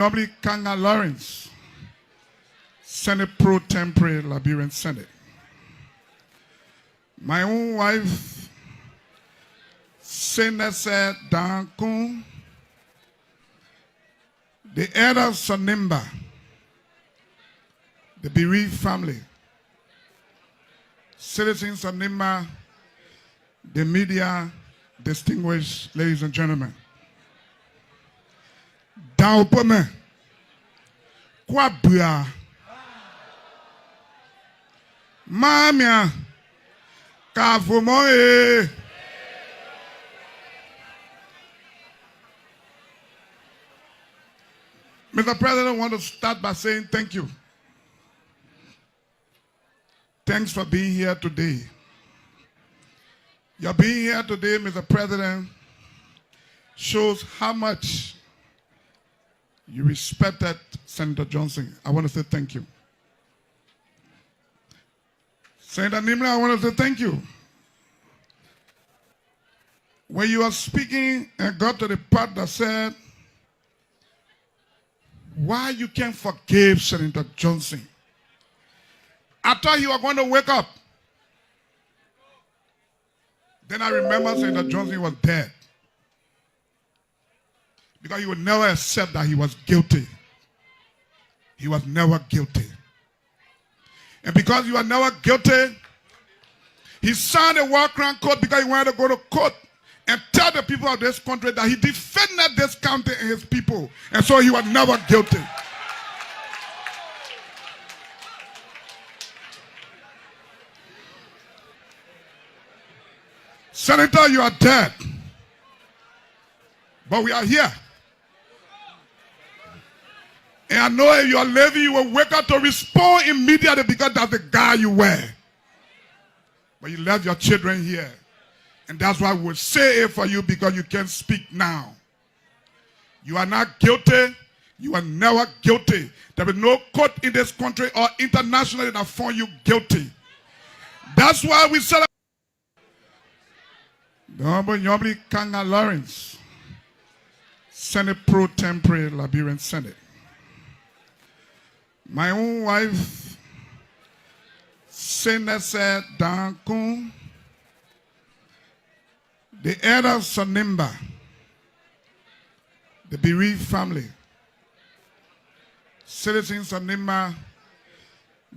Normally, Kanga Lawrence, Senate Pro Tempore, Liberian Senate. My own wife, Senese Dankun, the elder Sonimba, the bereaved family, citizens of Sonimba, the media, distinguished ladies and gentlemen. Daupome, Kwabua, Mamia, Kavumoe. Mr. President, I want to start by saying thank you. Thanks for being here today. Your being here today, Mr. President, shows how much you respected Senator Johnson. I want to say thank you. Senator Nimla, I want to say thank you. When you were speaking and got to the part that said, why you can't forgive Senator Johnson, I thought you were going to wake up. Then I remember Senator Johnson was dead. Because he would never accept that he was guilty. He was never guilty. And because you are never guilty, he signed a war crime code because he wanted to go to court and tell the people of this country that he defended this country and his people. And so he was never guilty. Senator, you are dead. But we are here. And I know if you are living, you will wake up to respond immediately because that's the guy you were. But you left your children here. And that's why we will say it for you because you can't speak now. You are not guilty. You are never guilty. There is no court in this country or internationally that found you guilty. That's why we celebrate. The Honorable Kanga Lawrence, Senate Pro Tempore, Liberian Senate. My own wife, Senese Dankun, the elder Sonimba, the bereaved family, citizens of Sonimba,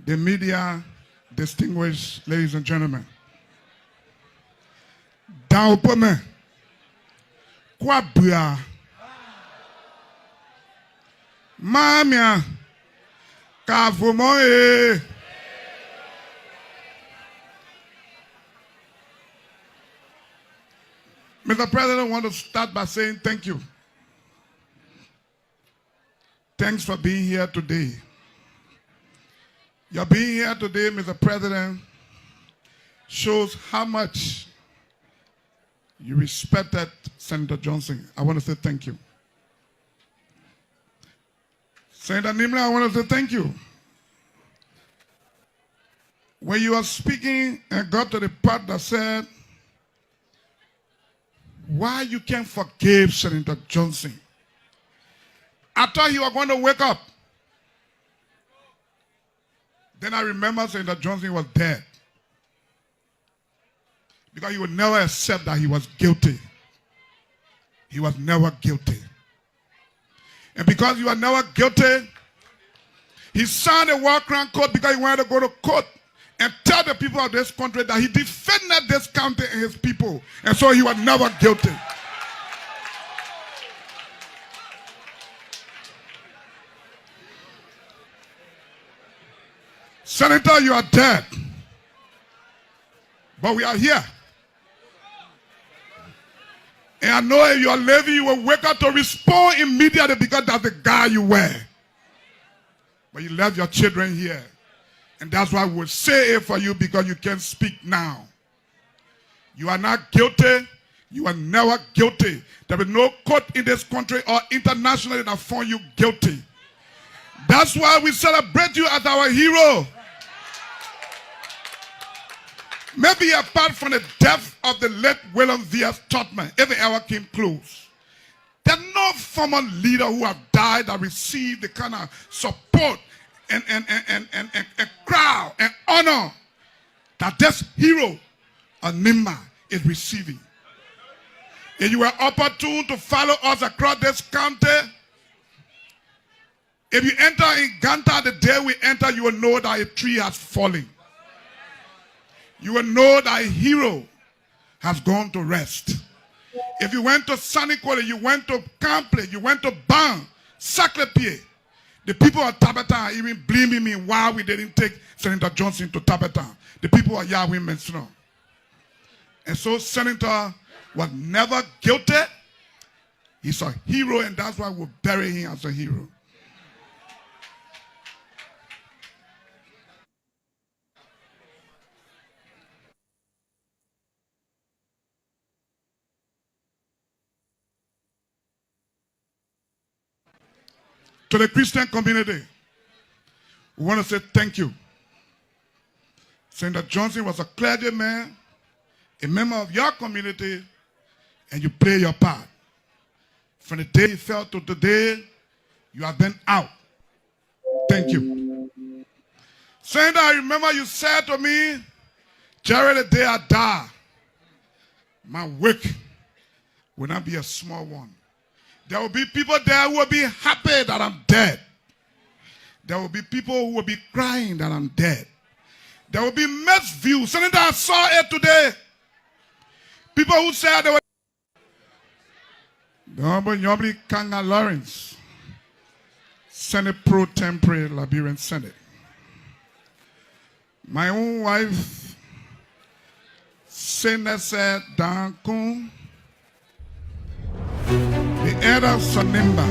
the media, distinguished ladies and gentlemen. Daupome, Kwabua, Mamia, Kavumoe. Mr. President, I want to start by saying thank you. Thanks for being here today. Your being here today, Mr. President, shows how much you respected Senator Johnson. I want to say thank you. Senator Nimla, I want to say thank you. When you were speaking and got to the part that said, why you can't forgive Senator Johnson, I thought you were going to wake up. Then I remember Senator Johnson was dead. Because he would never accept that he was guilty. He was never guilty. And because you are never guilty, he signed a war crime code because he wanted to go to court and tell the people of this country that he defended this country and his people. And so he was never guilty. Senator, you are dead. But we are here. And I know if you are living, you will wake up to respond immediately because that's the guy you were. But you left your children here. And that's why we will say it for you because you can't speak now. You are not guilty. You are never guilty. There is no court in this country or internationally that found you guilty. That's why we celebrate you as our hero. Maybe apart from the death of the late William V.S. Tubman, if it ever came close, There's no former leader who have died that received the kind of support and crowd and honor that this hero Onimba is receiving. If you were opportune to follow us across this county, if you enter in Ganta the day we enter, you will know that a tree has fallen. You will know that a hero has gone to rest. If you went to Sanikole, you went to Campley, you went to Ban, Saclay, the people of Tabata are even blaming me why we didn't take Senator Johnson to Tabata. The people of Yahweh mentioned. And so Senator was never guilty. He's a hero, and that's why we'll bury him as a hero. To the Christian community, we want to say thank you. Senator Johnson was a clergyman, a member of your community, and you play your part. From the day you fell to today, you have been out. Thank you. Senator, I remember you said to me, Jerry, the day I die, my work will not be a small one. There will be people there who will be happy that I'm dead. There will be people who will be crying that I'm dead. There will be mixed views. Senator, I saw it today. People who said they were... The Honorable Nyobli Kanga Lawrence, Senate Pro Tempore, Liberian Senate. My own wife, Senator Dankun, the elder Sonimba.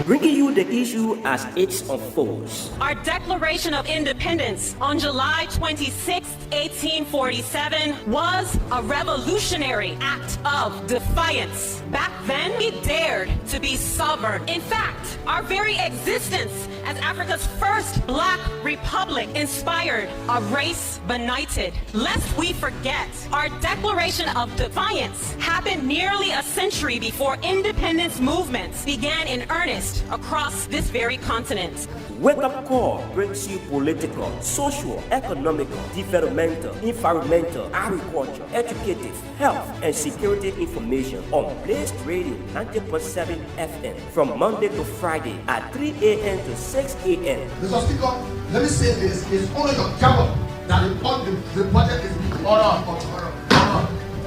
Bringing you the issue as it unfolds. Our Declaration of Independence on July 26, 1847 was a revolutionary act of defiance. Back then, we dared to be sovereign. In fact, our very existence as Africa's first black republic inspired a race benighted. Lest we forget, our Declaration of Defiance happened nearly a century before independence movements began in earnest across this very continent. Wake Up Call brings you political, social, economical, developmental, environmental, agriculture, educative, health, and security information on Blaze Radio 90.7 FM from Monday to Friday at 3 a.m. to 6 a.m. Mr. Speaker, let me say this. It's only your government that the budget is being ordered.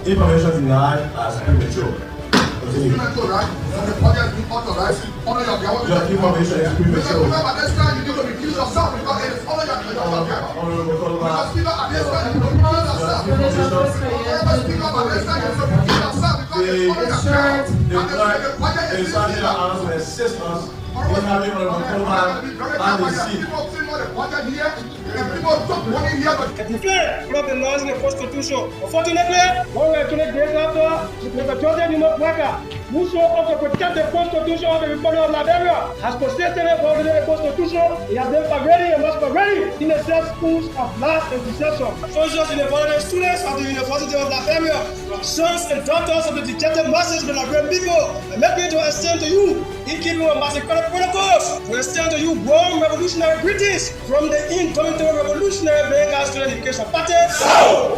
Information denied as premature. It's premature, right? So the budget is being authorized. Only your government. Your information is premature. Remember, this time you need to recuse yourself because it is only your government. Mr. Speaker, at this time you need to recuse yourself. Mr. Speaker, at this time you need to recuse yourself because it is only your government. And the budget is being authorized. Declare from the laws in the Constitution. Unfortunately, one way to the director, the Jordan Mopaka, who sought to protect the Constitution of the Republic of Liberia, has persistently followed the Constitution. He has been parading and must parade in the same schools of last and deception. Soldiers in the foreign students of the University of Liberia, sons and daughters of the dejected masses of the Liberian people, and let me to extend to you, in keeping with Massacre protocols, to extend to you warm revolutionary greetings from the indomitable revolutionary Vegas Student Education Party,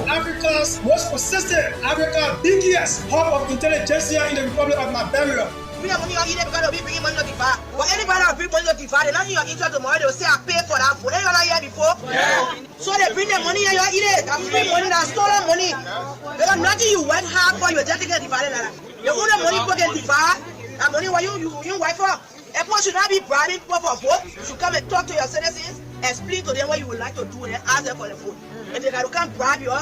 Africa's most persistent, Africa's biggest hub of intelligentsia in the Republic of Liberia. We are money on it because we bring money to divide. But anybody that bring money to divide, they're not in your interest tomorrow. They will say, I pay for that food. Anyone not here before? Yeah. So they bring the money and you eat it. That's free money, that's stolen money. Because nothing you work hard for, you are just taking a divide. You own the money for the divide. That money what you wife for. Everyone should not be bribing people for vote. You should come and talk to your citizens, explain to them what you would like to do, and ask them for the vote. If they can't bribe you,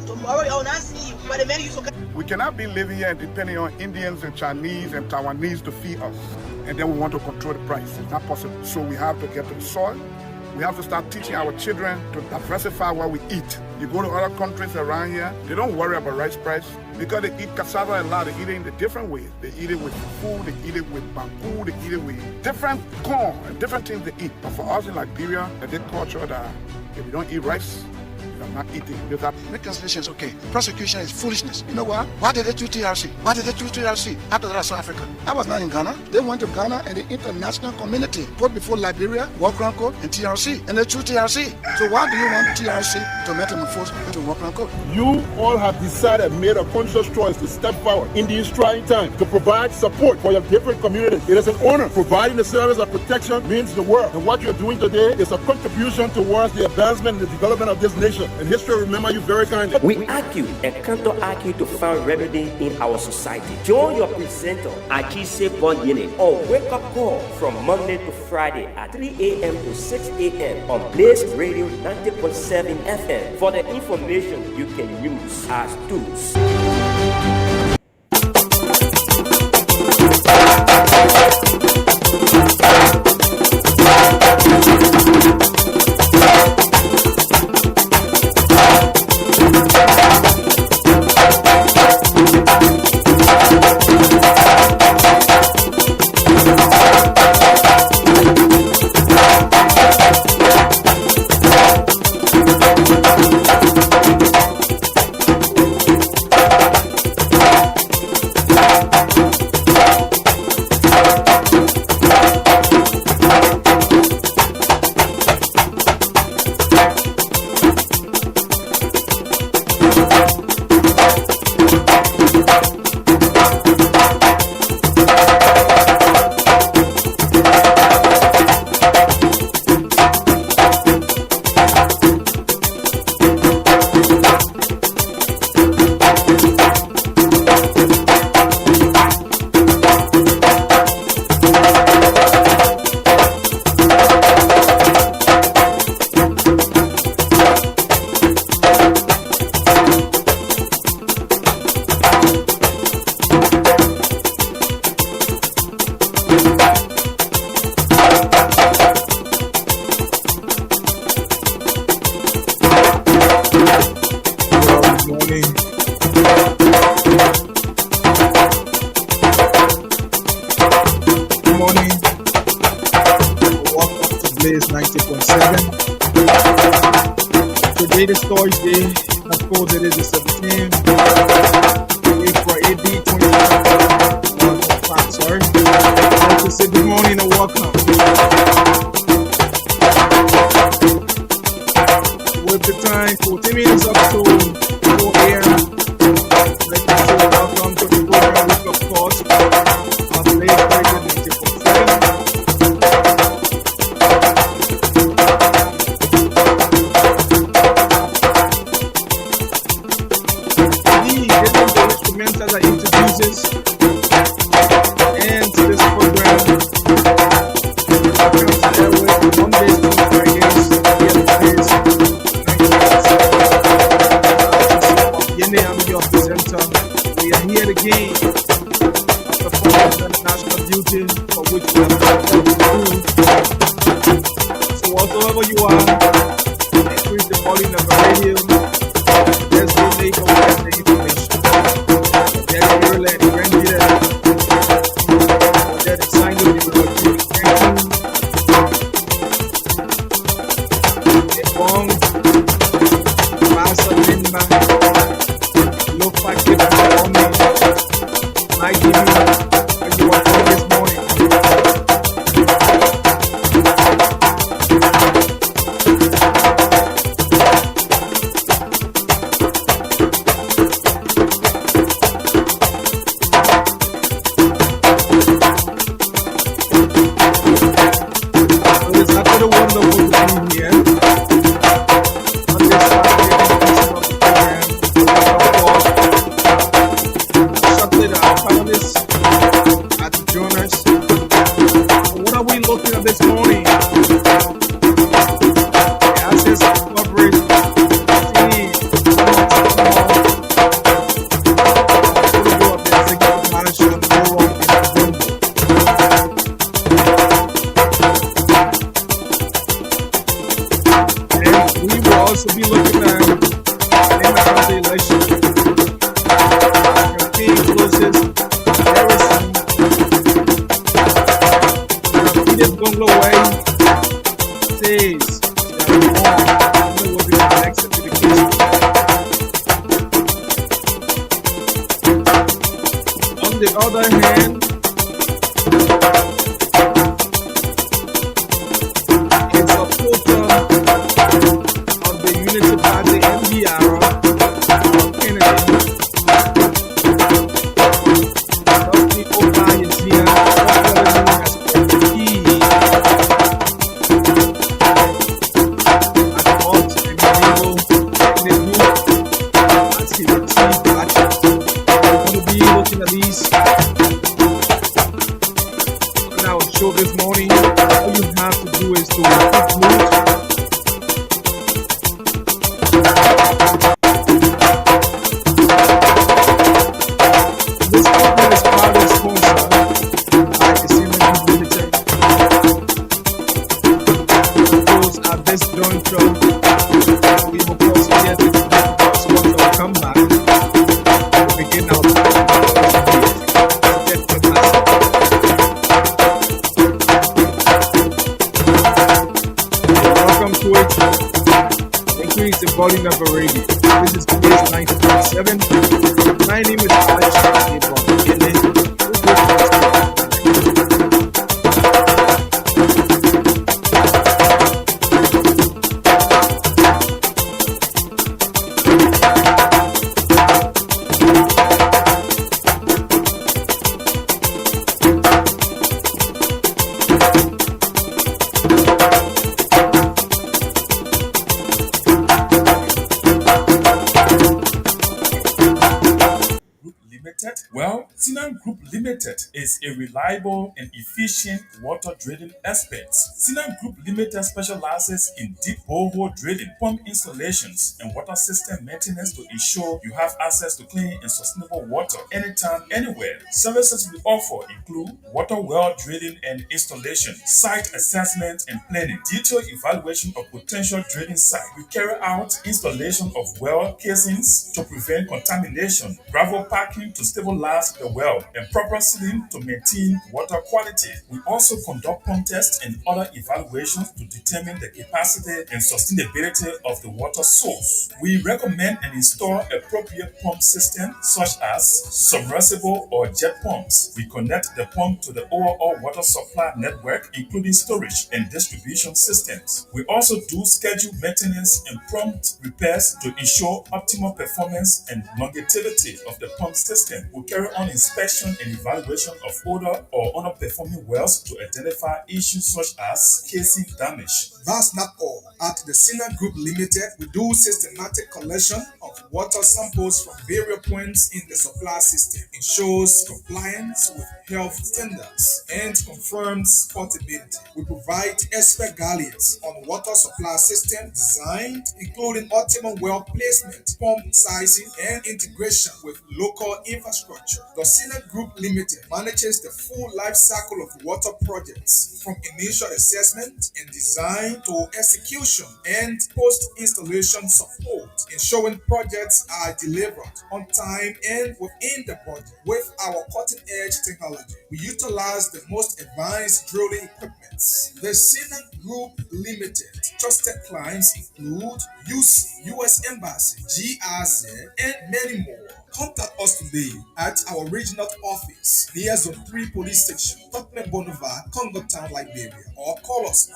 tomorrow you will not see you. But the men you so. We cannot be living here and depending on Indians and Chinese and Taiwanese to feed us. And then we want to control the price. It's not possible. So we have to get to the soil. We have to start teaching our children to diversify what we eat. You go to other countries around here, they don't worry about rice price because they eat cassava a lot. They eat it in the different ways. They eat it with food, they eat it with bamboo, they eat it with different corn and different things they eat. But for us in Liberia, the culture that if you don't eat rice, You are not eating. Make translations, okay. Prosecution is foolishness. You know what? Why did they do TRC? Why did they do TRC? After that, I saw Africa. I was not in Ghana. They went to Ghana and the international community put before Liberia, World Crime Code, and TRC. And they threw TRC. So why do you want TRC to metamorphose into World Crime Code? You all have decided, made a conscious choice to step forward in these trying times to provide support for your different communities. It is an honor. Providing the service of protection means the world. And what you're doing today is a contribution towards the advancement and the development of this nation. And history will remember you very kindly. We argue and counter-argue to find remedy in our society. Join your presenter, Achise Bonyene, on Wake Up Call from Monday to Friday at 3 a.m. to 6 a.m. on Blaze Radio 90.7 FM for the information you can use as tools. Thursday, I suppose it is the 17th, April AD 2025, sorry. I'd like to say good morning and welcome. With the time, 14 minutes up to 4 a.m. I'd like to say welcome to the program Wake Up Calls of Blaze Radio 90.7. As I introduce and to this program comes airway Mondays to Fridays here at Blaze 90.7. I'm your presenter. We are here again to perform the national duty for which we have to do. So whatsoever you are, increase the volume of the radio. Let's go make aware the information. Says that we will be connected to the case. the other hand, in supporter of the Unity Party MDR Kennedy, Dusty Oka is here, popularly known as Key, at Alt and Mabel Kennedy, as he received action. We're going to be looking at these on our show this morning. All you have to do is to take note. This program is proudly sponsored by the Siemens Limited. Those at this juncture, we will proceed to the sponsor will come back to begin our welcome to it. Increase the volume of the radio. This is today's 1947. My name is Alex Well, Sinan Group Limited is a reliable and efficient water drilling expert. Sinan Group Limited specializes in deep borehole drilling, pump installations, and water system maintenance to ensure you have access to clean and sustainable water anytime, anywhere. Services we offer include water well drilling and installation, site assessment and planning, detailed evaluation of potential drilling site. We carry out installation of well casings to prevent contamination, gravel packing to stabilize the well, and proper sealing to maintain water quality. We also conduct pump tests and other evaluations to determine the capacity and sustainability of the water source. We recommend and install appropriate pump systems such as submersible or jet pumps. We connect the pump to the overall water supply network, including storage and distribution systems. We also do scheduled maintenance and prompt repairs to ensure optimal performance and longevity of the pump system. We carry on inspection and evaluation of older or underperforming wells to identify issues such as casing damage. That's not all. At the Sinan Group Limited, we do systematic collection of water samples from various points in the supply system. Ensures compliance with health standards and confirms portability. We provide expert guidance on water supply system design, including optimal well placement, pump sizing, and integration with local infrastructure. The Sinan Group Limited manages the full life cycle of water projects, from initial assessment and design to execution and post-installation support, ensuring projects are delivered on time and within the budget. With our cutting-edge technology, we utilize the most advanced drilling equipment. The Sinan Group Limited trusted clients include UC, US Embassy, GRZ, and many more. Contact us today at our regional office near Zone 3 Police Station, Tottenham Boulevard, Congo Town, Liberia, or call us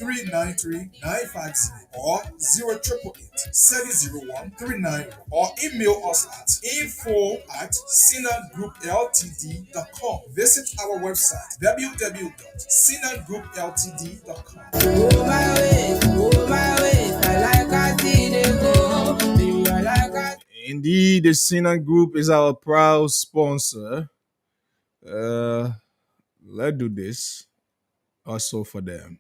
077-393-950 or 0888-701-390 or email us at info@sinangroupltd.com. Visit our website www.sinangroupltd.com. Indeed, the Sinan Group is our proud sponsor. Let's do this also for them.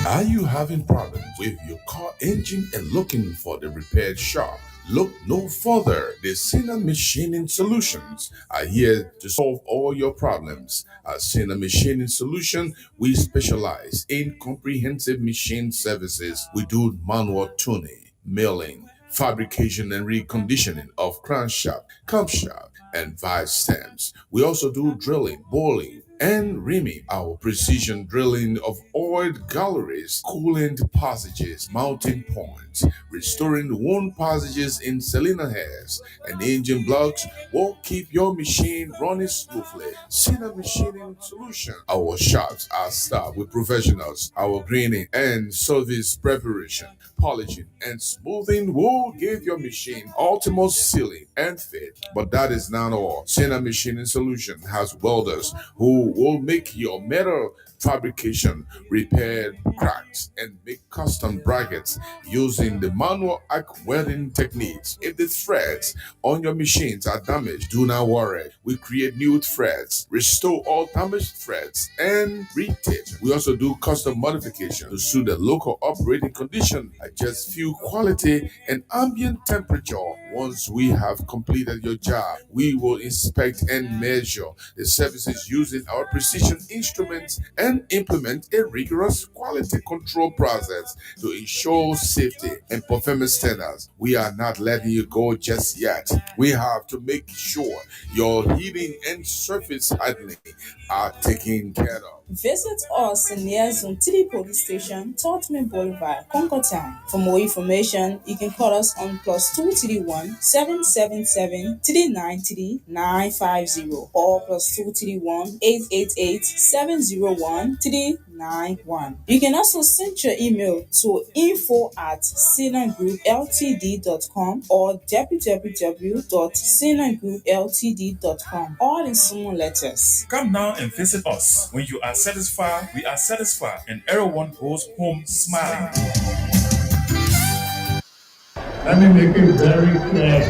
Are you having problems with your car engine and looking for the repair shop? Look no further. The Sinan Machining Solutions are here to solve all your problems. At Sinan Machining Solution, we specialize in comprehensive machine services. We do manual tuning, milling, fabrication and reconditioning of crankshaft, camshaft, and valve stems. We also do drilling, boring, and reaming. Our precision drilling of oiled galleries, coolant passages, mounting point, cranked, restoring wound passages in cylinder heads and engine blocks will keep your machine running smoothly. Cena Machining Solution. Our shops are staffed with professionals. Our greening and service preparation, polishing, and smoothing will give your machine ultimate sealing and fit. But that is not all. Cena Machining Solution has welders who will make your metal fabrication, repair cracks, and make custom brackets using the manual arc welding techniques. If the threads on your machines are damaged, do not worry. We create new threads, restore all damaged threads, and retake. We also do custom modification to suit the local operating condition, adjust fuel quality and ambient temperature. Once we have completed your job, we will inspect and measure the surfaces using our precision instruments and implement a rigorous quality control process to ensure safety and performance standards. We are not letting you go just yet. We have to make sure your heating and surface hardening are taken care of. Visit us near Zone 3 Police Station, Tottenham Boulevard, Concord Town. For more information, you can call us on +231 777 393 950 or +231 888 701 391. You can also send your email to info@sinagroupltd.com or www.sinagroupltd.com, all in small letters. Come now and visit us. When you are satisfied, we are satisfied, and everyone goes home smiling. Let me make it very clear.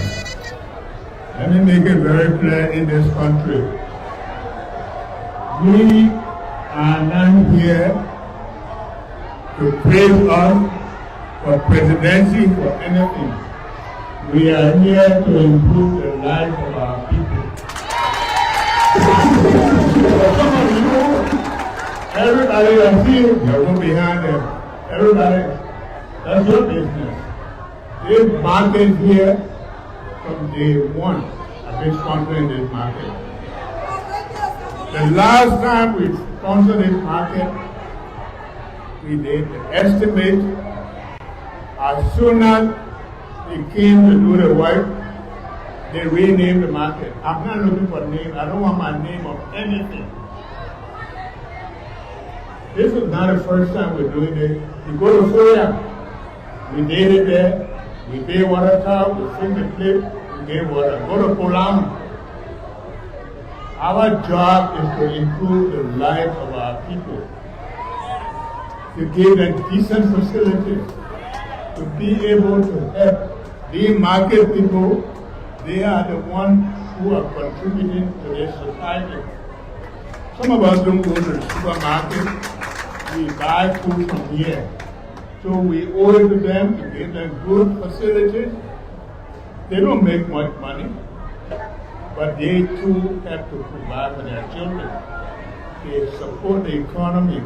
Let me make it very clear in this country. We are not here to praise us for presidency for anything. We are here to improve the lives of our people. For some of you, everybody that sees you go behind them. Everybody, that's your business. This market here, from day one, I've been sponsoring this market. The last time we sponsored this market, we did the estimate. As soon as they came to do the work, they renamed the market. I'm not looking for a name. I don't want my name of anything. This is not the first time we're doing this. You go to Foya, we did it there. We pay water tower, we fill the clip, we gave water. Go to Polam. Our job is to improve the lives of our people, to give them decent facilities, to be able to help the market people. They are the ones who are contributing to this society. Some of us don't go to the supermarket. We buy food from here. So we owe it to them to give them good facilities. They don't make much money, but they too have to provide for their children. They support the economy.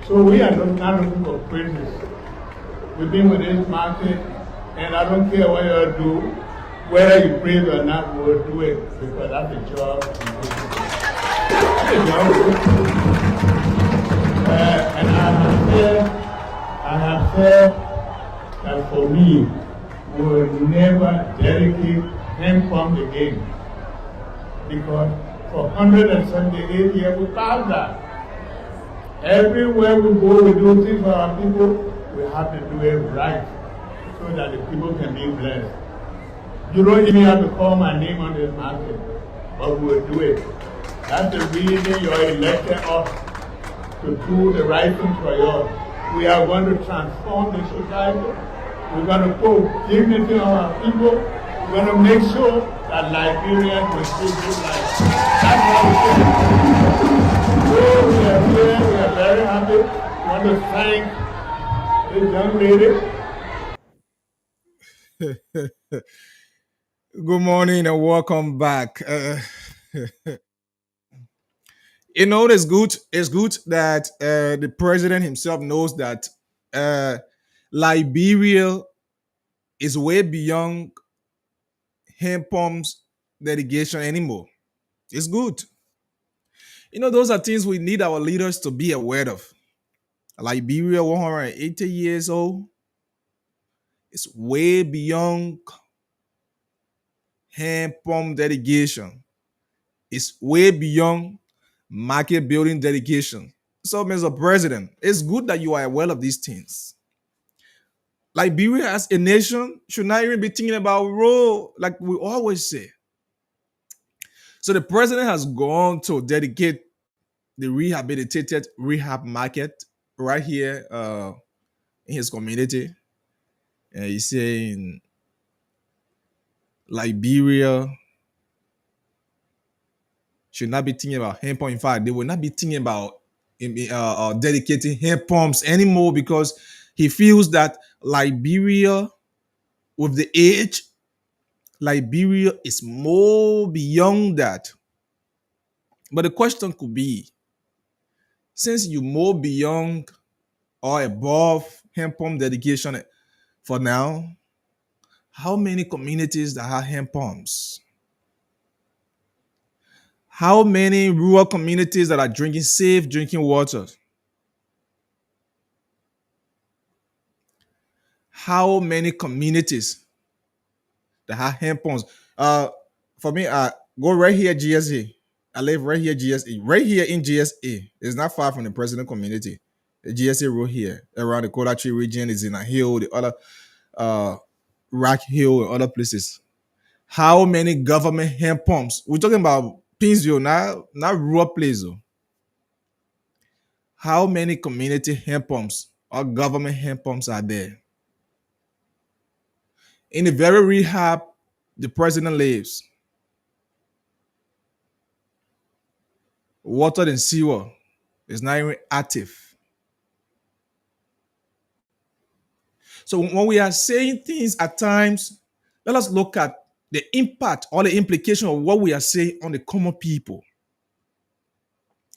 So we are not looking for praises. We've been with this market, and I don't care what you do, whether you praise or not, we'll do it, because that's the job. That's the job. And I have said that for me, we will never dedicate him from the game. Because for 178 years, we passed that. Everywhere we go, we do things for our people, we have to do it right so that the people can be blessed. You don't even have to call my name on this market, but we will do it. That's the reason you're elected us to do the right thing for you. We are going to transform the society. We're going to put dignity on our people. We're going to make sure that Liberians will still good life. That's what we do. So we are here. We are very happy. We want to thank this young lady. Good morning and welcome back. You know, it's good that the president himself knows that Liberia is way beyond Hempom's delegation anymore. It's good. You know, those are things we need our leaders to be aware of. Liberia, 180 years old. It's way beyond hand pump dedication. It's way beyond market building dedication. So, Mr. President, it's good that you are aware of these things. Liberia as a nation should not even be thinking about role, like we always say. So the president has gone to dedicate the rehabilitated rehab market right here in his community. And he's saying Liberia should not be thinking about hand pump. In fact, they will not be thinking about dedicating hand pumps anymore because he feels that Liberia, with the age, Liberia is more beyond that. But the question could be, since you more beyond or above hand pump dedication for now, how many communities that have hand pumps? How many rural communities that are drinking safe drinking water? How many communities that have hand pumps? For me, go right here, GSA. I live right here, GSA. Right here in GSA. It's not far from the president community. The GSA road here around the Kolachi region is in a hill, the other Rock Hill and other places. How many government hand pumps? We're talking about Pinsville, not rural place. How many community hand pumps or government hand pumps are there? In the very rehab the president lives, water and sewer is not even active. So when we are saying things at times, let us look at the impact or the implication of what we are saying on the common people.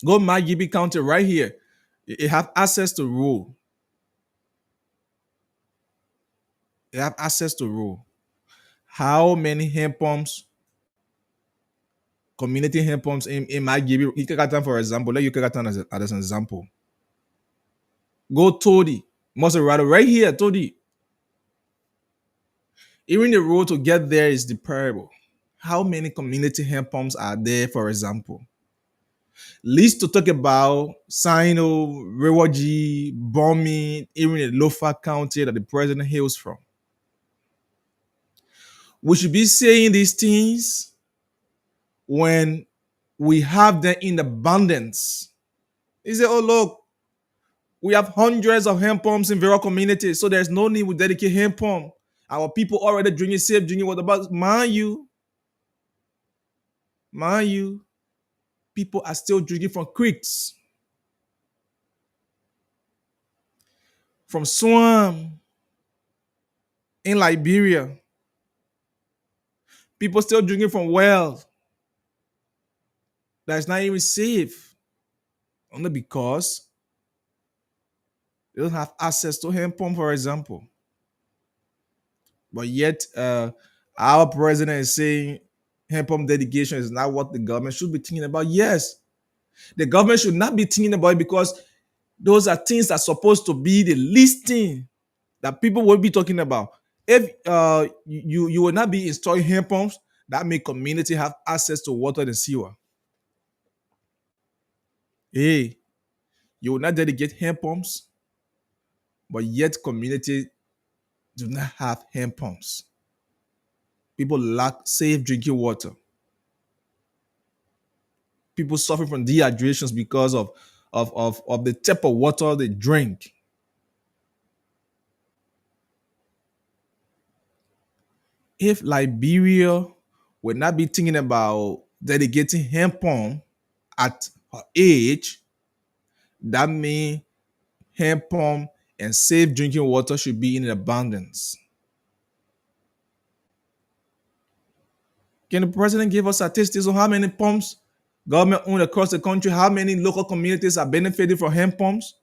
Go Magibi County right here. You have access to road. You have access to road. How many hand pumps, community hand pumps in Magibi, Ikekatan, for example, let you Ikekatan as an example. Go Todi, Maserati, right here, Todi. Even the road to get there is deplorable. How many community hand pumps are there, for example? Least to talk about Sino, Rewaji, bombing, even in Lofa County that the president hails from. We should be saying these things when we have them in abundance. He said, oh, look, we have hundreds of hand pumps in various communities, so there's no need to dedicate hand pump. Our people already drinking safe drinking water. But mind you, people are still drinking from creeks, from swamp in Liberia. People still drinking from wells that's not even safe, only because they don't have access to hand pump, for example. But yet, our president is saying hand pump dedication is not what the government should be thinking about. Yes, the government should not be thinking about it because those are things that are supposed to be the least thing that people will be talking about. If you will not be installing hand pumps that make community have access to water and sewer. Hey, you will not dedicate hand pumps, but yet community do not have hand pumps. People lack safe drinking water. People suffer from dehydrations because of the type of water they drink. If Liberia would not be thinking about dedicating hand pump at her age, that means hand pump and safe drinking water should be in abundance. Can the president give us statistics on how many pumps government owned across the country, how many local communities are benefiting from hand pumps?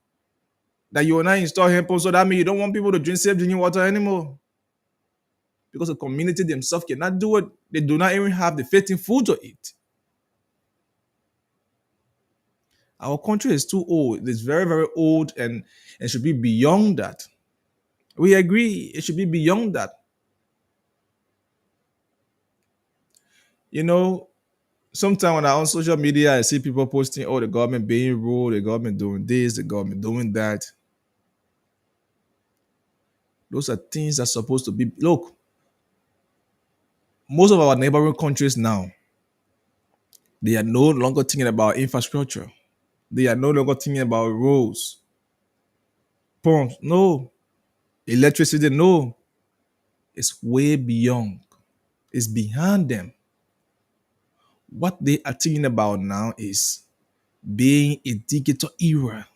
That you will not install hand pumps, so that means you don't want people to drink safe drinking water anymore. Because the community themselves cannot do it. They do not even have the fitting food to eat. Our country is too old. It's very, very old and should be beyond that. We agree it should be beyond that. You know, sometimes when I'm on social media, I see people posting, oh, the government being rude, the government doing this, the government doing that. Those are things that are supposed to be. Look, most of our neighboring countries now, they are no longer thinking about infrastructure. They are no longer thinking about roads, pumps. No. Electricity, no. It's way beyond. It's behind them. What they are thinking about now is being a digital era,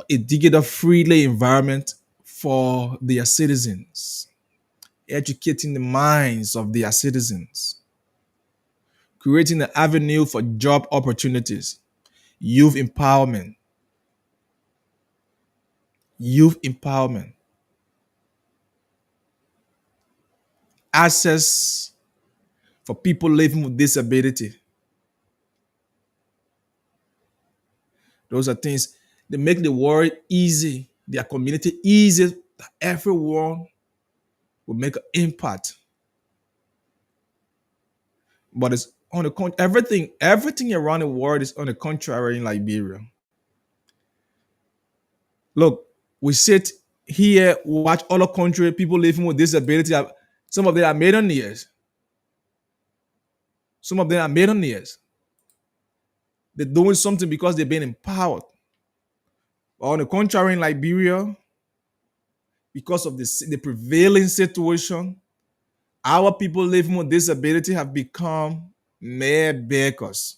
a digital friendly environment for their citizens, educating the minds of their citizens, creating an avenue for job opportunities, youth empowerment, youth empowerment, access for people living with disability. Those are things that make the world easy, their community easy, that everyone will make an impact. But it's on the everything around the world is on the contrary in Liberia. Look, we sit here, watch other country, people living with disability. Some of them are millionaires. Some of them are millionaires. They're doing something because they've been empowered. But on the contrary, in Liberia, because of the prevailing situation, our people living with disability have become mere beggars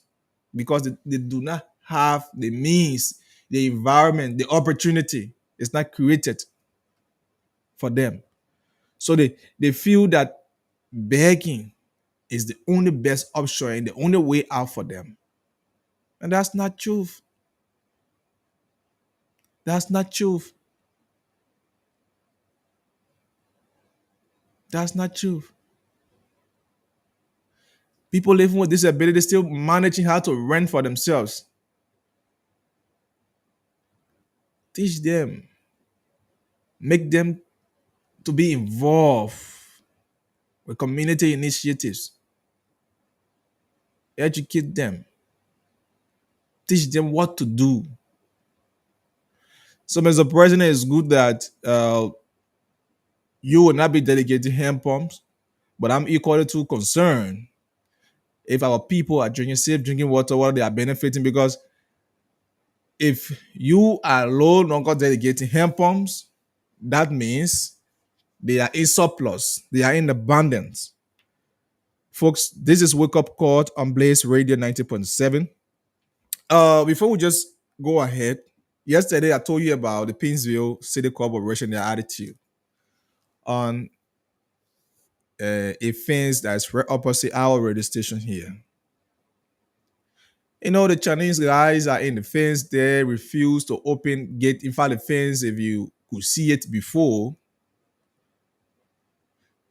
because they do not have the means, the environment, the opportunity. It's not created for them. So they feel that begging is the only best option and the only way out for them. And that's not truth. That's not truth. That's not truth. People living with disability still managing how to rent for themselves. Teach them. Make them to be involved with community initiatives. Educate them. Teach them what to do. So, Mr. President, it's good that you will not be delegating hand pumps, but I'm equally too concerned if our people are drinking safe drinking water while they are benefiting, because if you are no longer delegating hand pumps, that means they are in surplus, they are in abundance. Folks, this is Wake Up Call on Blaze Radio 90.7. Before we just go ahead, yesterday I told you about the Pinsville City Corporation, their attitude on a fence that's right opposite our radio station here. You know, the Chinese guys are in the fence. They refuse to open gate. In fact, the fence, if you could see it before,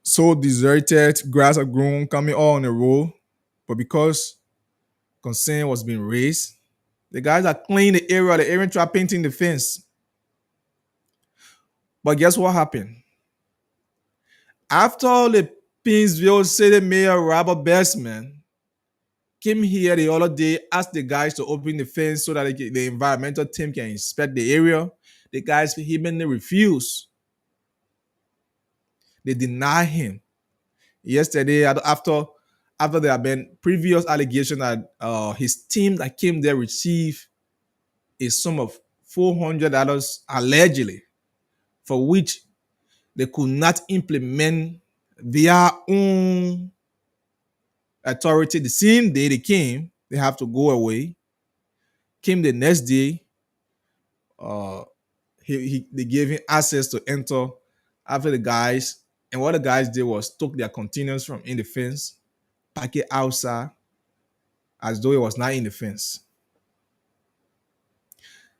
so deserted, grass had grown, coming all on the road. But because concern was being raised, the guys are cleaning the area try painting the fence. But guess what happened? After the Pinsville City Mayor Robert Bestman came here the other day, asked the guys to open the fence so that the environmental team can inspect the area, the guys vehemently refused. They deny him. Yesterday, after there have been previous allegations that his team that came there received a sum of $400 allegedly, for which they could not implement their own authority. The same day they came, they have to go away. Came the next day, they gave him access to enter after the guys. And what the guys did was took their containers from in the fence, pack it outside as though it was not in the fence.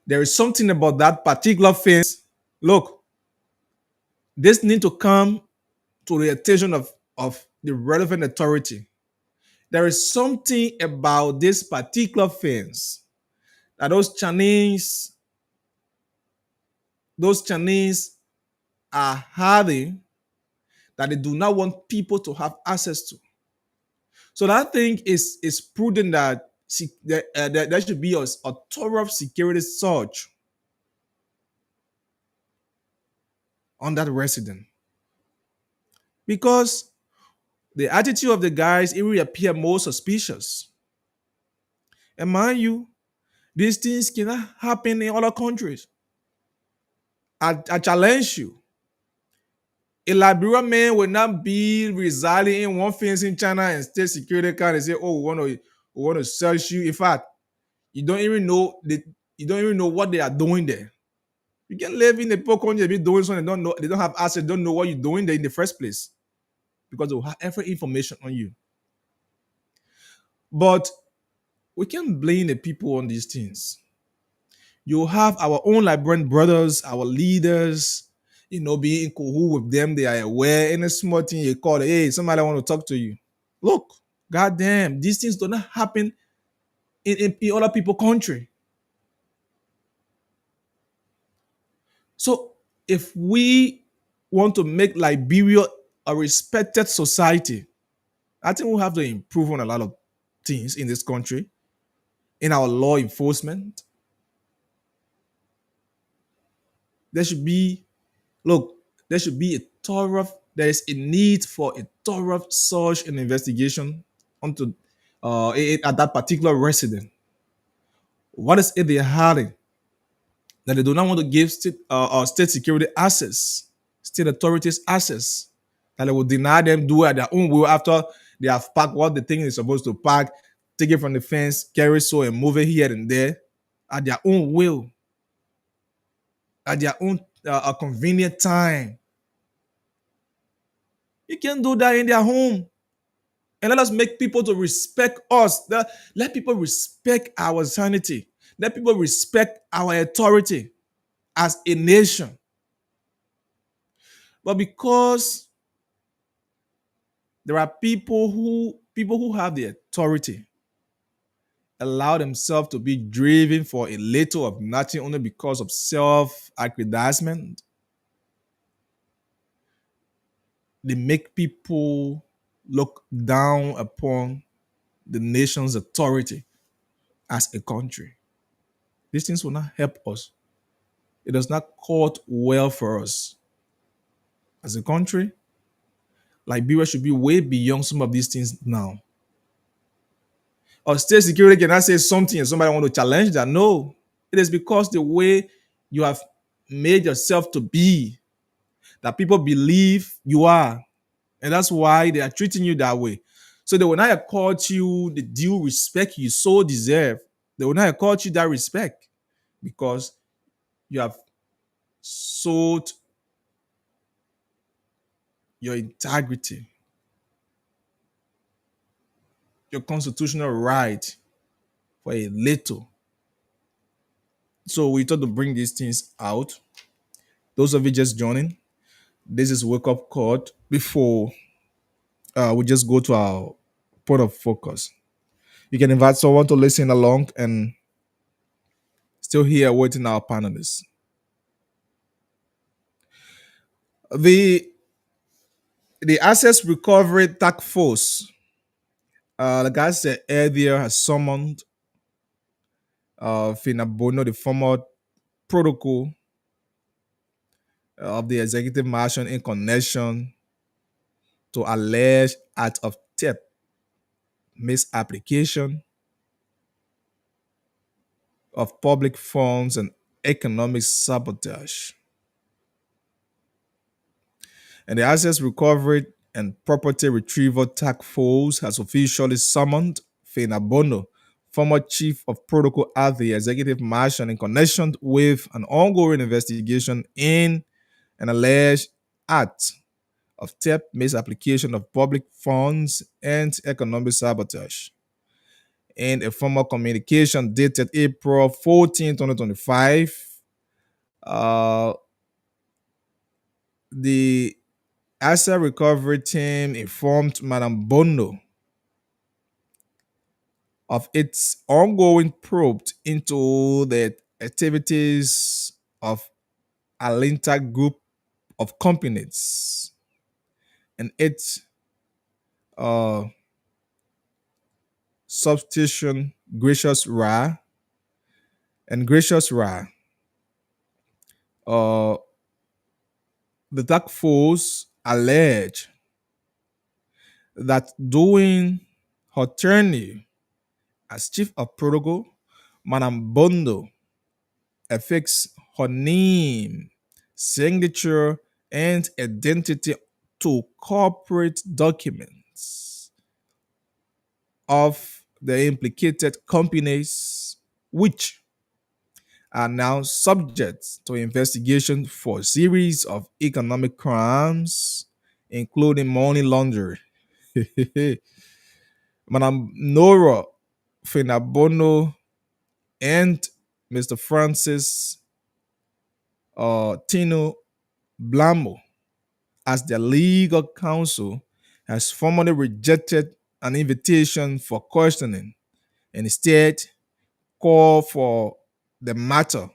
There is something about that particular fence. Look, this need to come to the attention of the relevant authority. There is something about this particular fence that those Chinese those Chinese are having that they do not want people to have access to. So that thing is prudent that there should be a thorough security search on that resident, because the attitude of the guys, it will appear more suspicious. And mind you, these things cannot happen in other countries. I challenge you. A Liberian man will not be residing in one fence in China and state security can and say, "Oh, we want to search you." In fact, you don't even know what they are doing there. You can live in a poor country and be doing something they don't have access, don't know what you're doing there in the first place, because they will have every information on you. But we can't blame the people on these things. You have our own Liberian brothers, our leaders, being in cahoots with them. They are aware. Any small thing you call, hey, somebody want to talk to you. Look, goddamn, these things do not happen in other people's country. So if we want to make Liberia a respected society, I think we have to improve on a lot of things in this country, in our law enforcement. There should be there is a need for a thorough search and investigation onto at that particular resident. What is it they're hiding that they do not want to give state security access, state authorities access, that they will deny them do at their own will after they have packed what the thing is supposed to pack, take it from the fence, carry so and move it here and there at their own will, at their own convenient time. You can do that in their home. And let us make people to respect us. Let people respect our sanity. Let people respect our authority as a nation. But because there are people who have the authority allow themselves to be driven for a little of nothing only because of self-aggrandizement, they make people look down upon the nation's authority as a country. These things will not help us. It does not court well for us. As a country, Liberia should be way beyond some of these things now. Or state security cannot say something and somebody want to challenge that. No. It is because the way you have made yourself to be that people believe you are. And that's why they are treating you that way. So they will not accord you the due respect you so deserve. They will not accord you that respect because you have sold your integrity, your constitutional right for a little. So we thought to bring these things out. Those of you just joining, this is Wake Up Call before we just go to our point of focus. You can invite someone to listen along and still here waiting our panelists. The Assets Recovery Task Force, the guy said earlier, has summoned Fina Bono, the former protocol of the executive marshal, in connection to alleged act of theft, misapplication of public funds, and economic sabotage. And the Assets Recovery and Property Retrieval Task Force has officially summoned Fina Bono, former chief of protocol at the executive marshal, in connection with an ongoing investigation in an alleged act of theft, misapplication of public funds, and economic sabotage. In a formal communication dated April 14, 2025, the asset recovery team informed Madam Bono of its ongoing probe into the activities of Alinta Group of Companies and its uh, substation Gracious Ra. And Gracious Ra, uh, the task force allege that during her tenure as chief of protocol, Madam Bondo affixed her name, signature, and identity to corporate documents of the implicated companies, which are now subject to investigation for a series of economic crimes, including money laundering. Madam Nora Finabono and Mr. Francis Tino Blambo, as their legal counsel, has formally rejected an invitation for questioning and instead called for the matter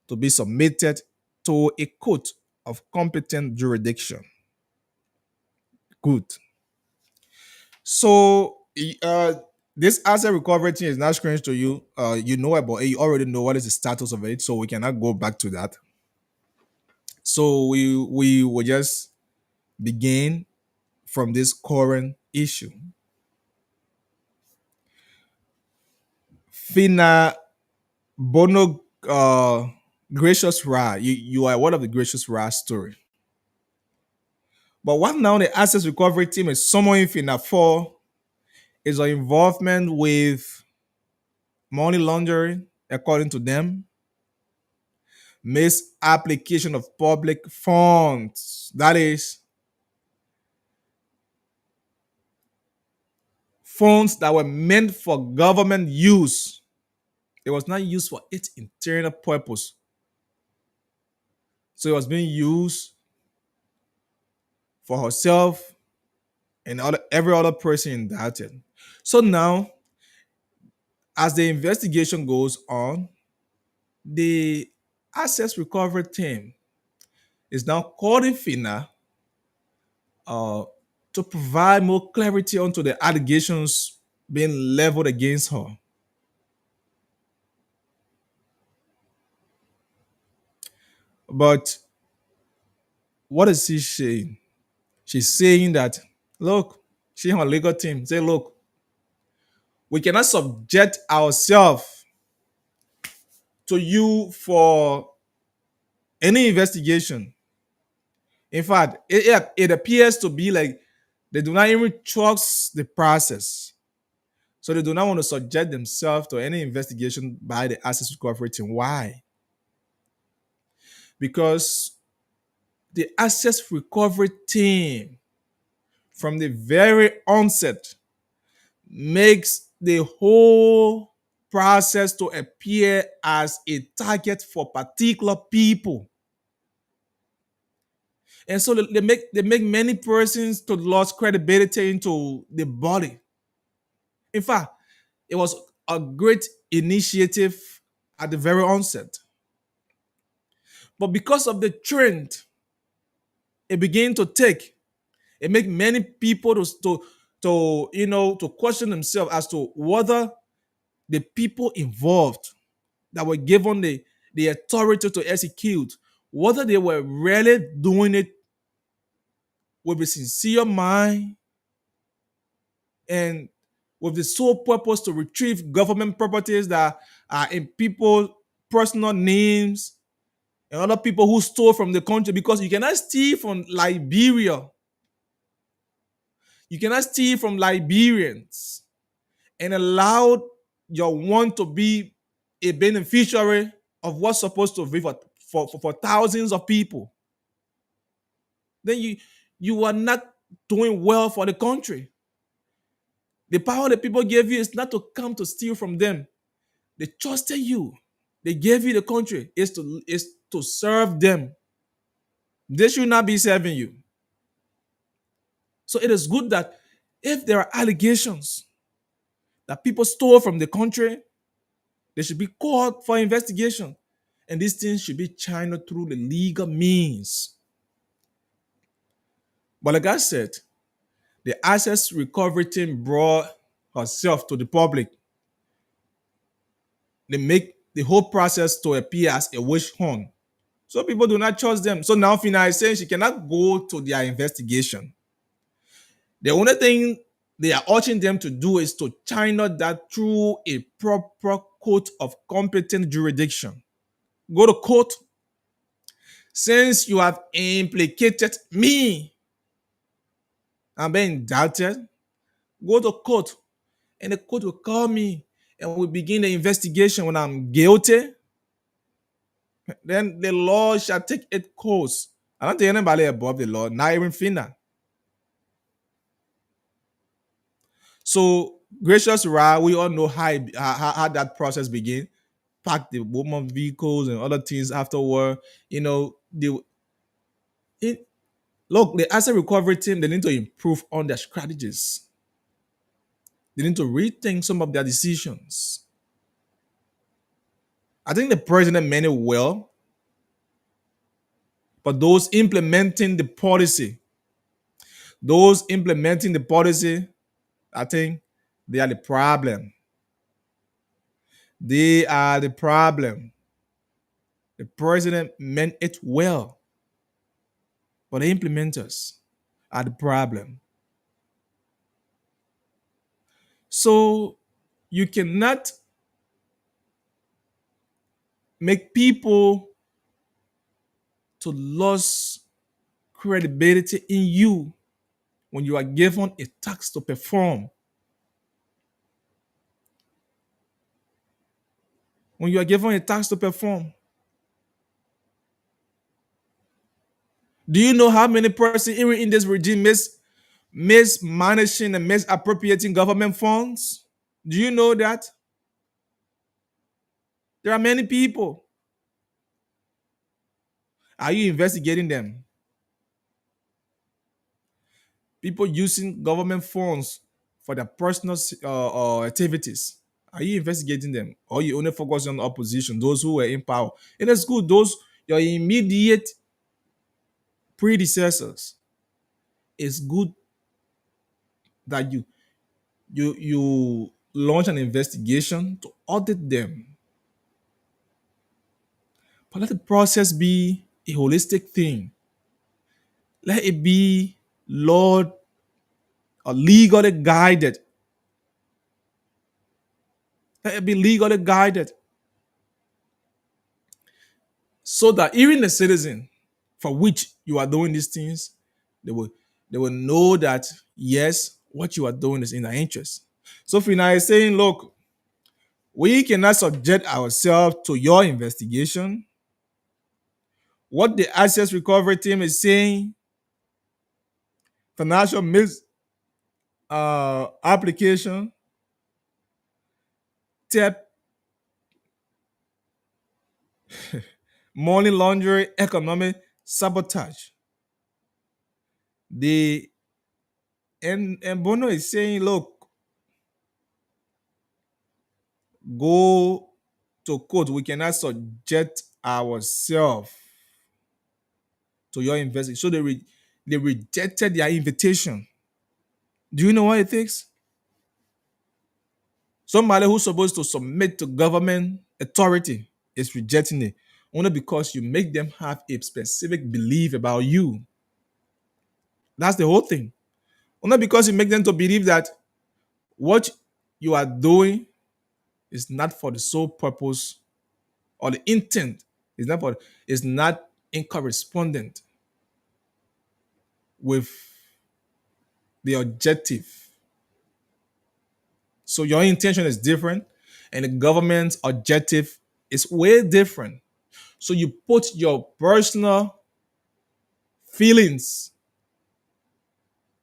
to be submitted to a court of competent jurisdiction. Good. So, this asset recovery thing is not strange to you. You know about it. You already know what is the status of it, so we cannot go back to that. So we will just begin from this current issue. Fina Bono Gracious Ra, you are one of the Gracious Ra story. But what now the assets recovery team is summoning Fina for is her involvement with money laundering, according to them, misapplication of public funds. That is, funds that were meant for government use. It was not used for its internal purpose. So it was being used for herself and every other person indicted. So now, as the investigation goes on, the assets recovery team is now calling Fina to provide more clarity onto the allegations being leveled against her. But what is she saying? She's saying that, look, she and her legal team say, look, we cannot subject ourselves to you for any investigation. In fact, it appears to be like they do not even trust the process. So they do not want to subject themselves to any investigation by the assets recovery team. Why? Because the assets recovery team, from the very onset, makes the whole process to appear as a target for particular people. And so they make many persons to lose credibility into the body. In fact, it was a great initiative at the very onset. But because of the trend it began to take, it made many people to question themselves as to whether the people involved that were given the authority to execute, whether they were really doing it with a sincere mind and with the sole purpose to retrieve government properties that are in people's personal names and other people who stole from the country, because you cannot steal from Liberia. You cannot steal from Liberians and allow your one to be a beneficiary of what's supposed to be for thousands of people. Then you are not doing well for the country. The power that people gave you is not to come to steal from them. They trusted you. They gave you the country is to serve them. They should not be serving you. So it is good that if there are allegations that people stole from the country, they should be called for investigation And these things should be channeled through the legal means. But like I said, the Access Recovery Team brought herself to the public. They make the whole process to appear as a witch hunt. So people do not trust them. So now Fina is saying she cannot go to their investigation. The only thing they are urging them to do is to channel that through a proper court of competent jurisdiction. Go to court. Since you have implicated me, I'm being indicted, go to court and the court will call me and we begin the investigation. When I'm guilty, then the law shall take its course. I don't think anybody above the law, not even Fina. So, gracious Ra, we all know how that process began. Pack the woman vehicles and other things afterward. Look, the asset recovery team, they need to improve on their strategies. They need to rethink some of their decisions. I think the president meant it well, but those implementing the policy, I think they are the problem. They are the problem. The president meant it well, but the implementers are the problem. So you cannot make people to lose credibility in you when you are given a task to perform. When you are given a task to perform. Do you know how many persons even in this regime mismanaging and misappropriating government funds? Do you know that? There are many people. Are you investigating them? People using government funds for their personal activities. Are you investigating them? Or you only focus on the opposition, those who were in power? It is good, those your immediate predecessors. It's good that you launch an investigation to audit them. But let the process be a holistic thing. Let it be legally guided. Let it be legally guided. So that even the citizen for which you are doing these things, they will know that, yes, what you are doing is in their interest. So Fina is saying, look, we cannot subject ourselves to your investigation. What the Access Recovery Team is saying, financial application, theft, money laundering, economic sabotage. And Bono is saying, look, go to court. We cannot subject ourselves to your investigation. So they rejected their invitation. Do you know what it takes? Somebody who's supposed to submit to government authority is rejecting it only because you make them have a specific belief about you. That's the whole thing. Only because you make them to believe that what you are doing is not for the sole purpose, or the intent is not in correspondent with the objective. So your intention is different and the government's objective is way different. So you put your personal feelings,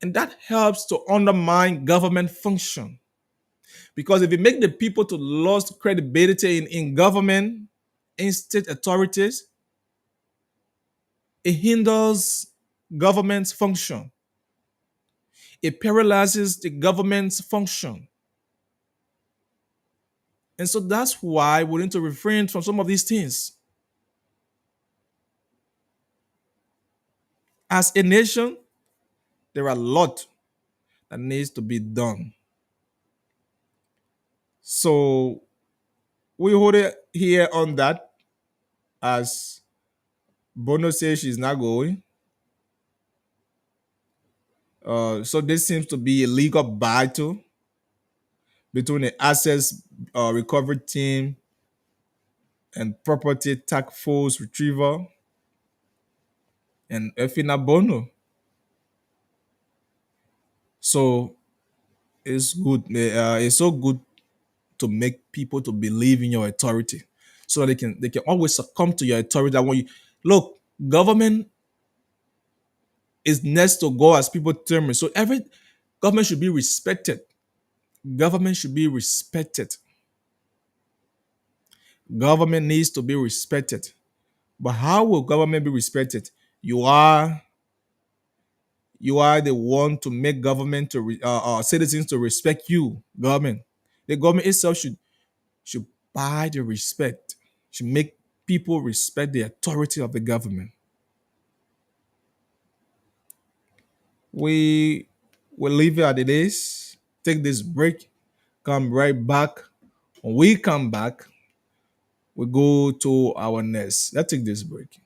and that helps to undermine government function. Because if you make the people to lose credibility in government, in state authorities, it hinders government's function. It paralyzes the government's function. And so that's why we need to refrain from some of these things. As a nation, there are a lot that needs to be done. So we hold it here on that, as Bono says she's not going. So this seems to be a legal battle between the assets recovery team and property task force retriever and Efina Bono. So it's good. It's so good to make people to believe in your authority, so they can always succumb to your authority. That when you look, government is next to go as people determine. So every government should be respected. Government should be respected. Government needs to be respected. But how will government be respected? You are the one to make government citizens to respect you. Government, the government itself should buy the respect. Should make people respect the authority of the government. We will leave it as it is. Take this break. Come right back. When we come back, we go to our next. Let's take this break.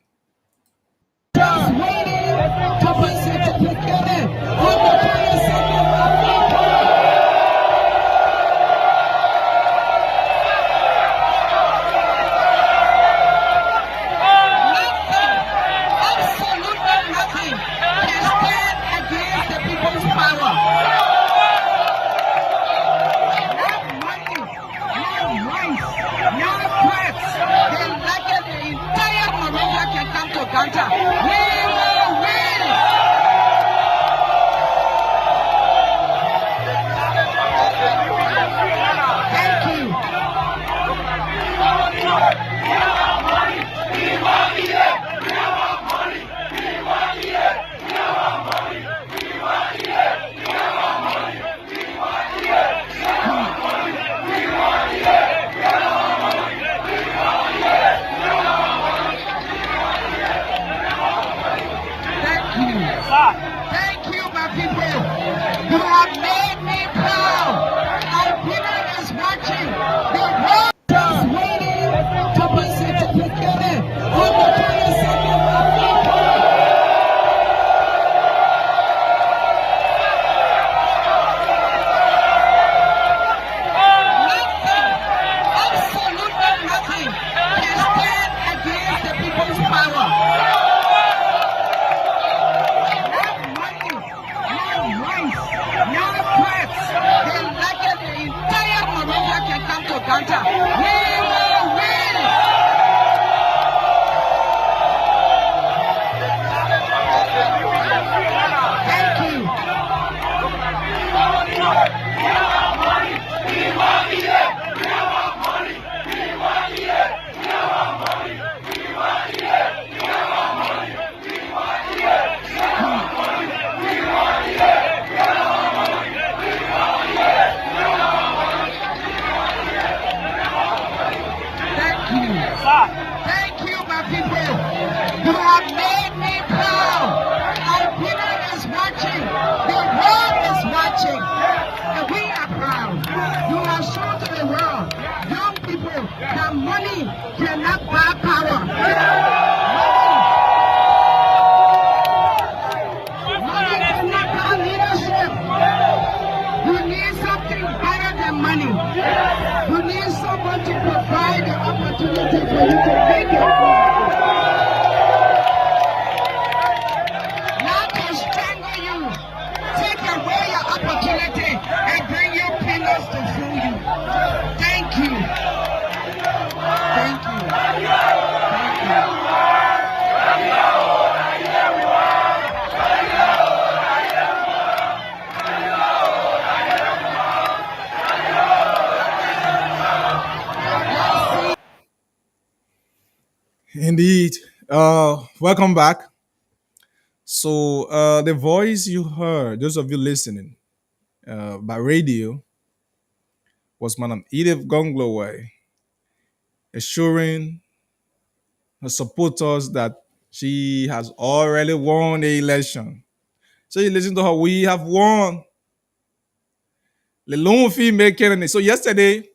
Indeed. Welcome back. So the voice you heard, those of you listening by radio, was Madam Edith Gongloway, assuring her supporters that She has already won the election. So you listen to her. We have won. The lone female candidate. So yesterday,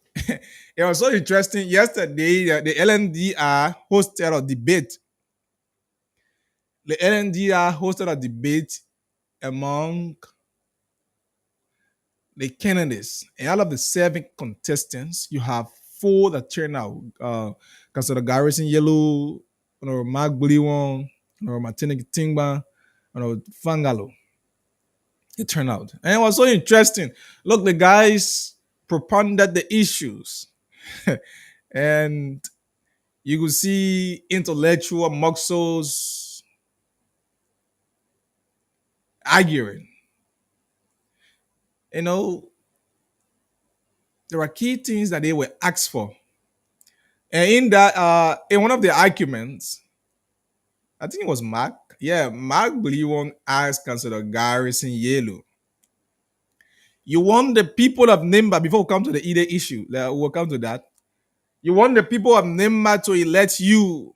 it was so interesting. Yesterday, the LNDR hosted a debate. The LNDR hosted a debate among the candidates. And out of the 7 contestants, you have 4 that turn out. Councilor Garrison Yellow, Mark Buliwong, Martina Gitingba, Fangalo. It turned out. And it was so interesting. Look, the guys propounded the issues. And you could see intellectual muscles arguing. You know, there are key things that they were asked for. And in that, in one of the arguments, I think it was Mark. Yeah, Mark Buliwong asked Councilor Garrison Yellow, you want the people of Nimba, before we come to the Ide issue, we'll come to that. You want the people of Nimba to elect you,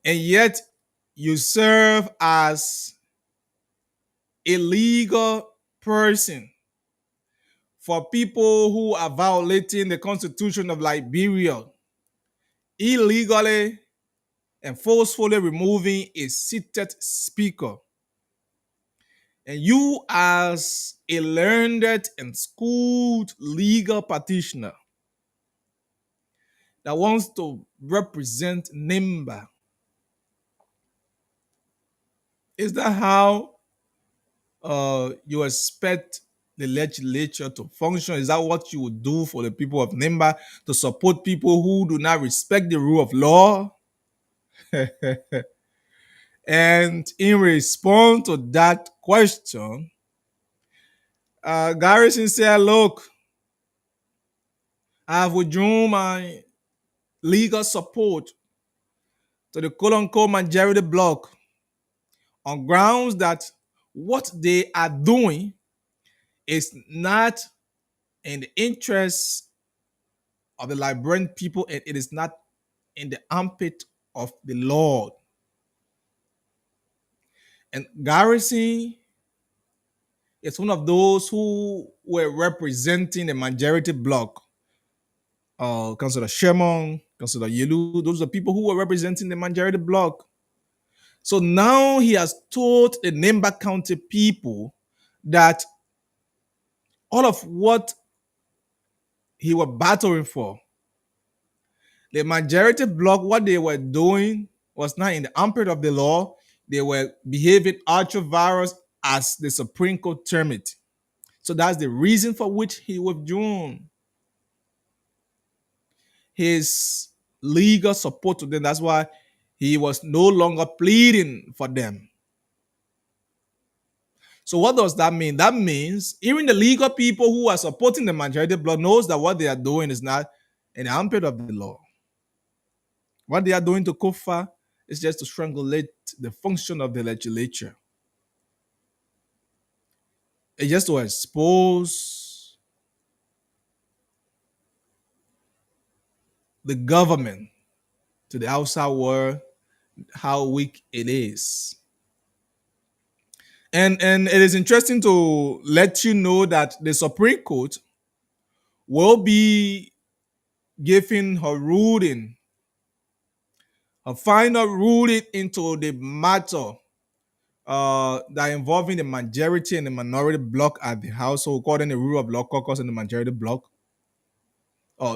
and yet you serve as a legal person for people who are violating the Constitution of Liberia, illegally and forcefully removing a seated speaker. And you, as a learned and schooled legal practitioner that wants to represent Nimba, is that how you expect the legislature to function? Is that what you would do for the people of Nimba, to support people who do not respect the rule of law? And in response to that question, Garrison said, look, I have withdrawn my legal support to the quote-unquote majority bloc on grounds that what they are doing is not in the interest of the Liberian people, and it is not in the armpit of the Lord. And Garrison is one of those who were representing the majority bloc. Councilor Sherman, Councilor Yelu, those are people who were representing the majority bloc. So now he has told the Nimba County people that all of what he was battling for, the majority bloc, what they were doing was not in the armpit of the law. They were behaving ultra-virus, as the Supreme Court termed it. So that's the reason for which he withdrew his legal support to them. That's why he was no longer pleading for them. So what does that mean? That means even the legal people who are supporting the majority bloc knows that what they are doing is not in the armpit of the law. What they are doing to Kofa is just to strangulate the function of the legislature. It's just to expose the government to the outside world, how weak it is. And it is interesting to let you know that the Supreme Court will be giving her ruling, her final ruling into the matter that involving the majority and the minority bloc at the House, so according to the rule of law caucus and the majority bloc.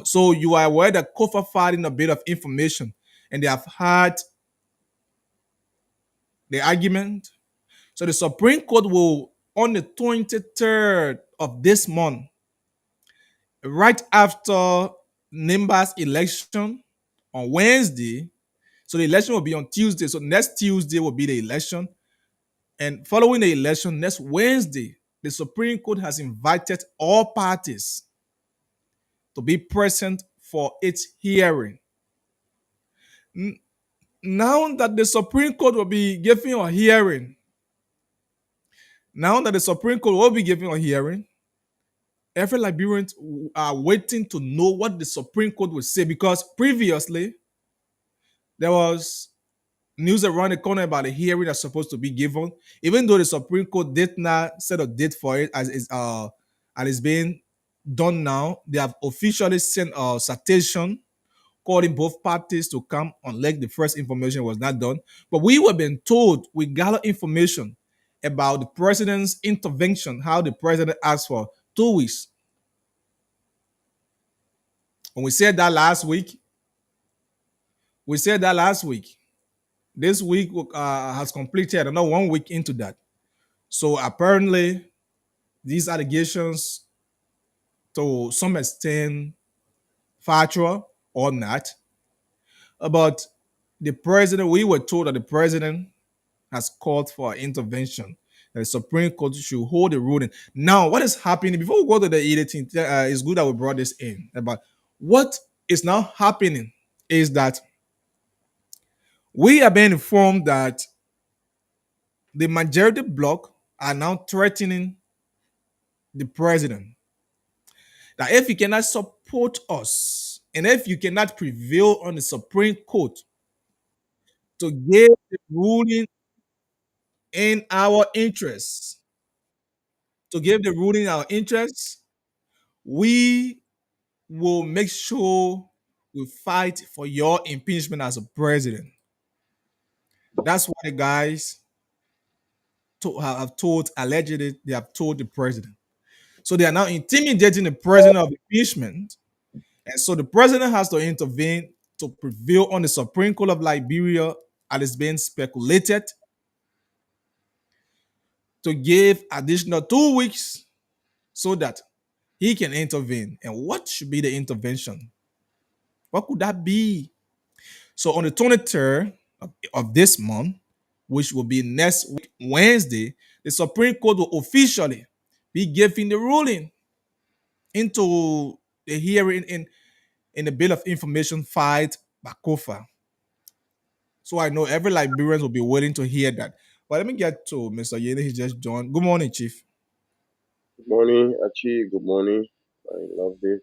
So you are aware that Kofa filed a bit of information, and they have had the argument. So the Supreme Court will, on the 23rd of this month, right after Nimba's election on Wednesday, so the election will be on Tuesday. So next Tuesday will be the election. And following the election, next Wednesday, the Supreme Court has invited all parties to be present for its hearing. Now that the Supreme Court will be giving a hearing, every Liberian are waiting to know what the Supreme Court will say, because previously there was news around the corner about a hearing that's supposed to be given, even though the Supreme Court did not set a date for it as is and it's being done now. They have officially sent a citation calling both parties to come unless the first information was not done. But we were being told, we gathered information about the president's intervention, how the president asked for 2 weeks. When we said that last week, this week has completed another 1 week into that. So apparently, these allegations, to some extent, factual or not, about the president, we were told that the president has called for intervention. The Supreme Court should hold the ruling. Now, what is happening? Before we go to the editing, it's good that we brought this in. About what is now happening is that we are being informed that the majority bloc are now threatening the president that if he cannot support us and if you cannot prevail on the Supreme Court to give the ruling in our interests, we will make sure we fight for your impeachment as a president. That's what the guys have told, allegedly, they have told the president. So they are now intimidating the president of impeachment. And so the president has to intervene to prevail on the Supreme Court of Liberia, and it's being speculated to give additional 2 weeks so that he can intervene. And what should be the intervention? What could that be? So on the 23rd of this month, which will be next week, Wednesday, the Supreme Court will officially be giving the ruling into the hearing in the Bill of Information filed by COFA. So I know every Liberian will be willing to hear that. But let me get to Mr. Yene. He just joined. Good morning, Chief. Good morning, Achi. Good morning. I love this.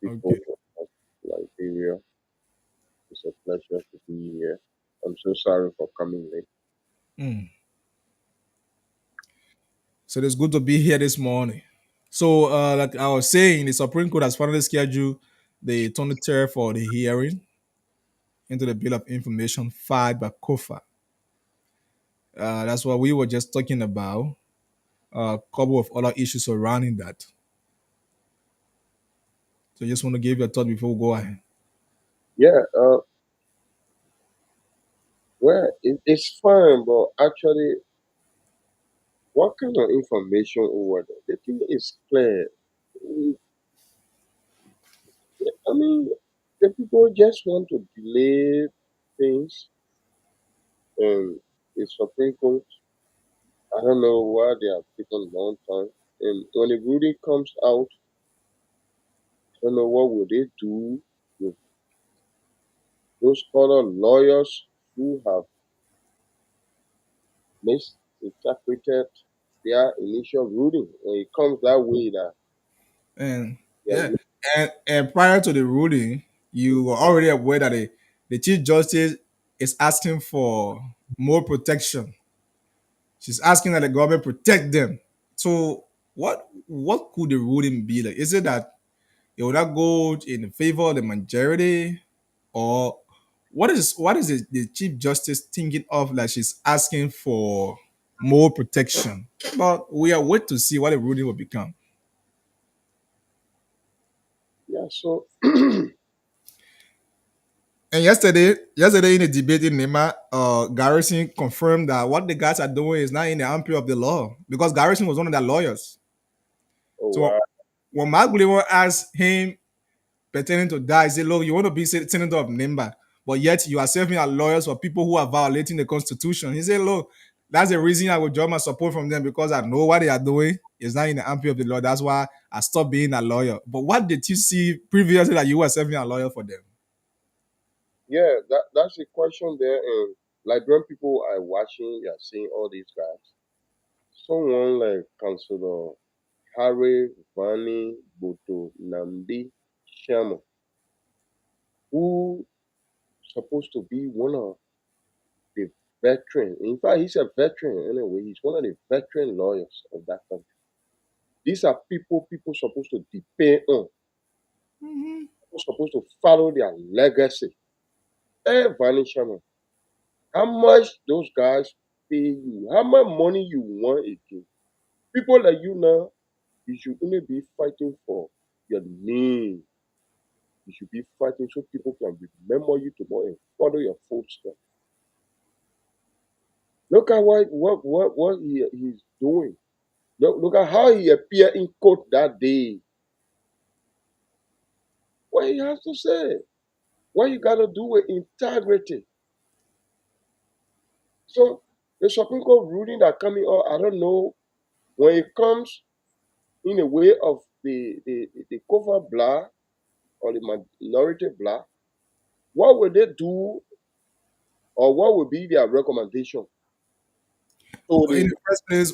People of Liberia. It's a pleasure to be here. I'm so sorry for coming late. So it's good to be here this morning. So, like I was saying, the Supreme Court has finally scheduled the 23rd for the hearing into the Bill of Information filed by COFA. That's what we were just talking about. A couple of other issues surrounding that. So, I just want to give you a thought before we go ahead. Yeah, well, it's fine, but actually, what kind of information over there? The thing is clear. I mean, the people just want to delay things, and the Supreme Court, I don't know why they have taken a long time. And when the ruling comes out, I don't know what will they do with those other lawyers who have misinterpreted their initial ruling. When it comes that way, that And and prior to the ruling, you were already aware that the Chief Justice is asking for more protection. She's asking that the government protect them. So what could the ruling be like? Is it that it will not go in favor of the majority, or what is the Chief Justice thinking of that she's asking for more protection? But we are wait to see what the ruling will become. yeah, so And yesterday in a debate in Nema, Garrison confirmed that what the guys are doing is not in the ampere of the law because Garrison was one of their lawyers. So when Mark Bullion asked him pertaining to that, he said, "Look, you want to be senator of Nimba, but yet you are serving as lawyers for people who are violating the Constitution." He said, "Look, that's the reason I will draw my support from them because I know what they are doing is not in the ampere of the law. That's why I stopped being a lawyer." But what did you see previously that you were serving a lawyer for them? yeah, that's the question there. And like when people are watching, you're seeing all these guys. Someone like Councilor Harry Vani Boto Namdi Shamo, who supposed to be one of the veteran. In fact, he's a veteran anyway. He's one of the veteran lawyers of that country. These are people supposed to depend on. People supposed to follow their legacy. Hey, Vanny Sherman, how much those guys pay you? How much money you want again? People like you now, you should only be fighting for your name. You should be fighting so people can remember you tomorrow and follow your footsteps. Look at what he's doing. Look at how he appeared in court that day. What he has to say. What you gotta do with integrity. So the Supreme Court ruling that coming out, I don't know, when it comes in the way of the cover black or the minority black, what will they do or what will be their recommendation? So In the first place,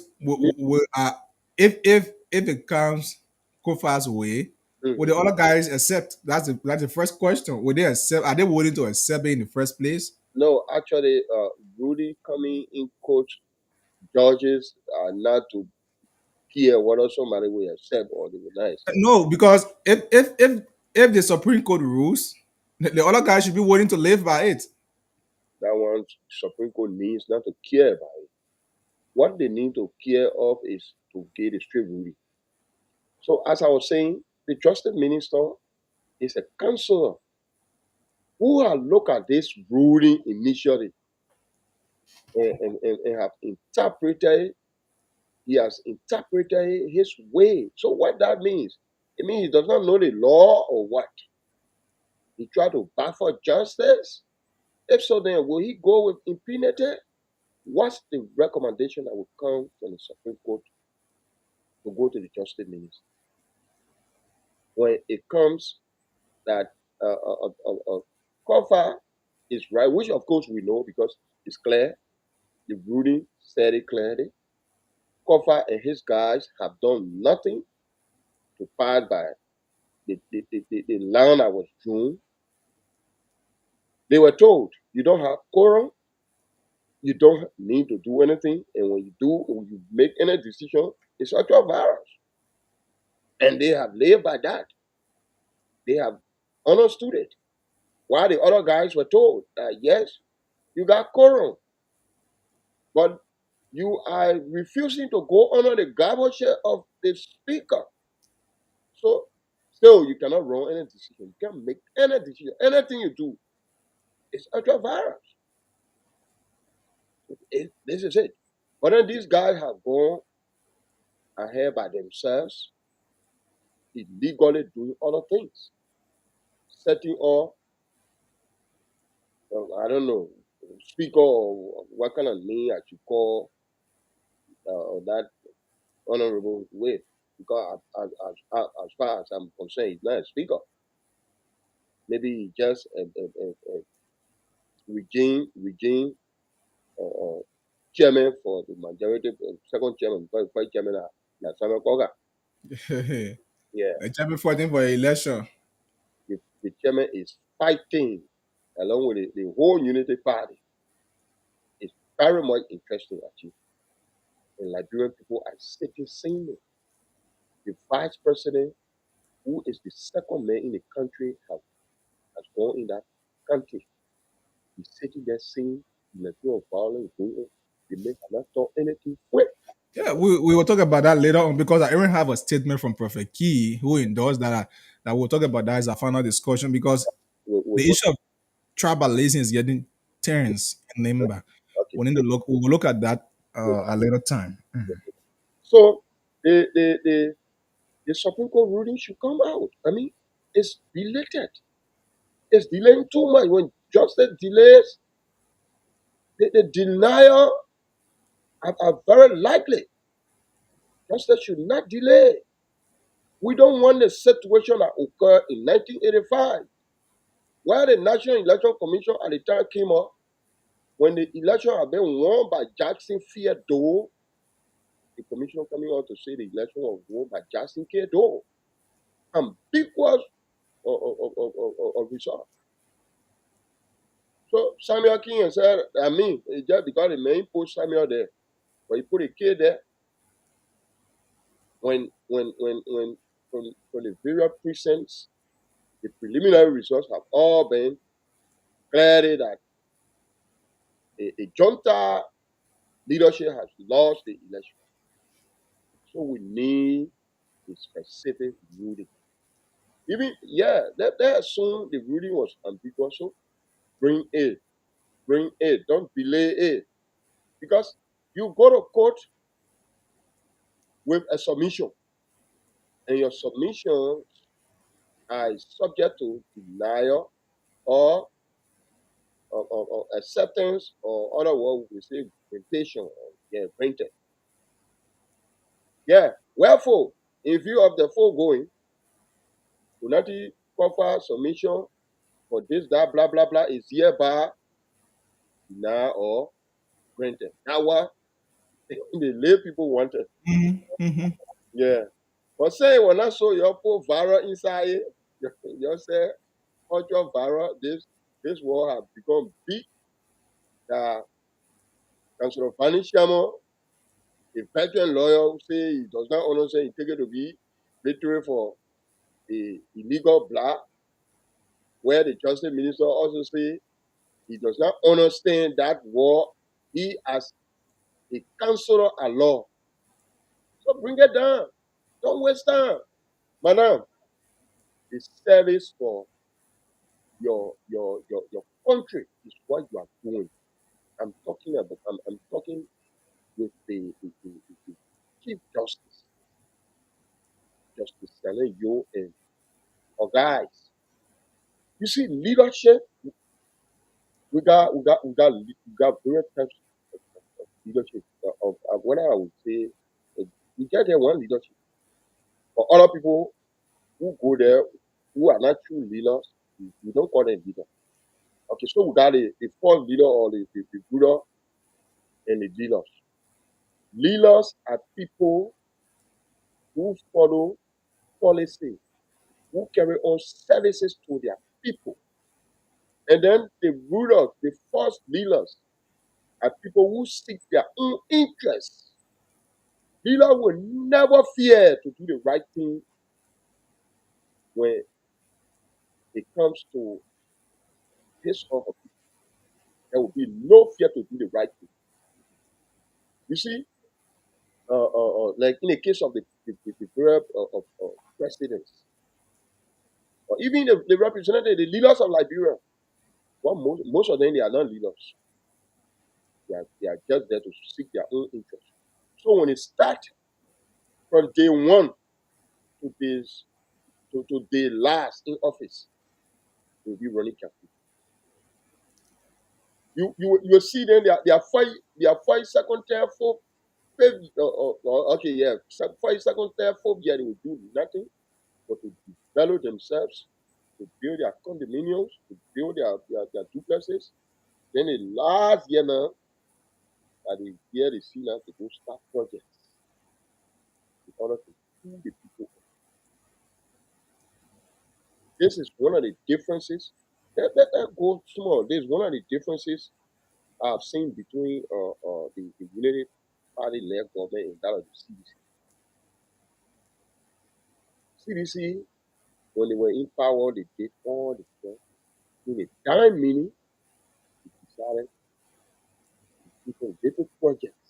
if it comes Kofa's way, will the other guys accept? That's the first question. Will they accept? Are they willing to accept it in the first place? No, actually, Rudy coming in court, judges are not to hear whether somebody will accept or they will not accept. No, because if the Supreme Court rules, the other guys should be willing to live by it. That one Supreme Court needs not to care about it. What they need to care of is to get a straight ruling. So as I was saying, the Justice Minister is a counselor who has looked at this ruling initially and have interpreted it. He has interpreted his way. So what that means? It means he does not know the law or what? He tried to baffle justice? If so, then will he go with impunity? What's the recommendation that will come from the Supreme Court to go to the Justice Minister? When it comes that Kofa is right, which of course we know because it's clear, the ruling said it clearly. Kofa and his guys have done nothing to pass by the land that was June. They were told, you don't have quorum, you don't need to do anything, and when you make any decision, it's ultra virus. And they have lived by that. They have understood it. While the other guys were told that yes, you got quorum, but you are refusing to go under the guardianship of the speaker. So still you cannot run any decision. You can't make any decision. Anything you do, it's ultra virus. This is it. But then these guys have gone ahead by themselves, illegally doing other things, setting up, I don't know, speaker or what kind of name I should call that honorable way. Because as far as I'm concerned, he's not a speaker. Maybe he's just a regime chairman for the majority, second chairman, first chairman, Samuel Koga. Yeah. The chairman fighting for election. The chairman is fighting along with the whole Unity Party. It's very much interesting actually. And Liberian people are sitting singly. The vice president, who is the second man in the country, has gone in that country. He's sitting there singing, the of violence going on. The man has not done anything for it. Yeah, we will talk about that later on because I even have a statement from Prophet Key who endorsed that we'll talk about that as a final discussion because the issue of tribalism is getting tense in Limba. Okay. We will look at that a later time. So the Supreme Court ruling should come out. I mean, it's belated. It's delaying too much. When justice delays, the denial are very likely. Justice should not delay. We don't want the situation that occurred in 1985, where the National Election Commission at the time came up, when the election had been won by Jackson Fear-Doe, the commission coming out to say the election was won by Jackson K-Doe. Ambiguous of result. So Samuel King said, I mean, it's just because the man put Samuel there, but he put a kid there. When the various precincts, the preliminary results have all been cleared that a junta leadership has lost the election. So we need a specific ruling. Even, let's assume the ruling was ambiguous. So bring it. Don't delay it. Because you go to court with a submission, and your submission is subject to denial or acceptance, or otherwise we say grantation, granted. Wherefore, in view of the foregoing, Unati cover submission for this, that, blah, blah, blah, is hereby denied or granted. Now what the lay people wanted. Yeah. But say when I saw your poor viral inside it, you say culture viral, this war has become big. Councillor Fanny Shamo, a veteran lawyer who say he does not understand, he take it to be literally for the illegal black, where the justice minister also say he does not understand that war. He as a counselor at law. So bring it down. Don't waste time. Madam, the service for your country is what you are doing. I'm talking about, I'm talking with the Chief Justice, Justice Sale Yo and guys. You see, leadership, we got various types of leadership. What I would say, we get there one leadership. For other people who go there, who are not true leaders, we don't call them leaders. Okay, so we got the first leader or the ruler and the leaders. Leaders are people who follow policy, who carry on services to their people. And then the rulers, the first leaders, are people who seek their own interests. Leader will never fear to do the right thing when it comes to his or her people. There will be no fear to do the right thing. You see, like in the case of the verb of presidents, or even the representative, the leaders of Liberia, well, most of them, they are not leaders. They are just there to seek their own interests. So when it starts from day one to day last in office, they'll be running campaign. You will see them, they are 5 second term, 4 5 second term, 4 years, they will do nothing but to develop themselves, to build their condominiums, to build their duplexes. Then the last year now, that the year they see now to go start projects in order to pull the people. This is one of the differences. Let go small. This is one of the differences I've seen between the Unity Party-led government and that of the CDC. CDC, when they were in power, they did all the stuff. In a time meaning, they decided to do little projects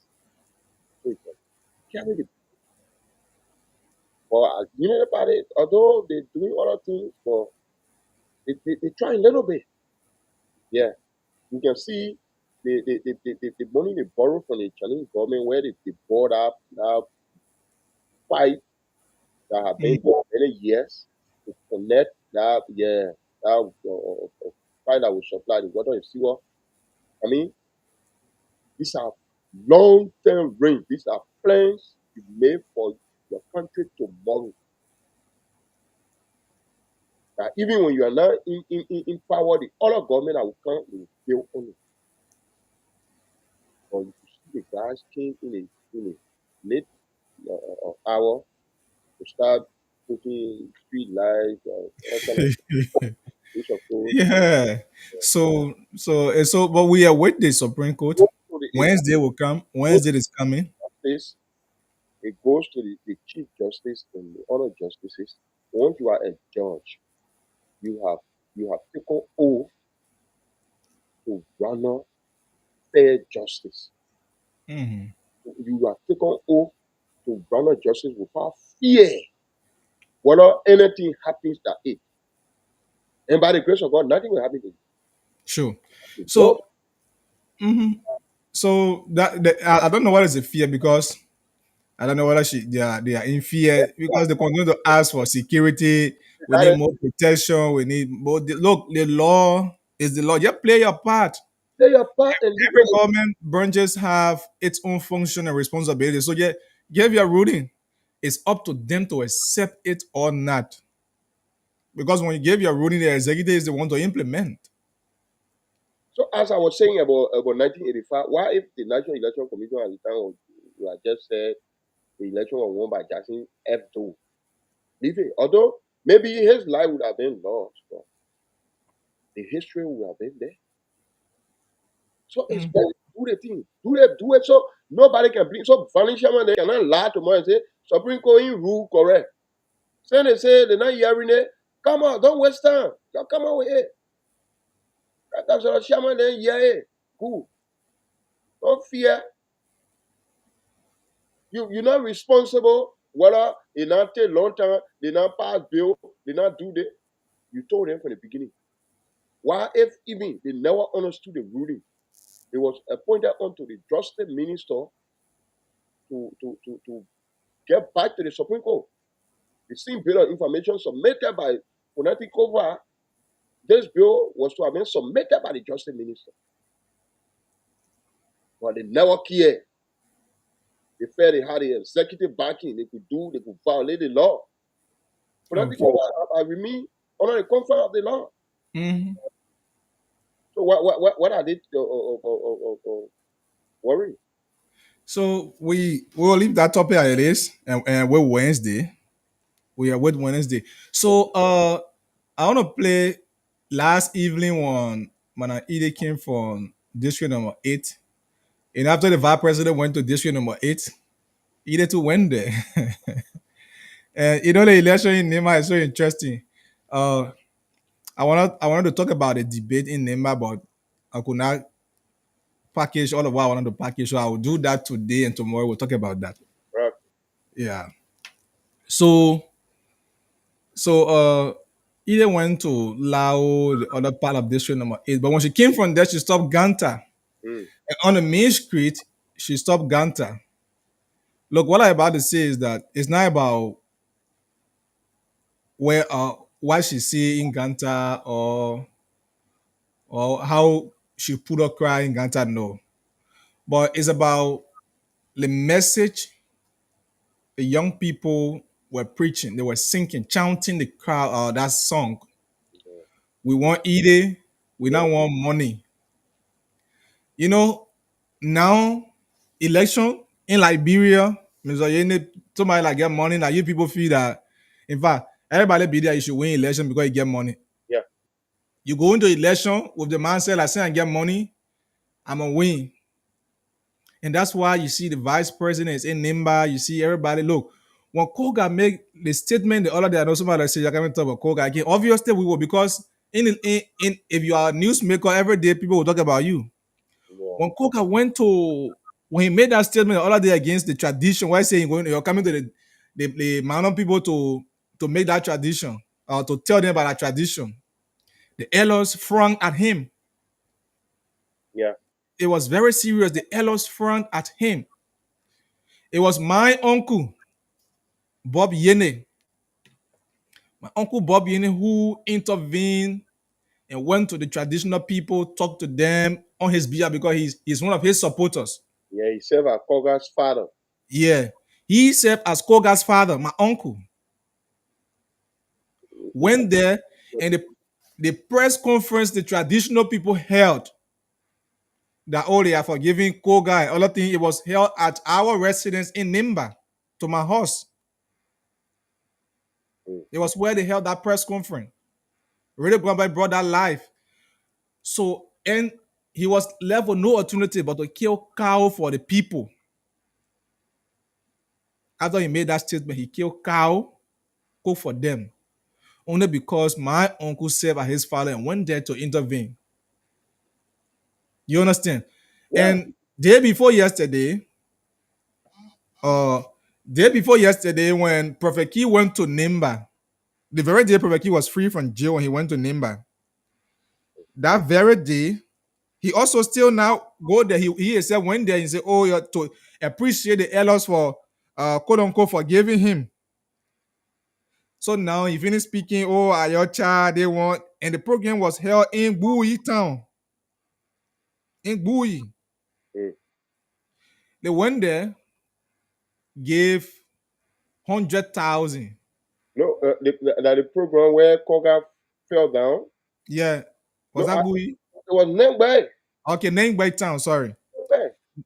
so it can carry the. But Unity Party, although they're doing other things, but they try a little bit. Yeah. You can see the money they borrow from the Chinese government, where they bought up pipe that have been for many years to connect that pipe that will supply the water and sewer. I mean, these are long-term range. These are plans you made for your country tomorrow. That even when you are not in power, the other government that will come will build on it. But you see the guys came in a late hour to start putting street lights. Which of course, Yeah. So, but we are with the Supreme Court. goes to the Wednesday will come. goes Wednesday is coming. to justice. It goes to the Chief Justice and the other justices. Once you are a judge, you have taken oath to render fair justice. Hmm. You have taken oath to render justice without fear, whether anything happens that it. And by the grace of God, nothing will happen to you. Sure. You So, go, mhm. So I don't know what is the fear, because I don't know whether they are in fear because they continue to ask for security. We need more protection. We need more. Look, the law is the law. Just play your part. play your part and leave Every it. government branches have its own function and responsibility. So yeah, give your ruling. It's up to them to accept it or not. Because when you give your ruling, the executive is the one to implement. So as I was saying about 1985, why if the National Election Commission at the time was, you had just said the election was won by Jackson F2, leave it. Although maybe his life would have been lost, but the history would have been there. So it's better to do the thing. Do it so nobody can blame. So Valencia man, they cannot lie tomorrow and say Supreme Court in rule correct. So they say they're not hearing it. Come on, don't waste time. Just come on with it. That's what Shaman then hear it. Good. Don't fear. You're not responsible whether it not take long time, they not pass bill, they not do that. You told them from the beginning. Why if even they never understood the ruling? It was appointed onto the justice minister to get back to the Supreme Court. The same bill of information submitted by Konati Kova, this bill was to have been submitted by the justice minister. But they never cared. They felt they had the executive backing, they could violate the law. Konati Kova, I remain under the comfort of the law. Mhm. So what are they worried? So we will leave that topic as it is, and we're Wednesday. We are with Wednesday. So I want to play last evening when Ide came from district number 8. And after the vice president went to district number 8, Ide too went there. And the election in Nema is so interesting. Uh I wanted to talk about the debate in Nema, but I could not package all of what I wanted to package. So I will do that today, and tomorrow we'll talk about that. Right. Yeah. So Ida went to Lao, the other part of district number 8. But when she came from there, she stopped Ganta. Mm. And on the main street, she stopped Ganta. Look, what I'm about to say is that it's not about where what she see in Ganta, or how she put her cry in Ganta, no. But it's about the message the young people were preaching. They were singing, chanting the crowd that song. We want Ide, we don't want money. Now election in Liberia, somebody like get money. Now you people feel that, in fact, everybody be there. You should win election because you get money. Yeah. You go into election with the mindset like, say I get money, I'm gonna win. And that's why you see the vice president is in Nimba. You see everybody. Look, when Koga make the statement the other day, I know somebody say, I can't talk about Koga again. Obviously, we will, because in if you are a newsmaker, every day people will talk about you. Yeah. When Koga when he made that statement the other day against the tradition, why saying you're coming to the Manon people to make that tradition, or to tell them about that tradition, the elders frowned at him. Yeah. It was very serious. The elders frowned at him. It was my uncle, Bob Yene, my uncle Bob Yene, who intervened and went to the traditional people, talked to them on his behalf, because he's one of his supporters. Yeah, he served as Koga's father. Yeah. He served as Koga's father, my uncle. Went there, and the press conference the traditional people held, that they are forgiving Koga and other things, it was held at our residence in Nimba, to my house. It was where they held that press conference. Radio Grandpa brought that life. So, and he was left with no alternative but to kill cow for the people. After he made that statement, he killed cow, cook for them. Only because my uncle served as his father and went there to intervene. You understand? Yeah. And day before yesterday, when Prophet Key went to Nimba, the very day Prophet Key was free from jail when he went to Nimba, that very day, he also still now go there. He said went there and said, "Oh, you have to appreciate the elders for quote unquote forgiving him." So now he finished speaking. Oh, Ayocha, they want, and the program was held in Bowie town. In Bowie, they went there, gave 100,000. No, the program where Koga fell down. Yeah, was No, that Bowie? It was Nengbai. Okay, Nengbai town. Sorry,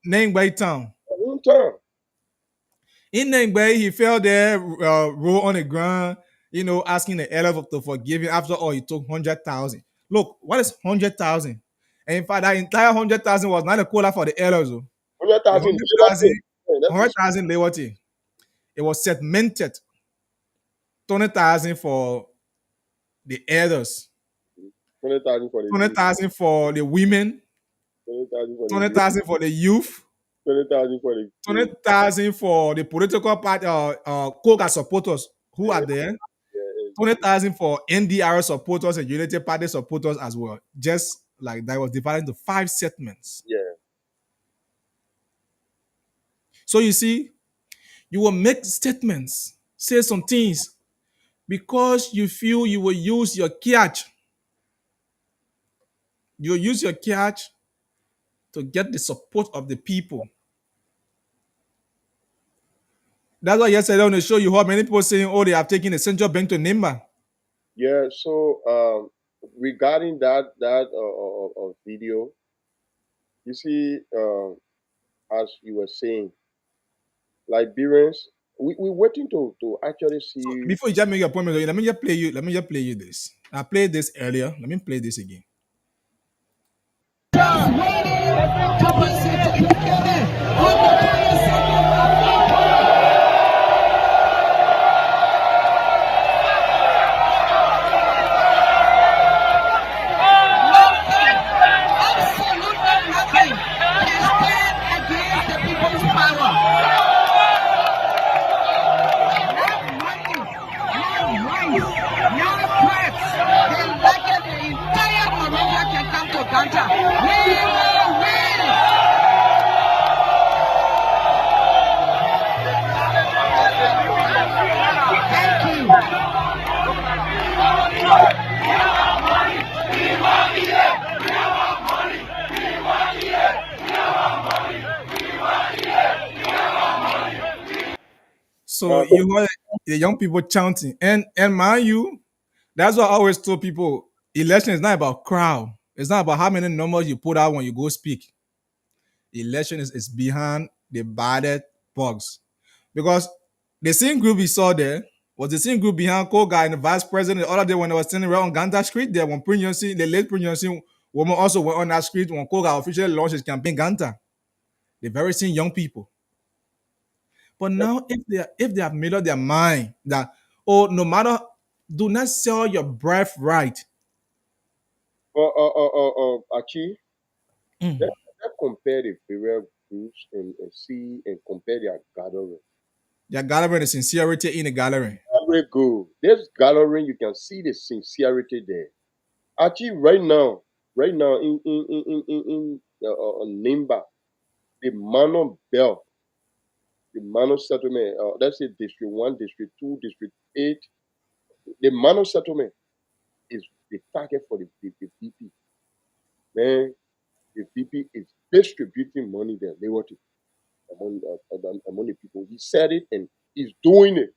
Nengbai town. In Nengbai, he fell there, roll on the ground, asking the elder to forgive him. After all, he took 100,000. Look, what is 100,000? And in fact, that entire 100,000 was not a quota for the elders. 100,000. 100,000 liberty. It was segmented. 20,000 for the elders. 20,000 for the 20,000 for the women. 20,000 for the youth. 20,000 for the 20,000 for the political party Koga supporters who are there. 20,000 for NDR supporters and Unity Party supporters as well. Just like that, was divided into 5 segments. Yeah. So you see, you will make statements, say some things, because you feel you will use your catch. You will use your catch to get the support of the people. That's why yesterday on the show you heard many people saying, "Oh, they have taken the central bank to Nimba." Yeah. So regarding that video, you see, as you were saying, Liberians, we're waiting to actually see. So before you just make your point, let me just play you this. I played this earlier. Let me play this again. So you heard the young people chanting, and mind you, that's what I always told people: election is not about crowd. It's not about how many numbers you put out when you go speak. Election is behind the ballot box, because the same group we saw there was the same group behind Koga and the vice president the other day when they were standing around on Ganta Street there when the late Prince woman also went on that street when Koga officially launched his campaign Ganta. The very same young people. But now, if they have made up their mind that, oh, no matter, do not sell your birthright. Achi, let's compare the various groups and see and compare their gathering. Their gathering, the sincerity in the gathering. Very good. This gathering, you can see the sincerity there. Achi, right now in Nimba, the Mano Bell, the Mano settlement, let's say District 1, District 2, District 8, the Mano settlement is the target for the VP. Man, the VP is distributing money there, liberty, among the people. He said it and he's doing it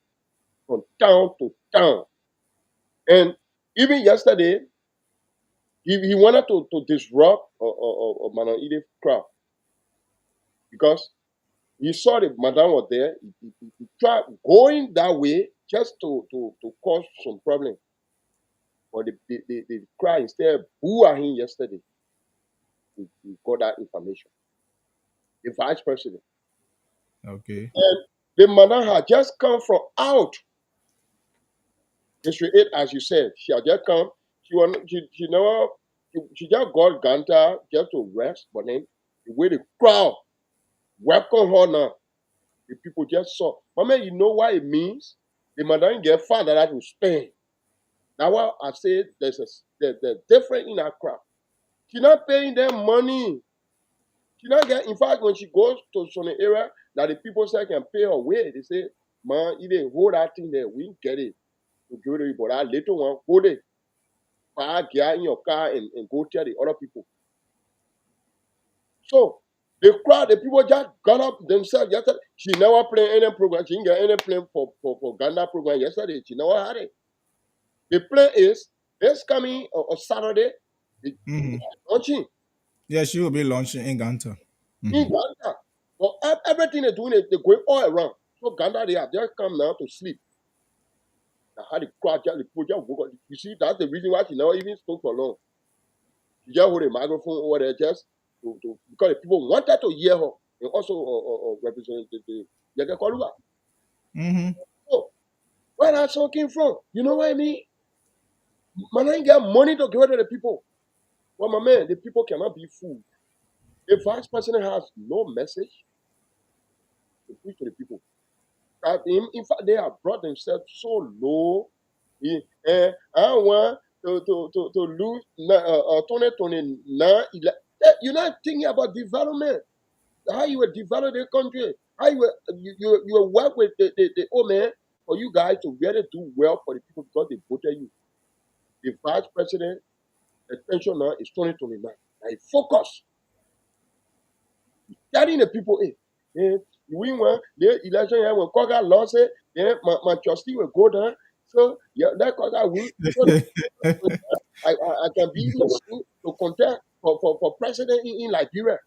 from town to town. And even yesterday, he wanted to disrupt Manaide crowd because he saw the madam was there. He tried going that way just to cause some problem. But the cry instead boo at him yesterday. We got that information. The vice president. Okay. And the mother had just come from out. District 8, as you said, she had just come. She just got Ganta just to rest, but then the way the crowd welcome her now, the people just saw. Mama, you know what it means? The mother get father that will Spain. Now what I said, there's different in that crowd. She not paying them money. She not get. In fact, when she goes to some area that the people say can pay her way, they say, man, if they hold that thing there, we get it. To give it, but that little one, hold it. Get in your car and go tell the other people. So the crowd, the people just got up themselves yesterday. She never played any program. She didn't get any plane for Ghana program yesterday. She never had it. The plan is this coming on Saturday. Launching. Yeah, she will be launching in Ganta. In Ghana. But everything they're doing, they're going all around. So Ghana, they have just come now to sleep. I had the crowd, the people just woke up. You see, that's the reason why she never even spoke for long. She just hold a microphone over there just because the people wanted to hear her and also represent the Yaka Kolua. So, where that song came from? You know what I mean? Man, I ain't got money to give to the people. Well, my man, the people cannot be fooled. The vice president has no message to preach to the people. In fact, they have brought themselves so low. I want to lose 2029. You're not thinking about development. How you will develop the country. How you will work with the old man for you guys to really do well for the people because they voted you. The vice president, attention now is 2029. Like focus. Telling the people, hey, we want the election here when Koga lost it, then my trustee will go down. So yeah, that Koga win. So, I can be to contest for president in Liberia.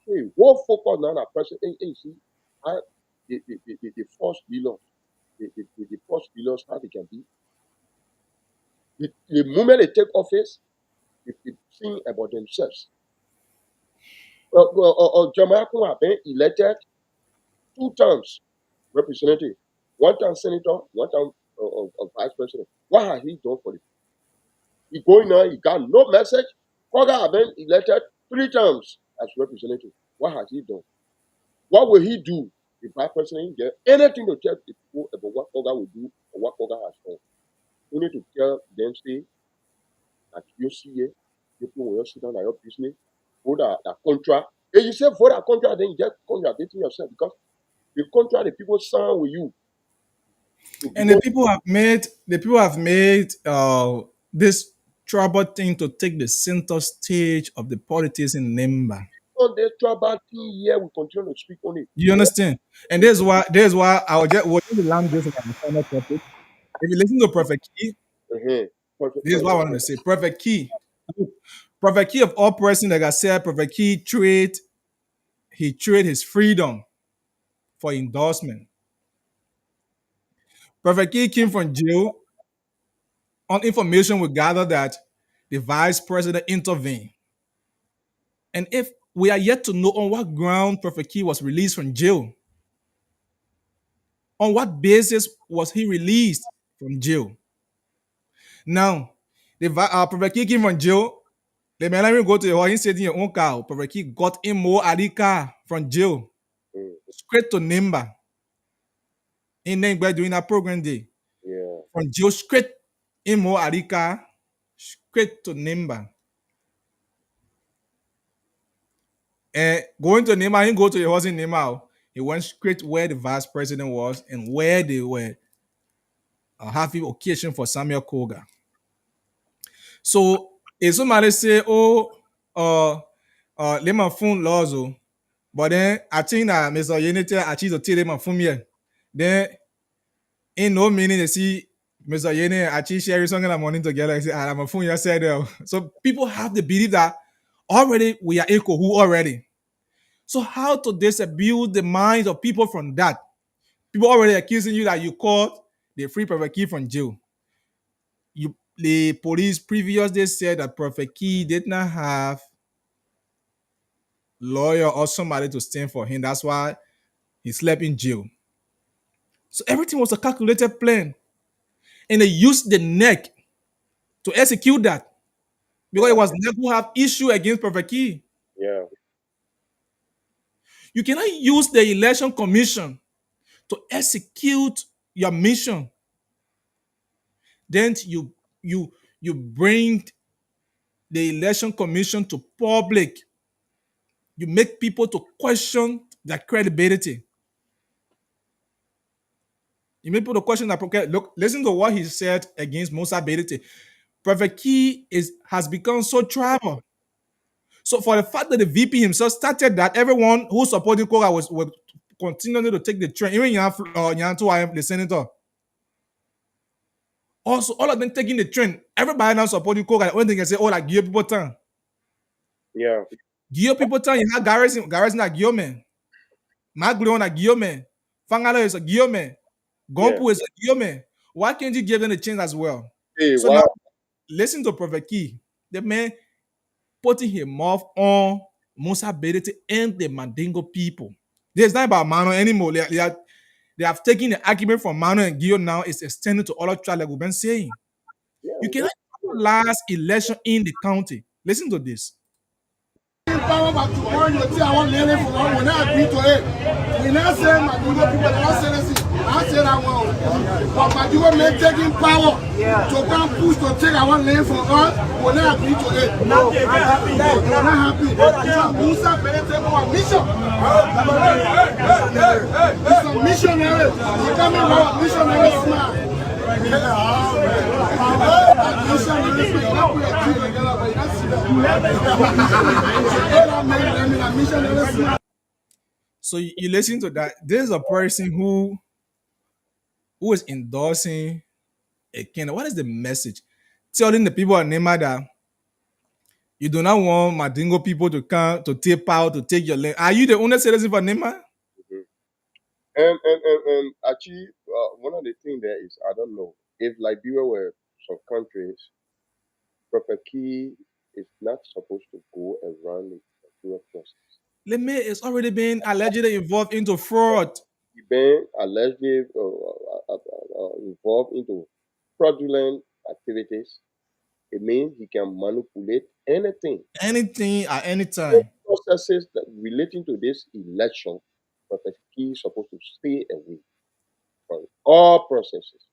Hey, what focus now on president? Hey, see, the first billion, the first billions how they can be. The moment they take office, they think about themselves. Jamal Kuma been elected 2 terms representative, 1 time senator, 1 time vice president. What has he done for it? He going now, he got no message. Koga have been elected 3 times as representative. What has he done? What will he do if vice president get anything to tell the people about what Koga will do or what Koga has done? You need to tell them, say, that you see it, people will sit down at your business, vote that contract. And you say vote that contract, then you just contradicting yourself because the contract the people sign with you. And the people have made this trouble thing to take the center stage of the politics in Nimba. On this trouble thing here, we continue to speak on it. You understand? And there's why I was just land this on the final topic. If you listen to Prophet Key, this is what I wanted to say. Prophet Key. Prophet Key of all person, like I said, Prophet Key trade his freedom for endorsement. Prophet Key came from jail on information we gathered that the vice president intervened. And if we are yet to know on what ground Prophet Key was released from jail, on what basis was he released from jail? Now, the Prophet Key came from jail. The man let me go to the hall. He said in your own car. Prophet Key got him more Adika from jail, straight to Nimba. In Nimba doing that program day. Yeah. From jail straight in more Adika, straight to Nimba. And going to Nimba, he didn't go to the house in Nimba. He went straight where the vice president was and where they were having occasion for Samuel Koga. So if somebody say, let my phone laws, but then I think that Mr. Unity achieved to tell them from here. Then in no meaning they see Mr. Yene actually sharing something in the morning together and say, I'm a phone you said. So people have the belief that already we are equal who already. So how to disabuse the minds of people from that? People already accusing you that you caught the free Prophet Key from jail. the police previously said that Prophet Key did not have lawyer or somebody to stand for him. That's why he slept in jail. So everything was a calculated plan. And they used the neck to execute that. Because it was neck who have issue against Prophet Key. Yeah. You cannot use the election commission to execute your mission. Then you bring the election commission to public. You make people to question their credibility. You make people to question that. Okay, look, listen to what he said against Musa Bedete. Prophet Key has become so tribal. So for the fact that the VP himself started that, everyone who supported Koga was continuing to take the train. Even Nyantu, the senator. Also, all of them taking the train. Everybody now supporting Koga. The only thing I say, oh, like Gio people turn. Yeah. Gio people turn. You have Garrison at Gio man. Magleon at Gio man. Fangala is a Gio man. Gompu is a Gio man. Why can't you give them a chance as well? Hey, So wow. now, listen to Prophet Key. The man putting his mouth on Musa Bedete and the Mandingo people. There's not about Mano anymore. They have taken the argument from Mano and Gio now. It's extended to other tribes like we've been saying. You cannot have last election in the county. Listen to this. Power back to all your tea, I want to for one. When I agree to it, we now say Madugo people, I say this, I say that one. But Madugo may taking power to come push to take our land for us. When I agree to it, no, I'm happy. We're not happy. Musa better take our mission. It's a missionary. We're coming out missionary smart. So you listen to that. There's a person who is endorsing a candidate. What is the message? Telling the people at Nema that you do not want Mandingo people to come to take power, to take your land. Are you the only citizen for Nema? And actually, one of the things there is, I don't know, if Liberia were some countries, Prophet Key is not supposed to go around the electoral process. Leme is already been allegedly involved into fraud. He been allegedly involved into fraudulent activities. It means he can manipulate anything. Anything at any time. Processes that relating to this election, Prophet Key is supposed to stay away from all processes.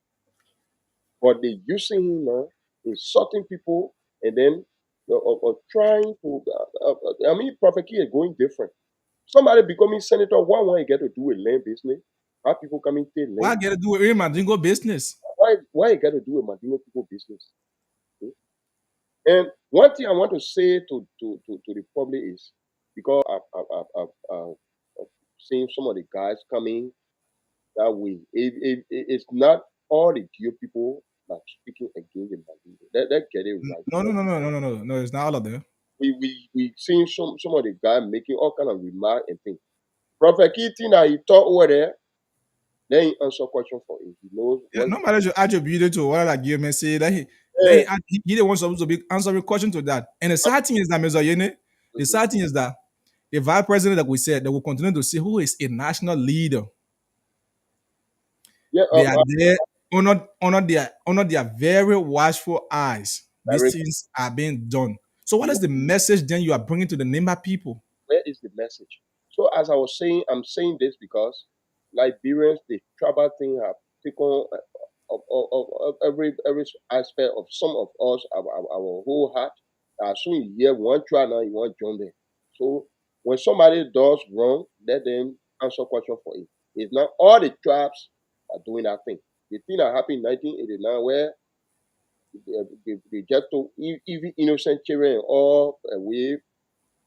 But they're using him now, insulting people, and then trying to. I mean, Prophet Key is going different. Somebody becoming senator, why you get to do with land business? Why people coming to land? Why get to do with Mandingo business? Why you got to do with Mandingo people business? And one thing I want to say to the public is, because I've seen some of the guys coming that way. It's not all the Geo people that are speaking against the Mandingo. That get it right. No. It's not all of them. We seen some of the guys making all kind of remarks and things. Prophet Keating, he talk over there. Then he answer question for him. He knows. Yeah, nobody should attribute it to what that give me say that he the one supposed to be answering question to that. And the sad thing is that Mr. Yene, the sad thing is that the vice president that we said they will continue to see who is a national leader. Yeah, they are there under their very watchful eyes. These things are being done. So what is the message then you are bringing to the Nimba people? Where is the message? So as I was saying, I'm saying this because Liberians, the tribal thing have taken of every aspect of some of us, our whole heart. As soon as you hear one tribe now, you want to join them. So when somebody does wrong, let them answer question for it. It's not all the tribes are doing that thing. The thing that happened in 1989 where they just took even innocent children all away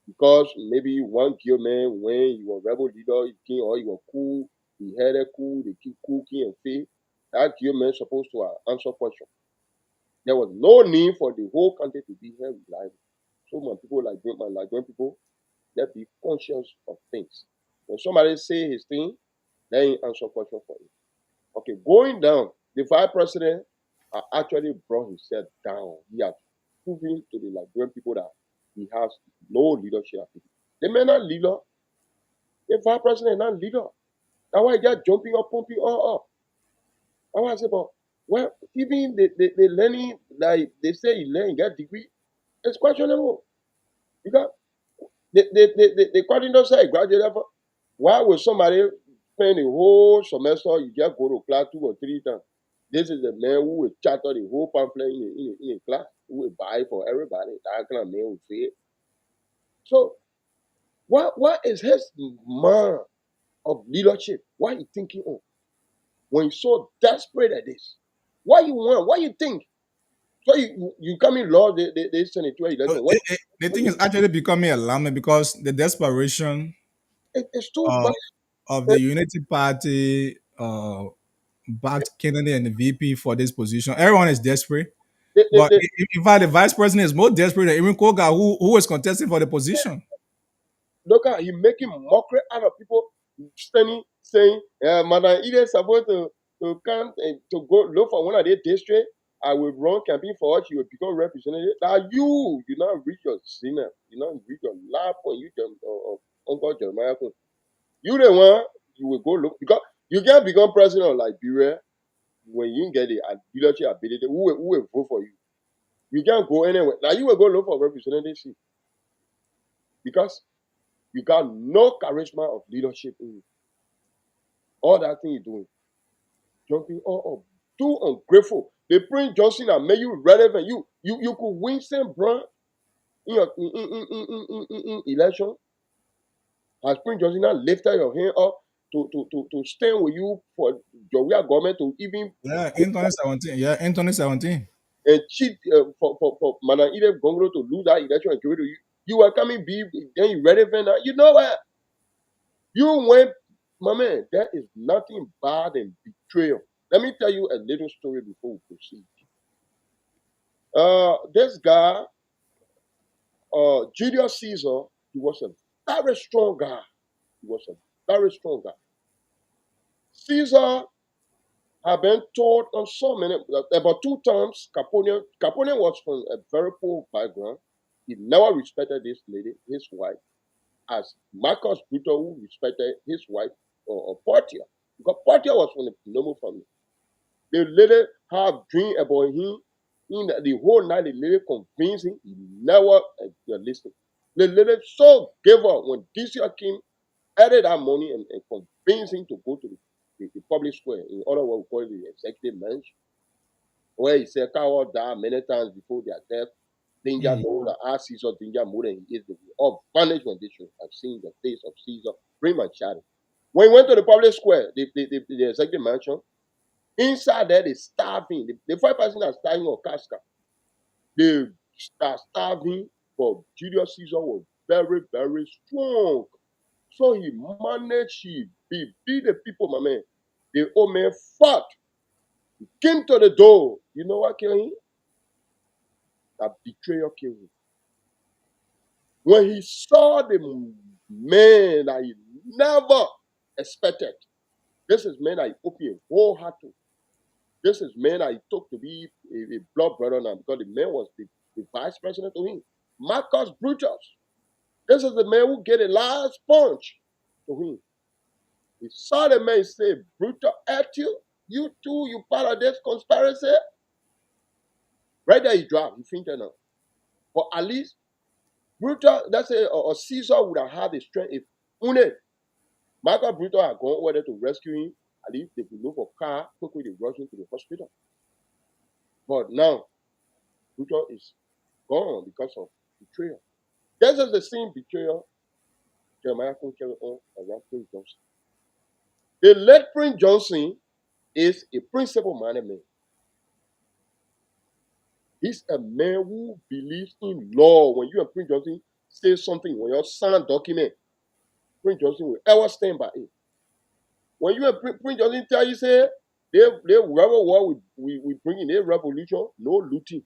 because maybe one Geo man, when you were rebel leader, or you were cool, he had a cool, they keep cooking and faith, that Geo man supposed to answer question. There was no need for the whole country to be here reliable. So when people when people, let's be conscious of things. When somebody say his thing, then he answer question for it. Okay, going down, the vice president, actually brought himself down. He has proven to the Liberian people that he has no leadership ability. The man not leader. The vice president not leader. That's why he just jumping up, pumping all up. That's why I say, but well, even the learning, like they say he learn, he get degree, it's questionable. Because the coordinator say he graduated. Why would somebody spend the whole semester, you just go to class 2 or 3 times? This is the man who will chatter the whole pamphlet in a class, who will buy for everybody. That kind of man will say it. So, what is his man of leadership? What he thinking on? When he's so desperate at this, what you want? What you think? So you come in law, they send it to you. So the thing is actually becoming alarming because the desperation It's too of, much. of the Unity Party backed Kennedy and the VP for this position. Everyone is desperate. But in fact, the vice president is more desperate than even Koga, who is contesting for the position. Look at he making mockery out of people standing saying, Madam Ide is supposed to come and to go look for one of their district. I will run campaign for us. You will become representative. Now you not reach your sinner. You not reach your last point. You Uncle Jeremiah. You the one you will go look because you can't become president of Liberia when you get the leadership ability. Who will vote for you? You can't go anywhere. Now you will go look for representative seat because you got no charisma of leadership in you. All that thing you're doing, jumping all up, too ungrateful. The Prince Johnson that made you relevant. You could win St. Brown in your in election. Has Prince Johnson not lifted your hand up to stand with you for your real government to even in 2017? Yeah, in 2017. And cheat for Madam Ede Gongolo to lose that election and give it to you. You were coming be then you relevant now. You know what? You went, my man, there is nothing bad in betrayal. Let me tell you a little story before we proceed. This guy, Julius Caesar, he was a very strong guy. He was a very strong guy. Caesar had been told on so many, about 2 times, Caponian was from a very poor background. He never respected this lady, his wife, as Marcus Brutus, who respected his wife, or Portia. Because Portia was from a noble family. The lady have dream about him. In the whole night, the lady convinced him. He never listened. The lady so gave up when this year came, added that money and convinced him to go to the public square. In other words, we call it the executive mansion, where he said, Coward died many times before their death. Danger knows that our Caesar danger more than he is the of vantage condition. I've seen the face of Caesar, bring my shadow. When he went to the public square, the executive mansion, inside there they starving. The 5 person are starving on Casca. They are starving, but Julius Caesar was very, very strong. So he managed, he beat the people, my man. The old man fought. He came to the door. You know what killed him? That betrayal killed him. When he saw the man that he never expected, this is man that he opened a whole heart to. This is man that he took to be a blood brother now, because the man was the vice president to him. Marcus Brutus. This is the man who gave the last punch to him. He saw the man say, Brutus at you. You too, you part of this conspiracy. Right there he dropped. He fainted now. But at least Brutus, that's or Caesar would have had the strength if only Marcus Brutus had gone over there to rescue him. At least they could look for car, quickly they rush him to the hospital. But now, Brutus is gone because of betrayal. This is the same betrayal Jeremiah can carry on around Prince Johnson. The late Prince Johnson is a principle-minded man. He's a man who believes in law. When you and Prince Johnson say something, when you sign document, Prince Johnson will ever stand by it. When you and Prince Johnson tell you, say, wherever war we bring in a revolution, no looting.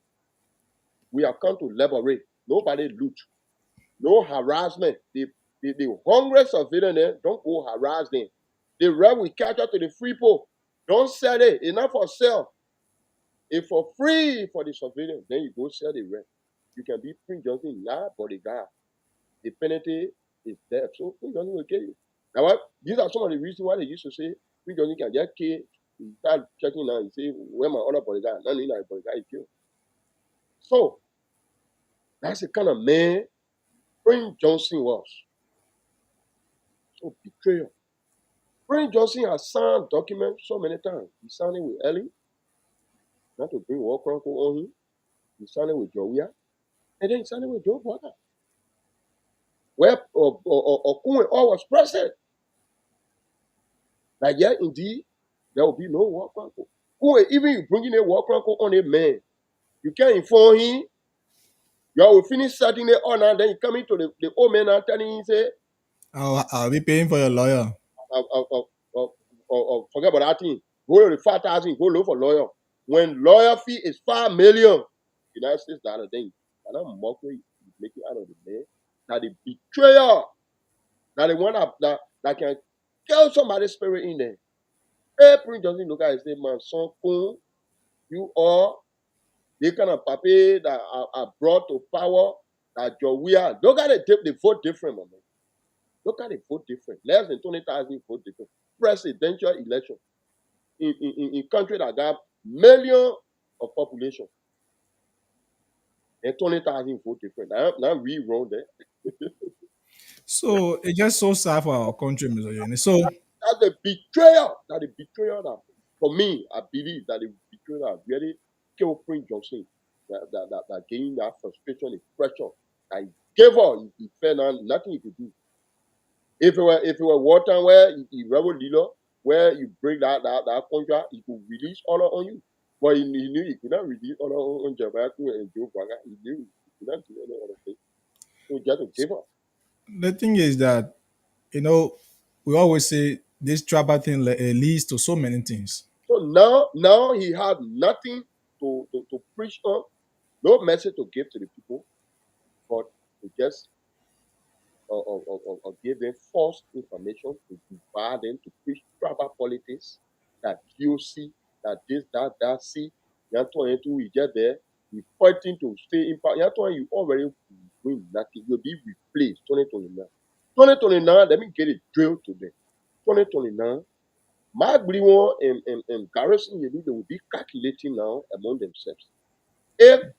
We have come to liberate. Nobody loot. No harassment. The hungry civilians, don't go harass them. The rebel we catch up to the free people. Don't sell it. Enough for sale. If for free for the surveillance, then you go sell the rent. You can be Prince Johnson now, bodyguard. The penalty is death. So Prince Johnson will kill you. Now what? These are some of the reasons why they used to say Prince Johnson can just kill. You start checking now, you say, where my other bodyguard? None of the bodyguard is killed. So that's the kind of man Prince Johnson was. So betrayal. Prince Johnson has signed documents so many times. He signed it with Ellie, not to bring War Chronicle on him. He signed it with Jowia, and then he signed it with Joe Biden. Where Okunwe all was present. Like, yeah, indeed, there will be no War Chronicle. Even you bringing a War Chronicle on a man, you can't inform him. You will finish setting it on, and then you come into the old man and telling him, say, I'll be paying for your lawyer. Forget about that thing. Go to the 5,000, go look for lawyer. When lawyer fee is $5 million, United States dollar, then and I'm mockery making out of the man. That the betrayer, that the one that can kill somebody's spirit in there. Hey, Prince Johnson look at it and say, man, son, cool, you are the kind of papi that are brought to power that Jowia. Look at the vote different, man. Look at the vote different. Less than 20,000 vote different. Presidential election in country that got millions of population. And 20,000 vote different. Now we wrong there. So it's just so sad for our country, Mr. Yoni. So that's the betrayal. That for me, I believe that the betrayal that really killed Prince Johnson. That gained that frustration, the pressure. That he gave up. He felt nothing he could do. If it were water where he rebel leader, where you break that contract, he could release order on you. But he knew he could not release order on Jabatu and Joe Braga. He knew he could not do any other thing. So just to give up. the thing is that, we always say this tribal thing leads to so many things. So now he had nothing to preach on, no message to give to the people, but to just give them false information, to divide them, to preach tribal politics, that GOC, that this, that, see. You get there, you fighting to stay in power. You already win nothing. You'll be replaced. 2029. 2029, let me get it drilled today. 2029, Mark Bliwon and Garrison, they will be calculating now among themselves. And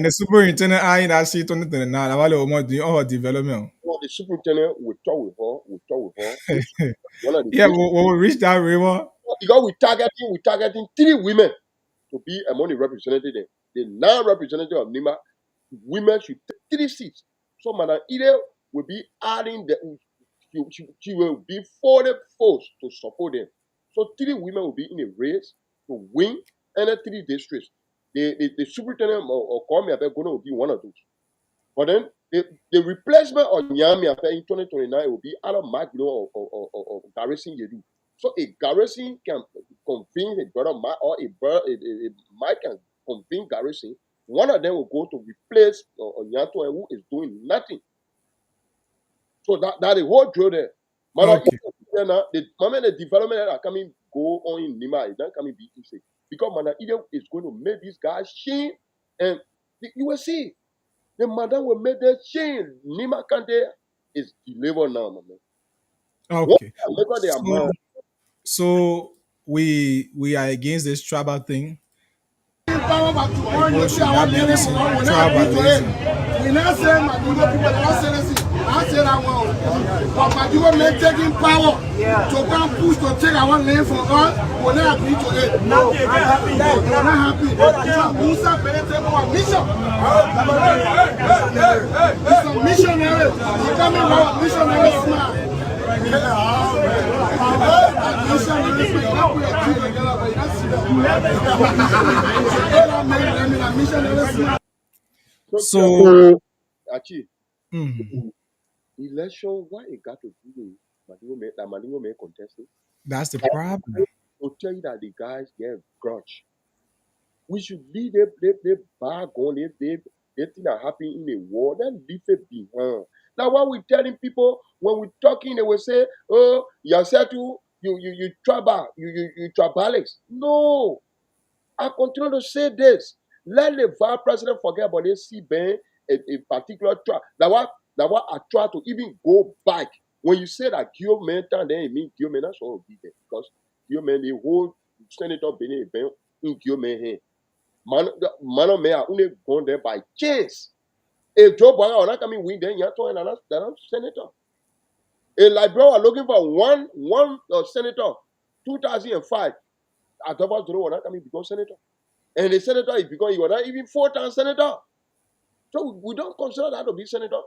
the superintendent eyeing that seat 2029, I want to do all development. Well, the superintendent will talk with her. Yeah, when we reach that river. Because we're targeting 3 women to be among the representatives. The non-representative of Nima, women should take 3 seats. So Madam Ide will be adding she will be 40 votes to support them. So 3 women will be in a race to win any 3 districts. The superintendent or Kwame Appiah will be one of those. But then the replacement of Nyame Appiah in 2029 will be either Mark Bliwon or Garrison Yedu. So a Garrison can convince a brother Mike, or a Mike can convince Garrison. One of them will go to replace Onyanto, who is doing nothing. So that the whole drill there. The moment the development that are coming go on in Nima, it's not coming BTC. Because Madam Ide is going to make these guys shame, and you will see the madam will make them shame. Nima Kante is delivered now, my man. Okay. So we are against this tribal thing. We now say Madugo people don't say this. I say that one. But Madugo men taking power to come push to take our land from us. We're not agree to it. No, we're not happy. Musa Benete our mission. It's a missionary. He's coming out missionary smart. So, election, why it got to do with Madingo may contesting? That's the problem. To tell you that the guys get grudge. We should leave they bag on they think that happen in a war, then leave it behind. Now what we telling people when we talking, they will say, oh, you tribal, you tribalics. No. I continue to say this. Let the vice president forget about this CBN, a particular trial. That what I try to even go back. When you say that Guillaume, then it means Guillaume, that's all be there. Because Guillaume, the whole Senator Benin in Guillaume hand. Man, may I only gone there by chance. If Joe Biden or not coming win, then you're talking another senator. A Liberia are looking for one senator, 2005. I thought about Joe not coming become senator. And the senator is because he was not even 4-time senator. So we don't consider that to be senator.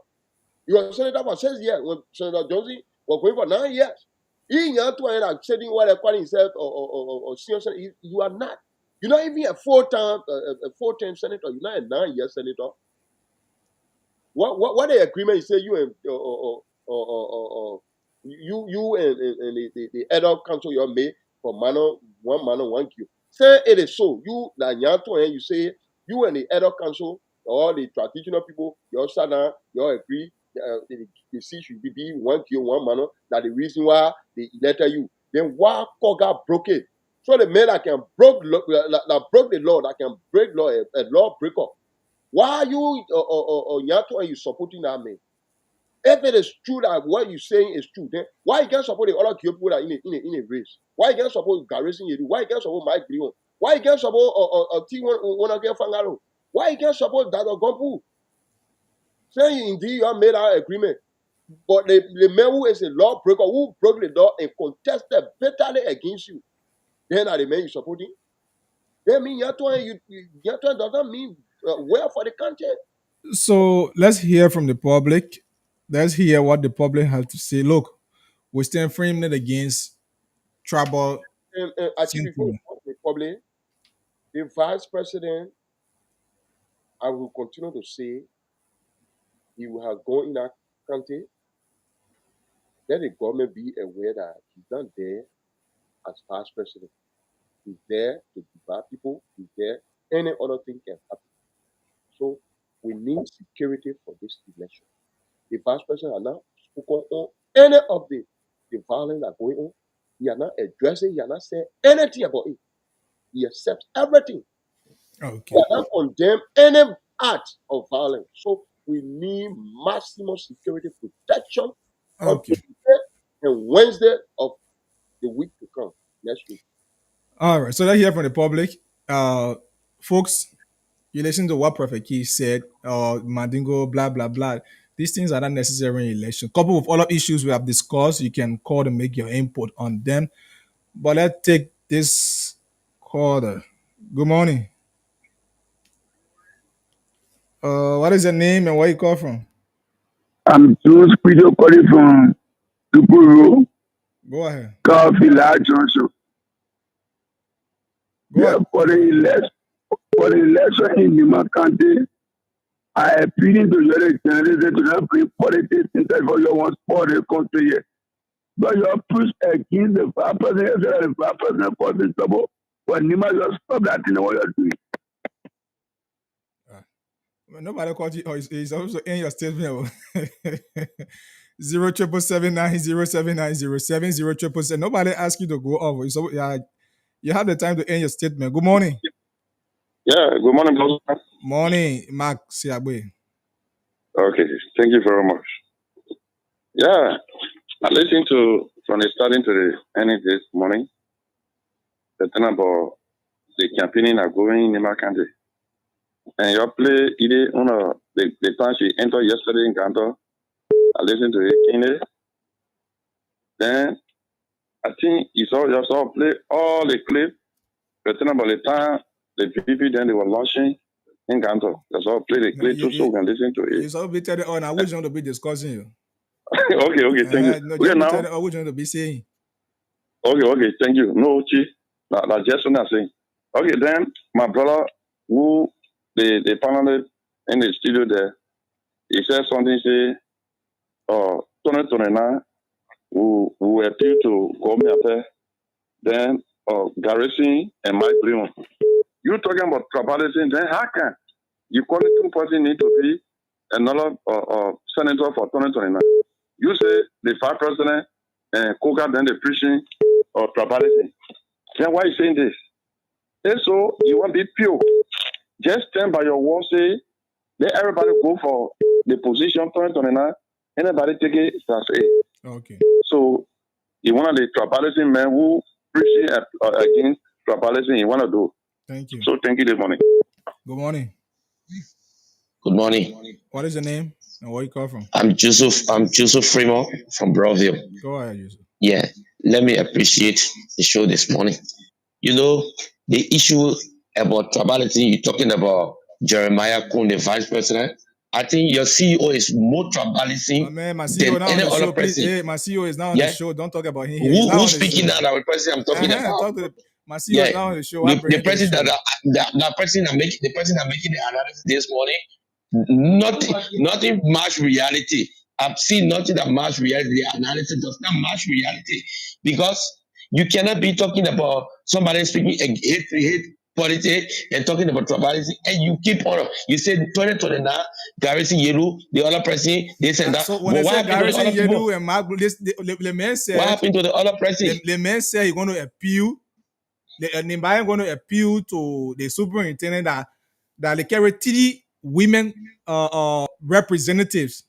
You are senator for 6 years. When Senator Johnson was going for 9 years. He not saying what they call himself or senior senator. You are not. You're not even a 4-time senator. You're not a 9-year senator. What the agreement you say you and you and the adult council you made for one man, 1 Q. Say it is so. You and you say you and the adult council, all the traditional people, you all sat down, you all agree the seat should be 1 Q, 1 man. That the reason why they elected you. Then why Koga broke it? So the man that can broke the law, that can break law, a law breaker. Why are you Nyato and you supporting that man? If it is true that what you're saying is true, then why you can't support the other people that in a race? Why you can't support Garrison Yedu? Why you can't support Mike Brion? Why you can't support T1 Fangaro? Why you can't support Dado Gompu? Saying indeed you have made our agreement, but the man who is a lawbreaker who broke the law and contested bitterly against you, then are the man you supporting? That mean Nyato doesn't mean well for the country. So let's hear from the public. Let's hear what the public has to say. Look, we stand firmly against tribal. Actually, before we talk to the public, the vice president, I will continue to say, he will have gone in that country. Let the government be aware that he's not there as vice president. He's there to divide people. He's there. Any other thing can happen. So we need security for this election. The vice president has not spoken on any of the violence that going on. He has not addressed it. He has not said anything about it. He accepts everything. Okay. He has not condemned any act of violence. So we need maximum security protection on Tuesday and Wednesday of the week to come, next week. All right. So let's hear from the public. Folks, you listen to what Prophet Key said, Mandingo, blah, blah, blah. These things are not necessary in election. Coupled with all of issues we have discussed, you can call to make your input on them. But let's take this caller. Good morning. What is your name and where you call from? I'm Jules Peter calling from Tupuru. Go ahead. Coffee Junction. Yeah, for the election in Nima County, I appealing to your generation to not bring politics inside for your one sport the country here. But you are pushed against the vice president, the vice president causing trouble. But Nima just stop that thing what you're doing. Nobody called you. It's also in your statement. 07779079070. Nobody asked you to go over. So you have the time to end your statement. Good morning. Yeah, good morning, brother. Morning, Mark Siabwe. Okay, thank you very much. Yeah, I listened to from the starting to the end this morning. The thing about the campaigning are going in my country. And your play either on the time she entered yesterday in Kanto. I listened to it. Then I think you saw play all the clip. The thing about the time the PPP then they were launching in Kanto. That's all play the clip too, so we can listen to it. You saw be telling on. I wish you want to be discussing you. Okay, thank you. No, okay, now. I wish you want to be saying. Okay, thank you. No, Chi. That's just what I'm saying. Okay, then my brother who the panel in the studio there, he said something, say, 2029, we appeal to Kwame Appiah, then Garrison and Mike Brion. You talking about tribalism, then how can you call it 2 person need to be another senator for 2029? You say the vice president and Koga then the preaching of tribalism. Then why are you saying this? And so you want to be pure. Just stand by your word, say, let everybody go for the position 2029. Anybody take it, that's it. Okay. So you one of the tribalism men who preaching against tribalism, you want to do. Thank you. So thank you this morning. Good morning. Good morning. What is your name and where you come from? I'm Joseph Fremont from Broadville. Go ahead, Joseph. Yeah. Let me appreciate the show this morning. You know, the issue about tribalism, you're talking about Jeremiah Kuhn, the vice president. I think your CEO is more tribalism Man, my CEO than now on any the other show. Please, person. hey, my CEO is now on the show. Don't talk about him here. Who's speaking now? That the president I'm talking about. Talk to my CEO Yeah, is now on the show. I bring the him to the president show. that person that making the analysis this morning. Nothing match reality. I've seen nothing that match reality. The analysis does not match reality because you cannot be talking about somebody speaking hate politics and talking about tribalism, and you keep on. You said 2029, Garrison Yelu, the other person, this and that. So when But they what say happened to the Garrison other people? Yelu and Mark, the man said. What happened to the other person? The man said he's going to appeal. The man going to appeal to the superintendent that they carry 3 women representatives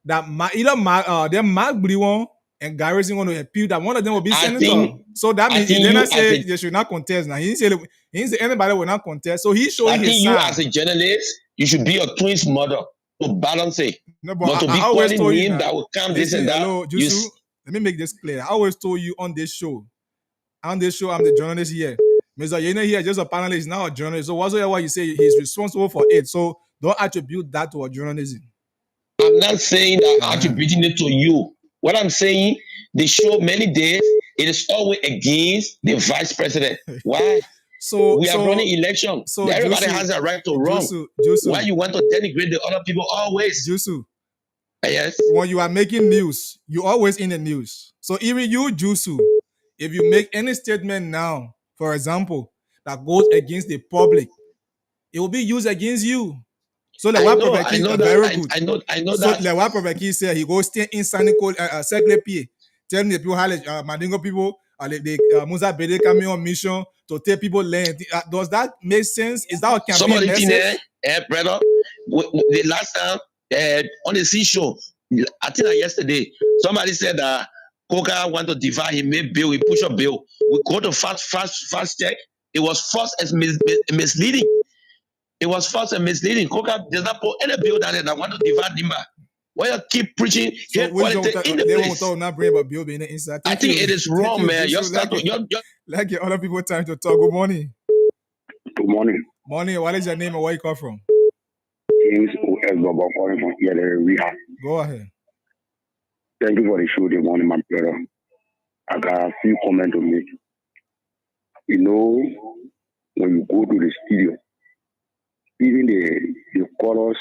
that either Mark Briwon and Garrison going to appeal that one of them will be senator. So that means he didn't say they should not contest. Now he didn't say anybody will not contest. So he showing his side. I think you as a journalist, you should be your twin's mother to balance it. No, but to be calling name that will come this and that. Hello, Jusu, let me make this clear. I always told you on this show, I'm the journalist here. Mr. Yene here, just a panelist, not a journalist. So whatsoever you say, he's responsible for it. So don't attribute that to a journalism. I'm not saying that attributing it to you. What I'm saying, the show many days, it is always against the vice president. Why? We are running election. So everybody has a right to run. Why you want to denigrate the other people always? Jusu. Yes. When you are making news, you're always in the news. So even you, Jusu, if you make any statement now, for example, that goes against the public, it will be used against you. So the white Prophet is very good. I know so that. The white Prophet said he goes stay in Sanico, Secretary, telling the people how Mandingo people, the Musa Bede coming on mission to take people land. Does that make sense? Is that a campaign message? Brother, the last time on the C show, I think yesterday, somebody said that Coca want to divide. He made bill. He push a bill. We go to fast check. It was false and misleading. It was false and misleading. Coca does not put any bill down there that want to divide Nimba. Why you keep preaching hate politics in the place? Not bring about bill being inside. I think it is wrong, man. You're like your other people time to talk. Good morning. Good morning. Morning. What is your name and where you come from? James O.S. Baba calling from here, Rehab. Go ahead. Thank you for the show this morning, my brother. I got a few comments to make. You know, when you go to the studio, even the colors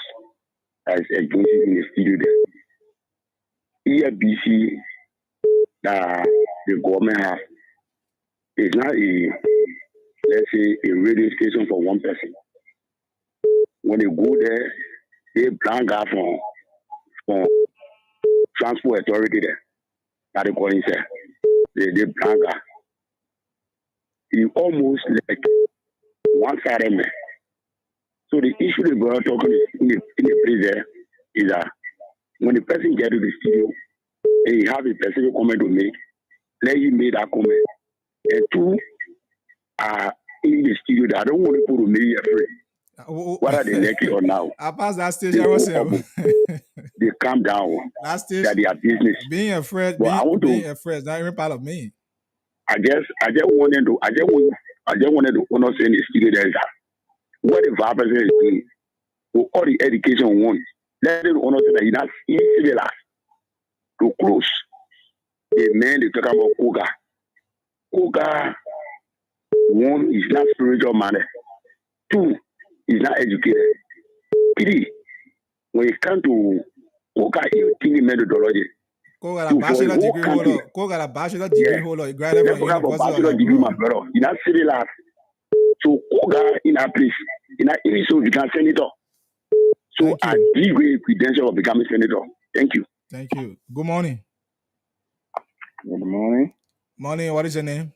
as against in the studio there. EFBC that the government has is not let's say, a radio station for one person. When they go there, they blank out from transport authority there. That they call inside. They blank out. It's almost like one-sided man. So the issue the brother talking in the place there is that when the person get to the studio and you have a specific comment to make, let him make that comment. And 2 are in the studio that I don't want people to make you afraid. Whether they like it or now. I passed that stage. I was they calm down. That stage, that they are business. Being afraid, being afraid is not even part of me. I just wanted to honor saying the studio there is that what the vice president is doing for all the education one. Let them honor that he not civilized to close. The man they talk about Koga. Koga, 1 is not spiritual man. 2 is not educated. 3, when it comes to Koga, you think methodology. Koga got a bachelor degree holder. Koga got a bachelor degree holder. He graduated from University. Bachelor degree, my brother. He not civilized. So Koga in a place, in a so you can senator. So I give you credential of becoming senator. Thank you. Thank you. Good morning. Good morning. Morning. What is your name?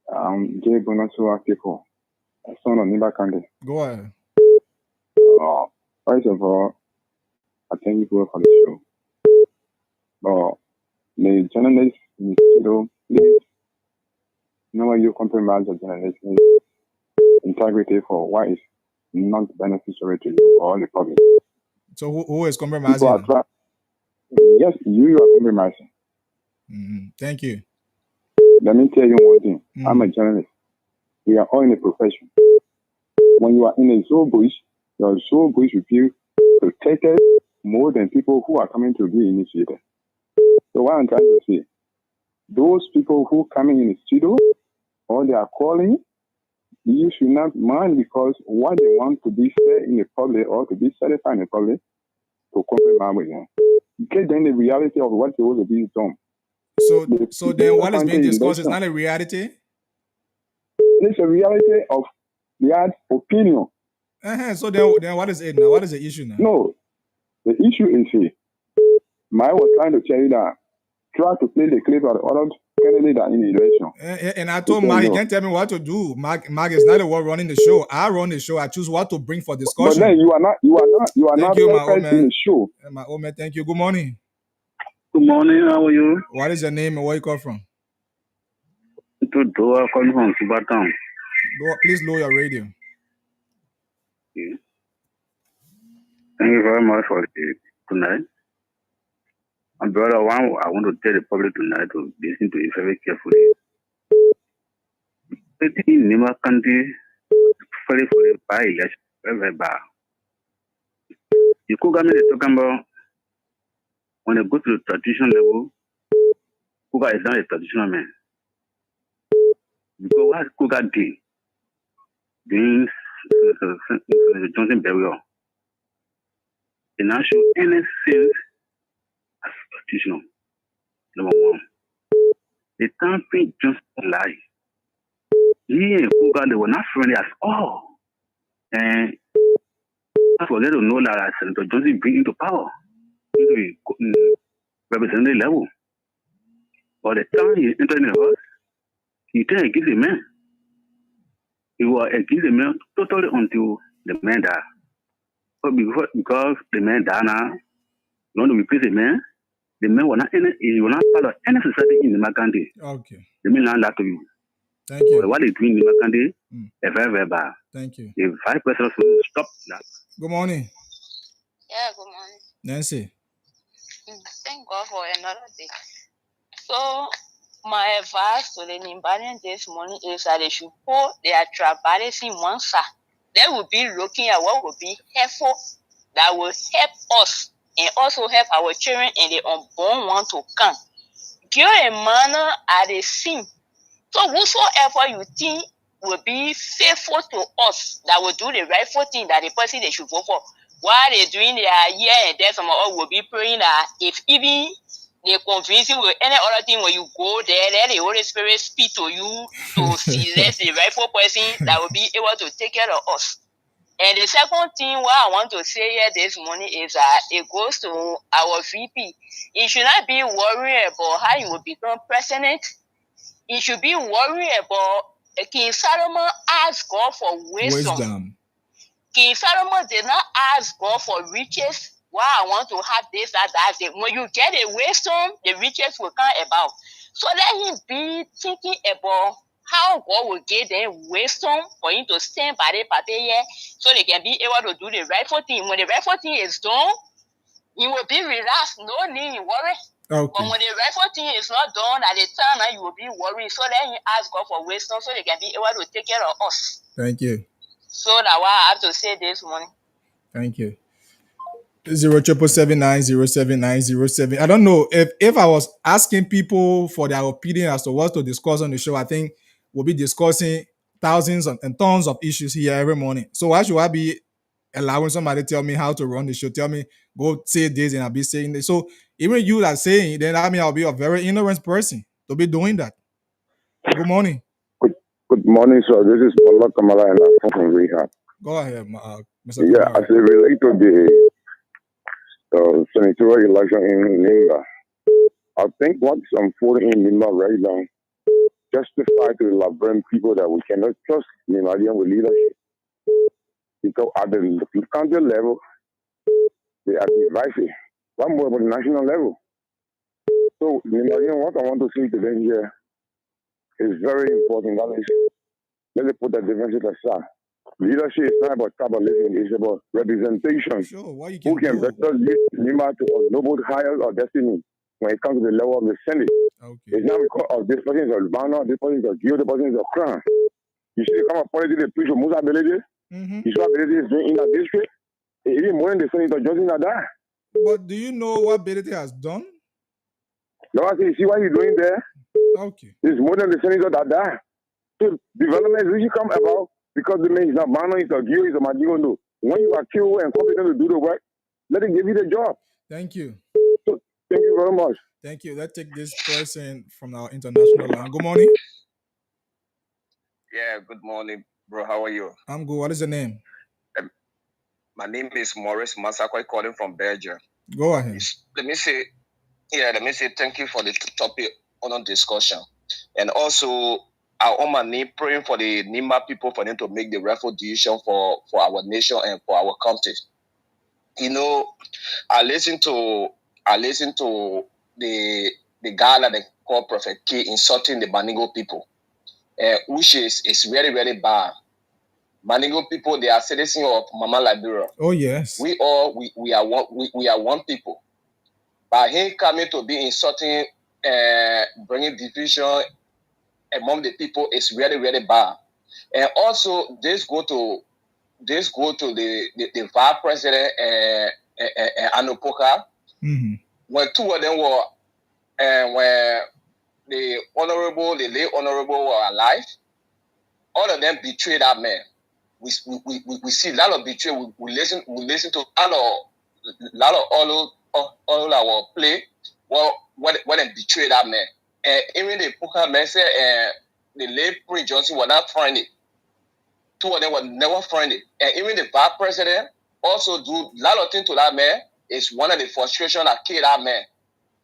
Jay Bonato Akiko. son of Niba Kande. Go ahead. First of all, I thank you for the show. But the journalists in the studio, please, know you compromise the journalist's integrity for what is not beneficial to you or the public. So who is compromising? Yes, you are compromising. Thank you. Let me tell you one thing. I'm a journalist. We are all in a profession. When you are in a zoo bush, your zoo bush will feel protected more than people who are coming to be initiated. So what I'm trying to say, those people who coming in the studio or they are calling, you should not mind because what they want to be said in the public or to be satisfied in the public to compromise with them. Get them the reality of what they want to be done. So then what is being discussed is not a reality? It's a reality of their opinion. So then what is it now? What is the issue now? No, the issue is here. I was trying to tell you that try to play the clip of the other candidate in the election. And I told Mark, he can't tell me what to do. Mark is not the one running the show. I run the show. I choose what to bring for discussion. But then you are not perfect in the show. My old man, thank you. Good morning. Good morning. How are you? What is your name and where you come from? To Doha, calling from Kibatown. Please lower your radio. Okay. Thank you very much for tonight. My brother, I want to tell the public tonight to listen to it very carefully. In Nima country, for the by election, very bad. You could get talking about when they go to the traditional level, Kuga is not a traditional man. Because what Kuga did during the Johnson burial, they now show any sense as traditional. Number one, the time Prince Johnson lied. He and Kuga, they were not friendly at all. And I forget to know that Senator Johnson bring into power, into the representative level. But the time he entered in the house, he turned against the man. He was against the man totally until the man died. But because the man died now, you want to replace the man was not part of any society in the Makandi. Okay. Let me learn that to you. Thank you. But what they do in the Makandi is very, very bad. Thank you. The vice president should stop that. Good morning. Yeah, good morning. Nancy. Thank God for another day. So, my advice to the Nimbanian this morning is that they should put their tribalism one side. They will be looking at what will be helpful, that will help us and also help our children and the unborn one to come. Give a manner at the scene. So, whosoever you think will be faithful to us, that will do the rightful thing, that the person they should vote for. While they're doing their year and there, some of us will be praying that if even they convince you with any other thing, when you go there, let the Holy Spirit speak to you to select the rightful person that will be able to take care of us. And the second thing what I want to say here this morning is that it goes to our VP. It should not be worrying about how you will become president. It should be worrying about King Solomon asked God for wisdom. King Solomon did not ask God for riches. Why I want to have this, that. When you get a wisdom, the riches will come about. So let him be thinking about how God will give them wisdom for him to stand by the party here so they can be able to do the rightful thing. When the rightful thing is done, he will be relaxed, no need to worry. Okay. But when the rightful thing is not done at the time, you will be worried. So let him ask God for wisdom so they can be able to take care of us. Thank you. So that's what I have to say this morning. Thank you. 07779079007. I don't know if I was asking people for their opinion as to what to discuss on the show. I think we'll be discussing thousands and tons of issues here every morning. So why should I be allowing somebody to tell me how to run the show? Tell me go say this and I'll be saying this. So even you are saying it, then I mean I'll be a very ignorant person to be doing that. Good morning. Good morning, sir. This is Bola Kamala and I'm from Rehab. Go ahead, Mr. Yeah, Kamara. as it relates to the senatorial election in Nimba, I think what's unfolding in Nimba right now justify to the Liberian people that we cannot trust Nimadian with leadership. Because at the county level, they are divisive. One more about the national level. So, Nimadian, what I want to say to them here is very important. That is, let's put that differences aside. Leadership is not about tribalism, it's about representation. Who can better lead Nima to a noble higher or destiny when it comes to the level of the Senate? It's not because of this person is a Albano, this person is a Gil, this person is a Crown. You see, come up politics, they preach for most ability. You see what ability is doing in that district. Even more than the Senator Johnson are there. But do you know what Ability has done? No, I say, you see what he's doing there? Okay. It's more than the Senator that there. So development really come about because the man is not Bano, he's a Gil, he's a Majigondo. When you are skilled and competent to do the work, let him give you the job. Thank you. So, thank you very much. Thank you. Let's take this person from our international line. Good morning. Yeah, good morning, bro. How are you? I'm good. What is your name? My name is Maurice Masakoi, calling from Belgium. Go ahead. Let me say thank you for the topic on discussion. And also, I on my knee praying for the Nima people for them to make the rightful decision for our nation and for our country. You know, I listen to the guy that they call Prophet K insulting the Maningo people, which is very, very bad. Maningo people, they are citizens of Mama Liberia. Oh yes. We are one people. But him coming to be insulting, bringing division among the people is really, really bad. And also, this go to the vice president Anopoka. When two of them were, when the late honorable were alive, all of them betrayed that man. We see a lot of betrayal. We listen to a lot of all our play. When they betrayed that man, and even the Puka man said, the late Prince Johnson was not friendly. Two of them were never friendly, and even the vice president also do a lot of things to that man. Is one of the frustration that killed that man.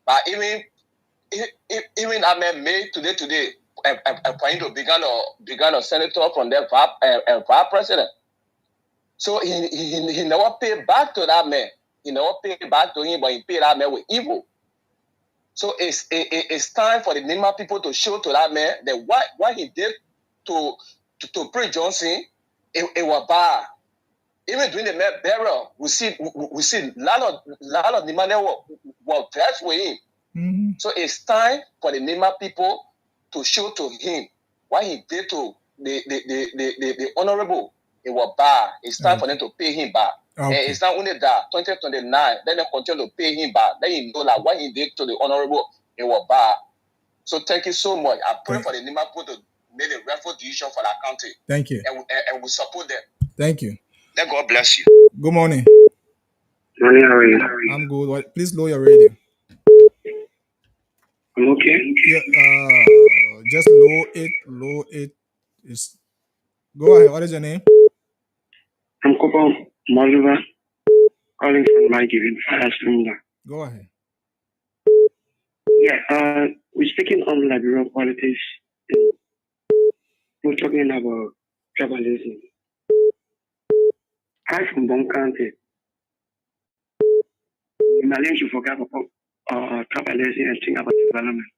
But even that man made today. Appointed to began a senator from their vice president. So he never paid back to that man. He never paid back to him, but he paid that man with evil. So it's time for the Nima people to show to that man that what he did to Prince Johnson, it was bad. Even during the man burial, we see a lot of Nima were vexed with him. So it's time for the Nima people to show to him what he did to the honorable. It was bad. It's time for them to pay him back. And it's not only that, 2029, let them continue to pay him back. Let him know that what he did to the honorable, it was bad. So thank you so much. I pray for the Nima people to make a rightful decision for that country. Thank you. And we support them. Thank you. Let God bless you. Good morning. Morning, how are you? I'm good. Please lower your radio. I'm okay. Yeah, just low it. Go ahead. What is your name? I'm Kopo Maluva, calling from my giving fire cylinder. Go ahead. Yeah, we're speaking on Liberian politics. We're talking about tribalism. I'm from Bon County. The Malians should forget about tribalism and think about development.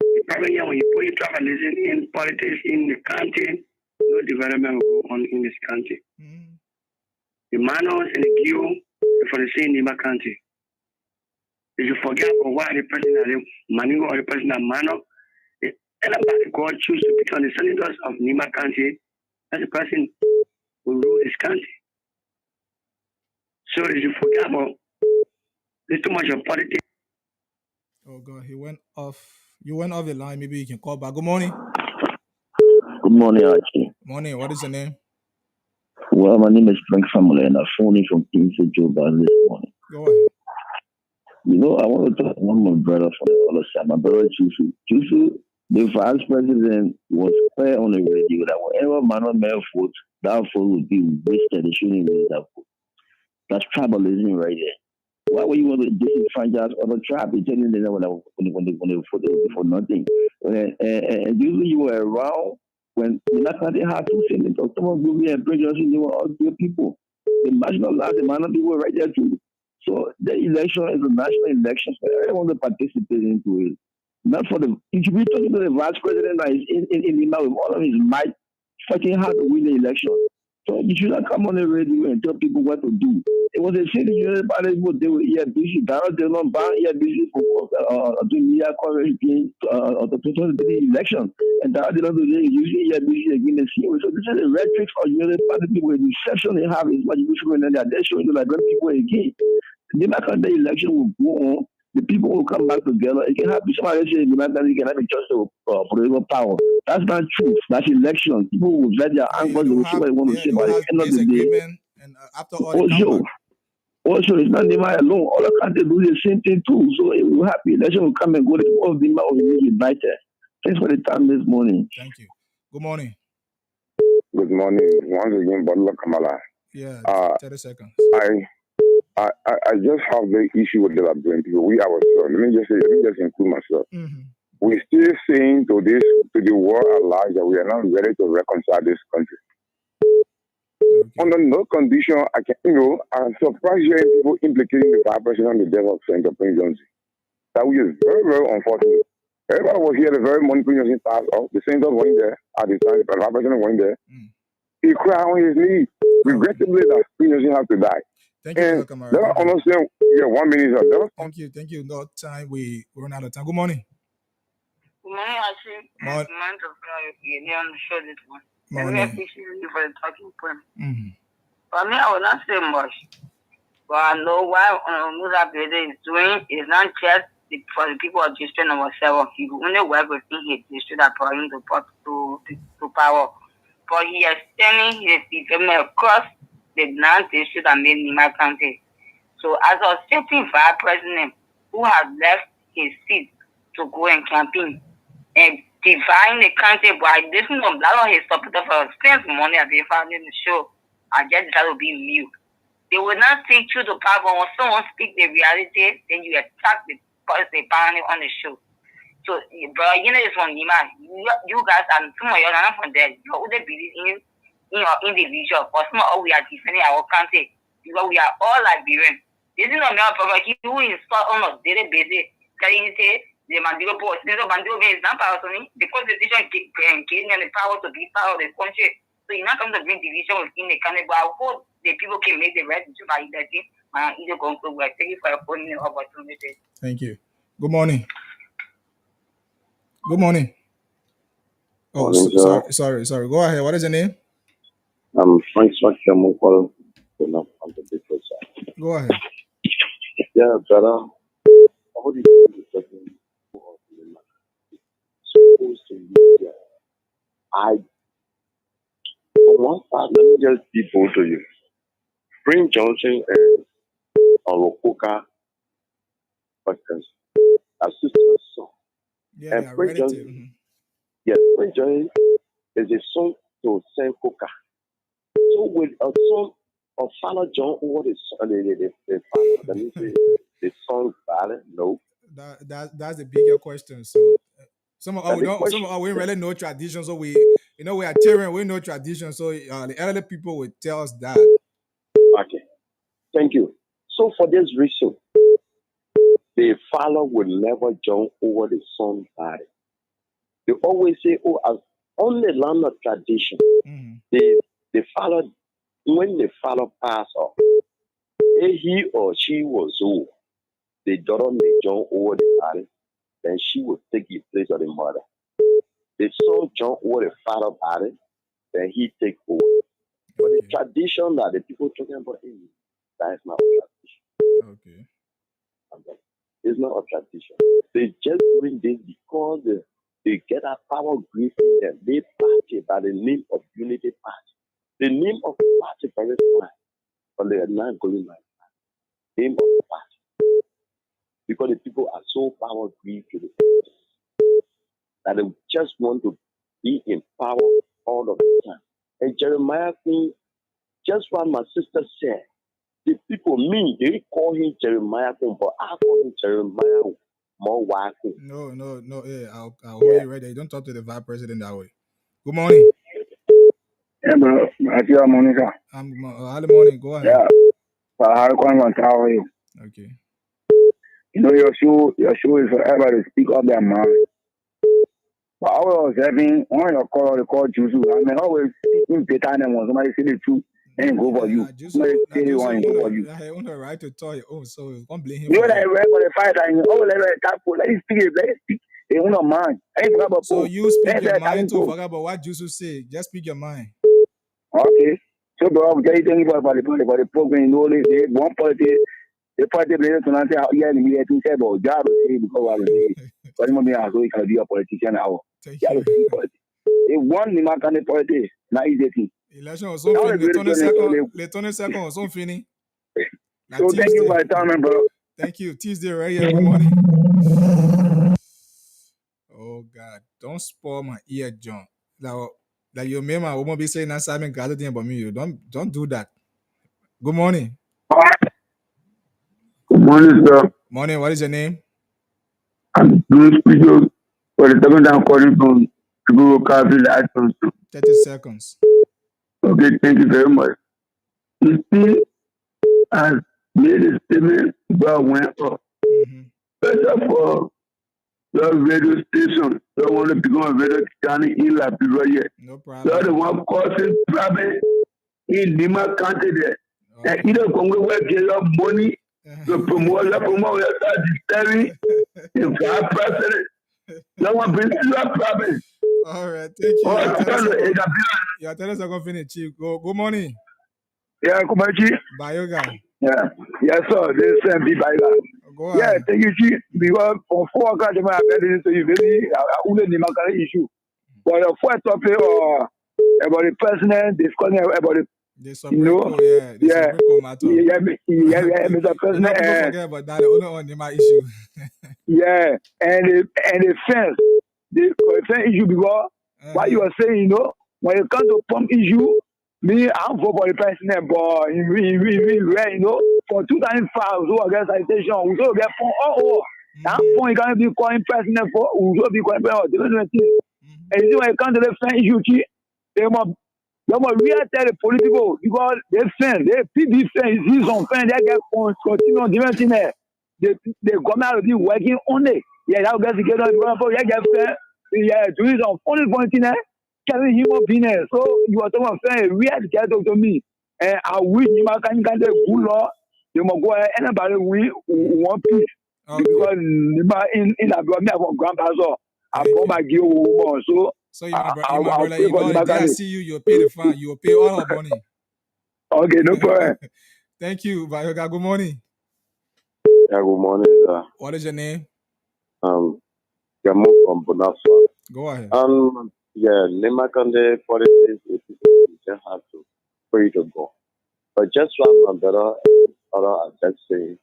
The problem here, when you put tribalism in politics in the country, no development will go on in this country. The Manos and the Gio are for the same neighbor country. If you forget about why the president Maningo or the president Mano, God choose to become the senators of Nima country, as a person who rule this country. So if you forget about there's too much of politics. Oh God, he went off. You went off the line. Maybe you can call back. Good morning. Good morning, Archie. Morning. What is your name? Well, my name is Frank Family, and I'm phoning from Kingston, Juba this morning. Go ahead. You know, I want to talk about my brother from the other side. My brother Chusu. Chusu, the vice president, was clear on the radio that whenever Manuel Mayor votes, that vote would be wasted. They shouldn't waste that vote. That's tribalism right there. Why would you want to disenfranchise other tribes? You're telling them when they vote for nothing. And usually you were around when they had two senators. Some of you and Prince Johnson, they were all good people. The marginalized, the minor people were right there too. So the election is a national election for everyone to participate into it. Not for the, you should be talking to the vice president that is in Lima with all of his might, fighting hard to win the election. So you should not come on the radio and tell people what to do. It was a city unit by the people, they were EFBC. Garrett did not ban EFBC for doing media coverage of the 2023 election. And that did not do it using EFBC against the CEO. So this is a rhetoric for unit party people. The deception they have is what you should know that they're showing you like people again. The Democrat election will go on. The people will come back together. It can happen. Somebody say the Democrat can have a choice of political power. That's not true. That's election. People will vet their angles. They will see what they want to say. But at the end of the day, and after all also, it's not Nima alone. All the countries do the same thing too. So it will happen. Election will come and go. All of them will be united. Thanks for the time this morning. Thank you. Good morning. Good morning. Once again, Badla Kamala. Yeah, 30 seconds. I just have the issue with the Liberian people. We ourselves, let me just include myself. We still saying to the world at large that we are not ready to reconcile this country. Under no condition, I'm surprised hearing people implicating the 5% on the death of Senator Prince Johnson. That is very, very unfortunate. Everybody was here the very morning Prince Johnson passed off. The senator went there at the time, the 5% went there. He cried on his knees, regrettably that Prince Johnson had to die. Thank you, Let us understand. Yeah, 1 minute. Thank you. No time. We run out of time. Good morning. Good morning, Ashley. Morning. You're on the show this morning. Morning. I appreciate you for the talking point. For me, I will not say much. But I know why Musa Bede is doing is not just for the people of district number 7. He will only work within his district that brought him to power. But he is extending his government across the non-district and made Nima County. So as a sitting vice president who has left his seat to go and campaign and divine the country by listening to a lot of his supporters for spend money as they found in the show, I just decided to be mute. They will not take you to power. When someone speak the reality, then you attack the person they found on the show. So, bro, it's from Nima. You guys and some of you are not from there. You only believe in your individual. For some of we are defending our country because we are all Liberians. This is not my problem. Who install on a daily basis. Can you say the Mandela boss? The Mandela is not power to me. The constitution gave them the power to be part of the country. So you're not going to bring division within the country. But I hope the people can make the right decision by that thing. Either going to work. Thank you for your phone opportunity. Thank you. Good morning. Good morning. Oh, sorry. Go ahead. What is your name? I'm Frank Swakya. Go ahead. Yeah, brother. How do you think the second supposed to be? On one part, let me just be bold to you. Prince Johnson and Orokoka podcast. Assistant son. Yeah, and Prince Johnson. Yes, Prince Johnson is a son to Sam Coca. So with a son of Father John over the father, let me say the son's valid? No. That's the bigger question. So some of we really know tradition. So we are Tyrian, we know tradition. So the elderly people will tell us that. Okay. Thank you. So for this reason, the father will never jump over the son's body. They always say, as on the land of tradition, the father, when the father passed off, he or she was old, the daughter may jump over the body, then she will take the place of the mother. The son jump over the father's body, then he take over. But the tradition that the people talking about, that is not a tradition. Okay. It's not a tradition. They just doing this because they get a power grip in them. They party by the name of Unity Party. The name of the party very fine, but they are not going like that. Name of the party. Because the people are so power gripped to the that they just want to be in power all of the time. And Jeremiah thinks, just what my sister said, The people, me, they call him Jeremiah, but I call him Jeremiah more Waku. No. Hey, I'll hold you right there. You don't talk to the vice president that way. Good morning. Yeah, bro. I feel Monica. Early morning. Go ahead. Yeah. But how are you? Okay. You know, your show is for everybody to speak up their mind. But I was having on your call, they call Jusu. I mean, always speaking better than when somebody say the truth and go for you. Somebody say the one and go for you. I own the right to tell your own, so don't blame him. You know that right for the fight and you always let it speak. They own a mind. So you speak your mind too. Forget about what Jusu say. Just speak your mind. Okay. So, bro, I'm telling you about the program. You know, they one party. The party players to say, yeah, the media to say about job because I was saying, but you can be a politician now. If one Nima can the party, not easy. Election was on the 22nd was on finish. So thank you for your time, bro. Thank you. Tuesday right here. Good morning. Oh God, don't spoil my ear, John. Like your mama, I won't be saying that Simon got it about me. Don't do that. Good morning. Good morning, sir. Morning. What is your name? I'm doing video for the second time calling from Google Coffee. 30 seconds. Okay, thank you very much. You see, I made a statement about went up. First of all, your radio station don't want to become a radio channel in La Pivoye. No problem. You're the one causing trouble in Lima County there. And either Congo will get your money to promote your disturbing the vice president. No one brings you a problem. All right, thank you. Your tenants are going to finish, Chief. Good morning. Yeah, good morning, Chief. Bayoga. Yeah, yes, sir. This is MP Bayoga. Yeah, thank you, Chief. Because for 4 o'clock, I'm going to you really only the issue. But the first topic about the president discussing about the Supreme Court, Mr. President. Don't forget about that. Only on my issue. Yeah, and the fence, the fence issue because what you are saying, you know, when it comes to pump issue, me, I'm for the president, but you know, for 2005, so against citation, we will get phone. That phone you can't be calling president for, we will be calling president. And you see, when it comes to the fence issue, they must tell the political because they fence, they PB fence, is on fence, they get phones, continue different thing there. They come out of the working only. Yeah, that will get together. Yeah, doing some funny thing there. Carrying human being. So you are talking about we had to get to me. And I wish you can get a good law. You must go ahead and anybody we want peace. Because in the government of grandpa, so I come back you more. So you brother, I see you pay the fine, you will pay all our money. Okay, no problem. Thank you, Bayoga. Good morning. Yeah, good morning, sir. What is your name? Gamo from Bonafide. Go ahead. Yeah, Nimakande politics, you just have to pray to God. But just one brother, I just say,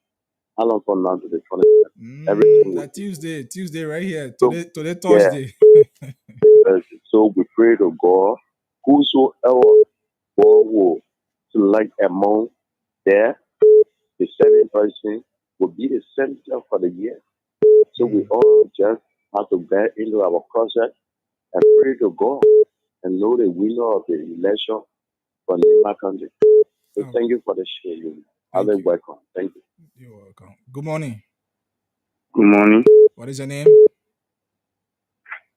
how long from now to the 27th? Everything. That Tuesday right here. Today Thursday. Yeah. So we pray to God, whosoever God will select among there, the 7 person will be the center for the year. So we all just have to get into our closet and pray to God and know the winner of the election for Nima country. So thank you for the share. You're welcome. Thank you. You're welcome. Good morning. Good morning. What is your name?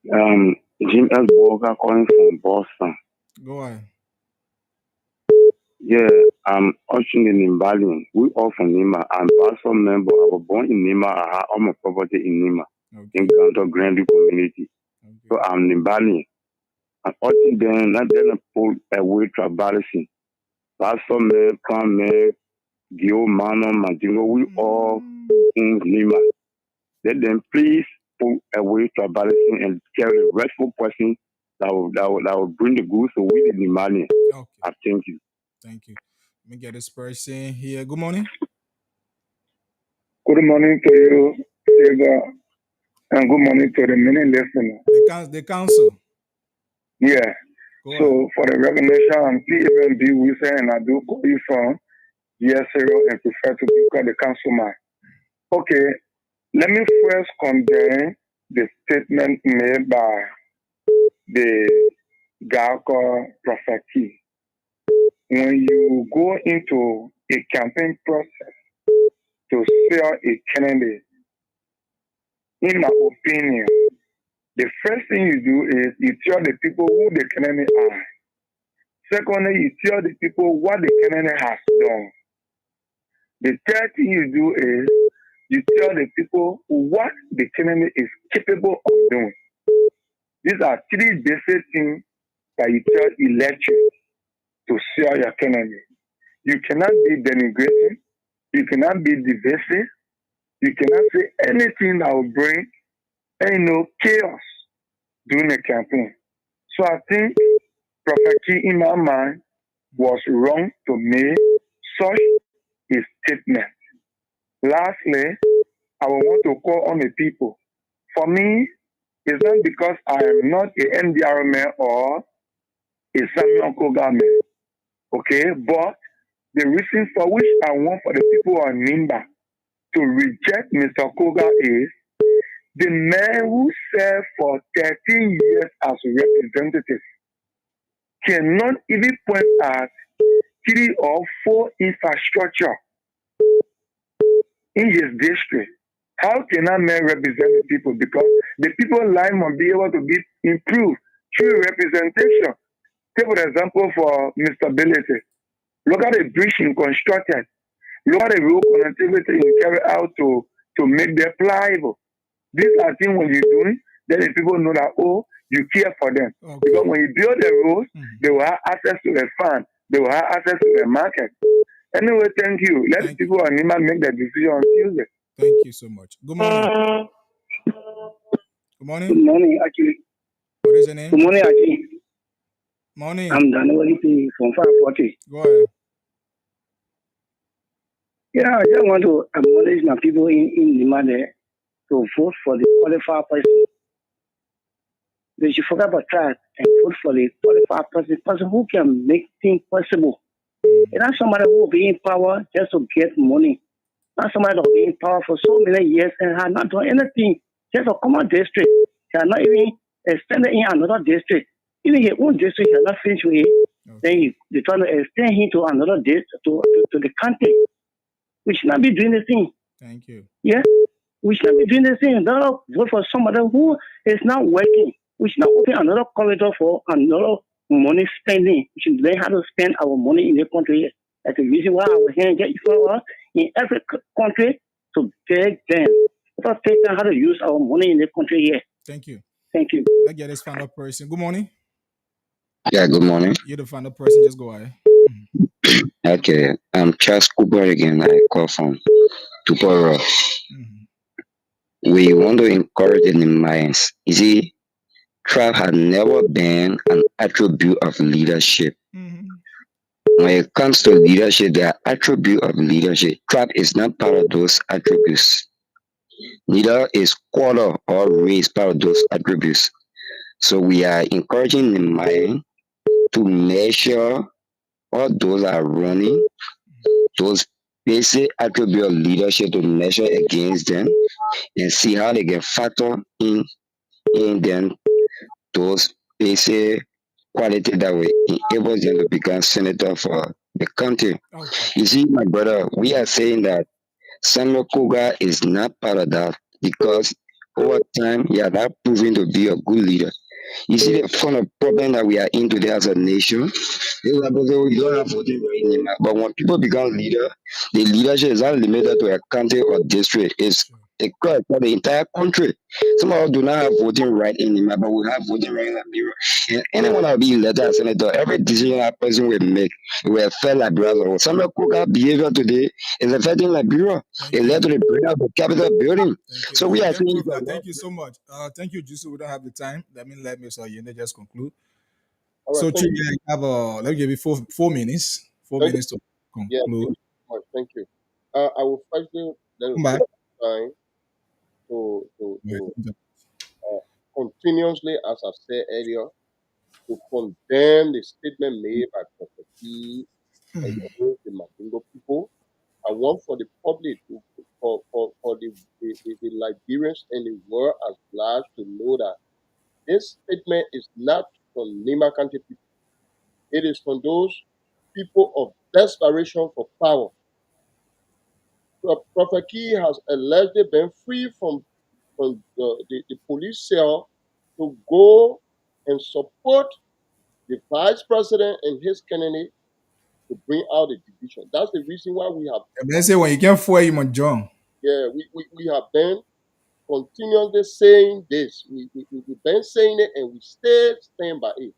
Jim S. Walker calling from Boston. Go ahead. Yeah, I'm watching in Nimbali. We all from Nima. I'm also member. I was born in Nima. I have all my property in Nima, in Ganto Grandi community. So I'm Nimbali. I'm watching them, not then pull away tribalism. Pastor man, Pan man, Gio Mano, Mandingo, we all in Nima. Let them please pull away tribalism and tell the restful person that will bring the goods to we the Nimali. Okay. I thank you. Thank you. Let me get this person here. Good morning. Good morning to you, Eva, and good morning to the many listeners. The council. Yeah. So for the recognition, I'm Stephen B. Wilson, and I do call you from yes, sir, and prefer to become the councilman. Okay, let me first condemn the statement made by the Galco prophecy. When you go into a campaign process to sell a candidate, in my opinion, the first thing you do is you tell the people who the candidate are. Secondly, you tell the people what the candidate has done. The third thing you do is you tell the people what the candidate is capable of doing. These are three basic things that you tell electors to sell your candidate. You cannot be denigrating. You cannot be divisive. You cannot say anything that will bring chaos during the campaign. So I think Prophet Key, in my mind, was wrong to make such a statement. Lastly, I will want to call on the people. For me, it's not because I am not a NDR man or a Samuel Koga man. Okay, but the reason for which I want for the people on Nimba to reject Mr. Koga is the man who served for 13 years as a representative cannot even point at 3 or 4 infrastructure in his district. How can that man represent the people? Because the people's life must be able to be improved through representation. Take for example for Mr. Ability. Look at the bridge he constructed. Look at the road connectivity he carried out to make them pliable. These are things when you're doing, then the people know that, oh, you care for them. Okay. Because when you build the roads, they will have access to the farm. They will have access to the market. Anyway, thank you. Let the people on Nima make the decision on Tuesday. Thank you so much. Good morning. Good morning. Good morning, actually. What is your name? Good morning, actually. Morning. I'm Daniel from 540. Go ahead. Yeah, I just want to acknowledge my people in Lima there to vote for the qualified person. They should forget about that and vote for the qualified person who can make things possible. It's not somebody who will be in power just to get money. Not somebody that will be in power for so many years and has not done anything. Just a common district. They are not even extended in another district. Even his own district has not finished with it. Okay. Then they try to extend him to another district, to the country. We should not be doing the thing. Thank you. Yeah? We should not be doing the thing. Don't vote for somebody who is not working. We should not open another corridor for another money spending. We should learn how to spend our money in the country. That's the reason why our hands get for us in every country to beg them. Let us take time how to use our money in the country here. Thank you. Thank you. Let's get this final person. Good morning. Yeah, good morning. You're the final person. Just go ahead. Okay, I'm Charles Cooper again. I call from Tuporo. We want to encourage the minds. You see, tribe has never been an attribute of leadership. When it comes to leadership, there are attributes of leadership. Tribe is not part of those attributes. Neither is color or race part of those attributes. So we are encouraging the mind to measure all those are running, those basic attributes of leadership to measure against them and see how they can factor in them those basic qualities that will enable them to become senator for the country. Okay. You see, my brother, we are saying that Samuel Koga is not part of that because over time he has not proven to be a good leader. You see the kind of problem that we are in today as a nation. You don't have voting right anymore. But when people become leader, the leadership is not limited to a county or district. It's across the entire country. Some of us do not have voting right anymore, but we have voting right in Liberia. And anyone that will be elected as senator, every decision that person will make will affect Liberia. Some of Koga behavior today is affecting Liberia. It led to the breakup of the Capitol building. So we are saying thank you so much. Thank you, Jesus. We don't have the time. Let Mr. Yende just conclude. All right, So, Chief, let me give you 4 minutes. 4 minutes to conclude. Yeah, thank you. I will firstly then time to continuously, as I said earlier, to condemn the statement made by Prophet P. against the Mandingo people. Liberians and the world at large to know that this statement is not from Nima County people. It is from those people of desperation for power. Prophet Key has allegedly been free from the police cell to go and support the vice president and his candidate to bring out the division. That's the reason why we have. They say when you can't fool him on John. Yeah, we have been continuously saying this. We've been saying it and we stand by it.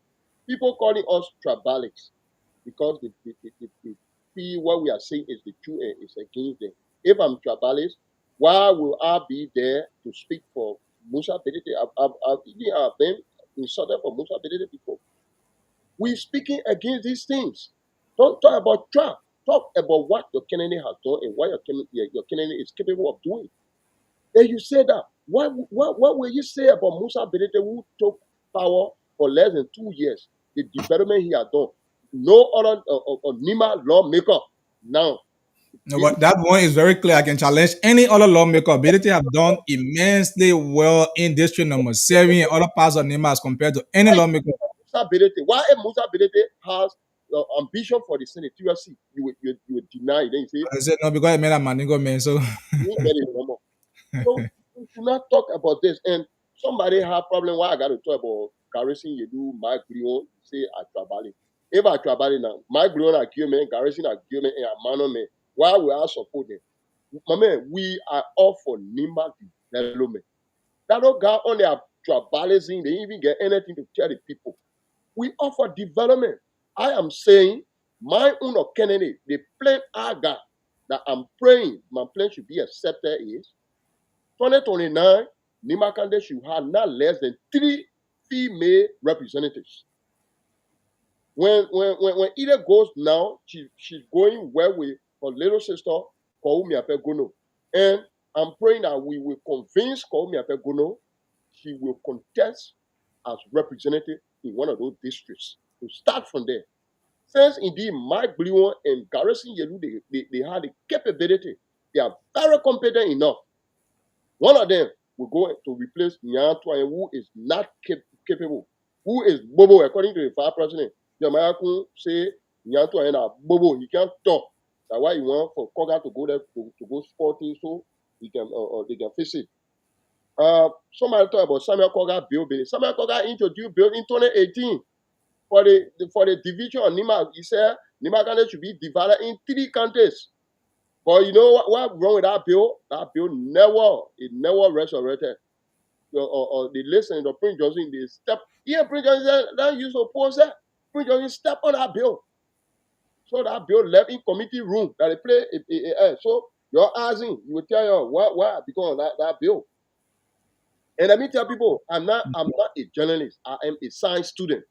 People calling us tribalists because they see what we are saying is the truth and it's against them. If I'm tribalist, why will I be there to speak for Musa Bedete? I've been insulted for Musa Bedete before. We're speaking against these things. Don't talk about trap. Talk about what your candidate has done and what your candidate is capable of doing. Then you say that. What will you say about Musa Bedete who took power for less than 2 years? The development he has done. No other Nima lawmaker now. No, but that one is very clear. I can challenge any other lawmaker. Bedete have done immensely well in district number 7 and other parts of Nima as compared to any lawmaker. Musa Bedete, why if Musa Bedete has ambition for the senatorial seat, you would deny it. Then you say, I said no, because I made a Maningo man, so. So we do not talk about this. And somebody have problem why I got to talk about Garrison, you do Mike Brion, say at Trabali. If I Trabali now, Mike Brion accuse me, Garrison accuse me, and Amano me, why will I support them? My man, we are all for Nima development. That don't go on their tribalism, they even get anything to tell the people. We offer development. I am saying my own candidate, the plan I got that I'm praying, my plan should be accepted is 2029, Nima County should have not less than 3 female representatives. When Ida goes now, she's going well with her little sister, Koumi Apegono. And I'm praying that we will convince Koumi Apegono she will contest as representative in one of those districts. To start from there. Since indeed Mike Blion and Garrison Yelu, they have the capability. They are very competent enough. One of them will go to replace Nyantua, who is not capable. Who is Bobo, according to the vice president. Yamayakun say Nyantua and Bobo, he can't talk. That's why he want for Koga to go there to go sporting so he can they can fix it. Somebody talk about Samuel Koga bill. Samuel Koga introduced bill in 2018 for the division of Nima. He said Nima County should be divided in 3 counties. But you know what wrong with that bill? That bill never resurrected. The listen, the Prince Johnson, they step. Yeah, Prince Johnson said, that you suppose that. Prince Johnson step on that bill. So that bill left in committee room that they play. So you're asking, you will tell you why because of that bill. And let me tell people, I'm not a journalist. I am a science student.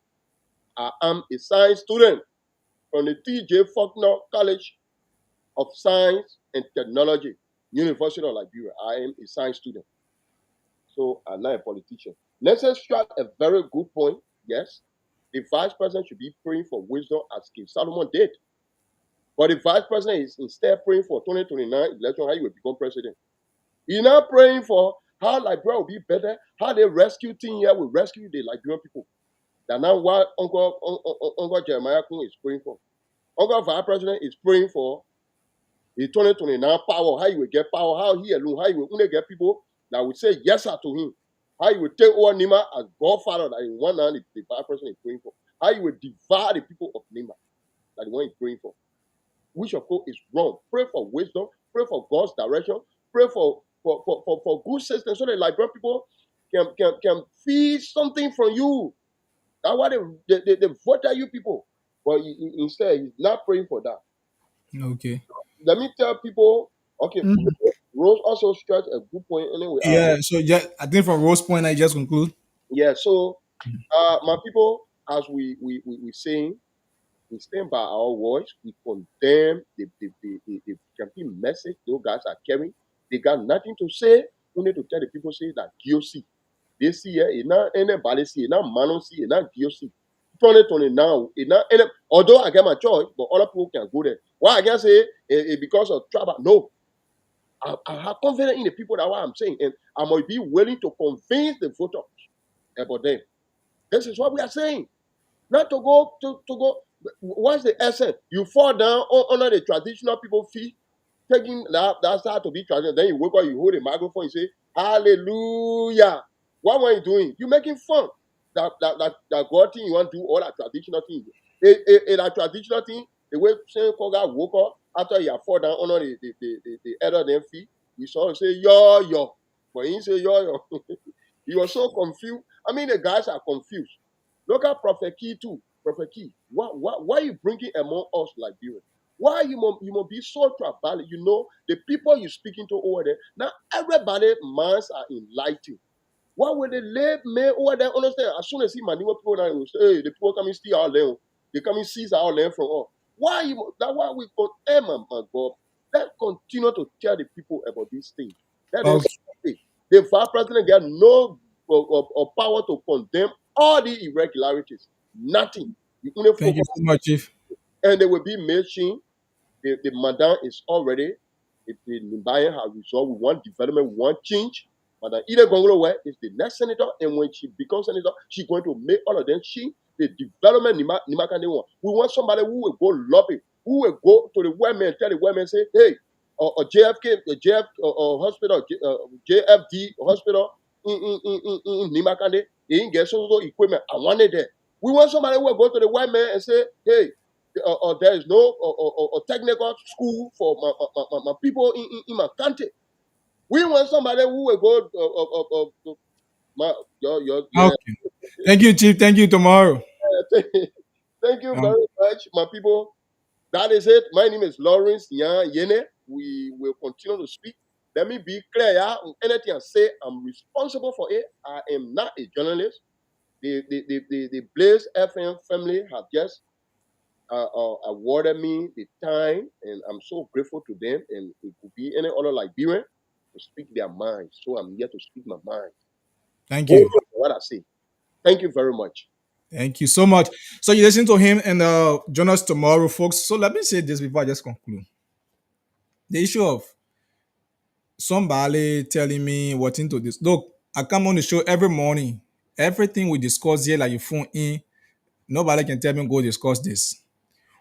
I am a science student from the T.J. Faulkner College of Science and Technology, University of Liberia. I am a science student. So I'm not a politician. Nelson struck a very good point. Yes, the vice president should be praying for wisdom as King Solomon did. But the vice president is instead praying for 2029 election, how he will become president. He's not praying for how Liberia will be better, how the rescue team here will rescue the Liberian people. That's not what Uncle Jeremiah Kun is praying for. Uncle Vice President is praying for the 2029 power, how he will get power, how he alone, how he will only get people that will say yes to him. How he will take over Nima as Godfather that in one hand the Vice President is praying for. How he will divide the people of Nima that the one is praying for. Which of course is wrong. Pray for wisdom, pray for God's direction, pray for good system so that Liberian people can feel something from you. That's why they vote at you people. But instead, he's not praying for that. Okay. Let me tell people, okay, Rose also stressed a good point anyway. Yeah, so I think from Rose point, I just conclude. Yeah, so my people, as we saying, we stand by our voice, we condemn the campaign message those guys are carrying. They got nothing to say, only to tell the people say that GOC. They see it, not anybody see it, not Manon see it, not GOC. 2020 now, although I get my choice, but other people can go there. Why I can say it because of trouble? No. I have confidence in the people. That's what I'm saying. And I must be willing to convince the voters about them. This is what we are saying. Not to go. What's the essence? You fall down under the traditional people feet, taking that start to be traditional. Then you wake up, you hold the microphone, you say, Hallelujah. What were you doing? You making fun. That God thing you want to do, all that traditional thing. That traditional thing, the way Saint Koga woke up after he had fall down under the elder them feet, he saw him say, yo. But he didn't say yo. He was so confused. I mean, the guys are confused. Look at Prophet Key too. Prophet Key, why are you bringing among us like you? Why you must be so tribal? You know, the people you're speaking to over there, now everybody minds are enlightened. Why would the lay men over there understand? As soon as see Maniwa people now, say, hey, the people come and steal our land. They come and seize our land from us. Why we go, my God. Let's continue to tell the people about these things. That is the vice president got no power to condemn all the irregularities. Nothing. Thank you so much, Chief. And they will be mentioned. The mandate is already, if the Nimbayan has resolved, we want development, we want change. Madam Ida Gongolo is the next senator, and when she becomes senator, she's going to make all of them the development Nimakande want. We want somebody who will go lobby, who will go to the women and tell the women, say, hey, JFK, hospital, JFD hospital in Nimakande, they didn't get so equipment. I wanted that. We want somebody who will go to the white man and say, hey, there is no technical school for my people in my country. We want somebody who will go. Okay. Thank you, Chief. Thank you, tomorrow. Thank you very much, my people. That is it. My name is Lawrence Yan Yene. We will continue to speak. Let me be clear. Yeah? Anything I say, I'm responsible for it. I am not a journalist. The Blaze FM family have just awarded me the time, and I'm so grateful to them. And it could be any other Liberian to speak their minds. So I'm here to speak my mind. Thank you. What I say. Thank you very much. Thank you so much. So you listen to him and join us tomorrow, folks. So let me say this before I just conclude. The issue of somebody telling me what into this. Look, I come on the show every morning. Everything we discuss here, like you phone in, nobody can tell me go discuss this.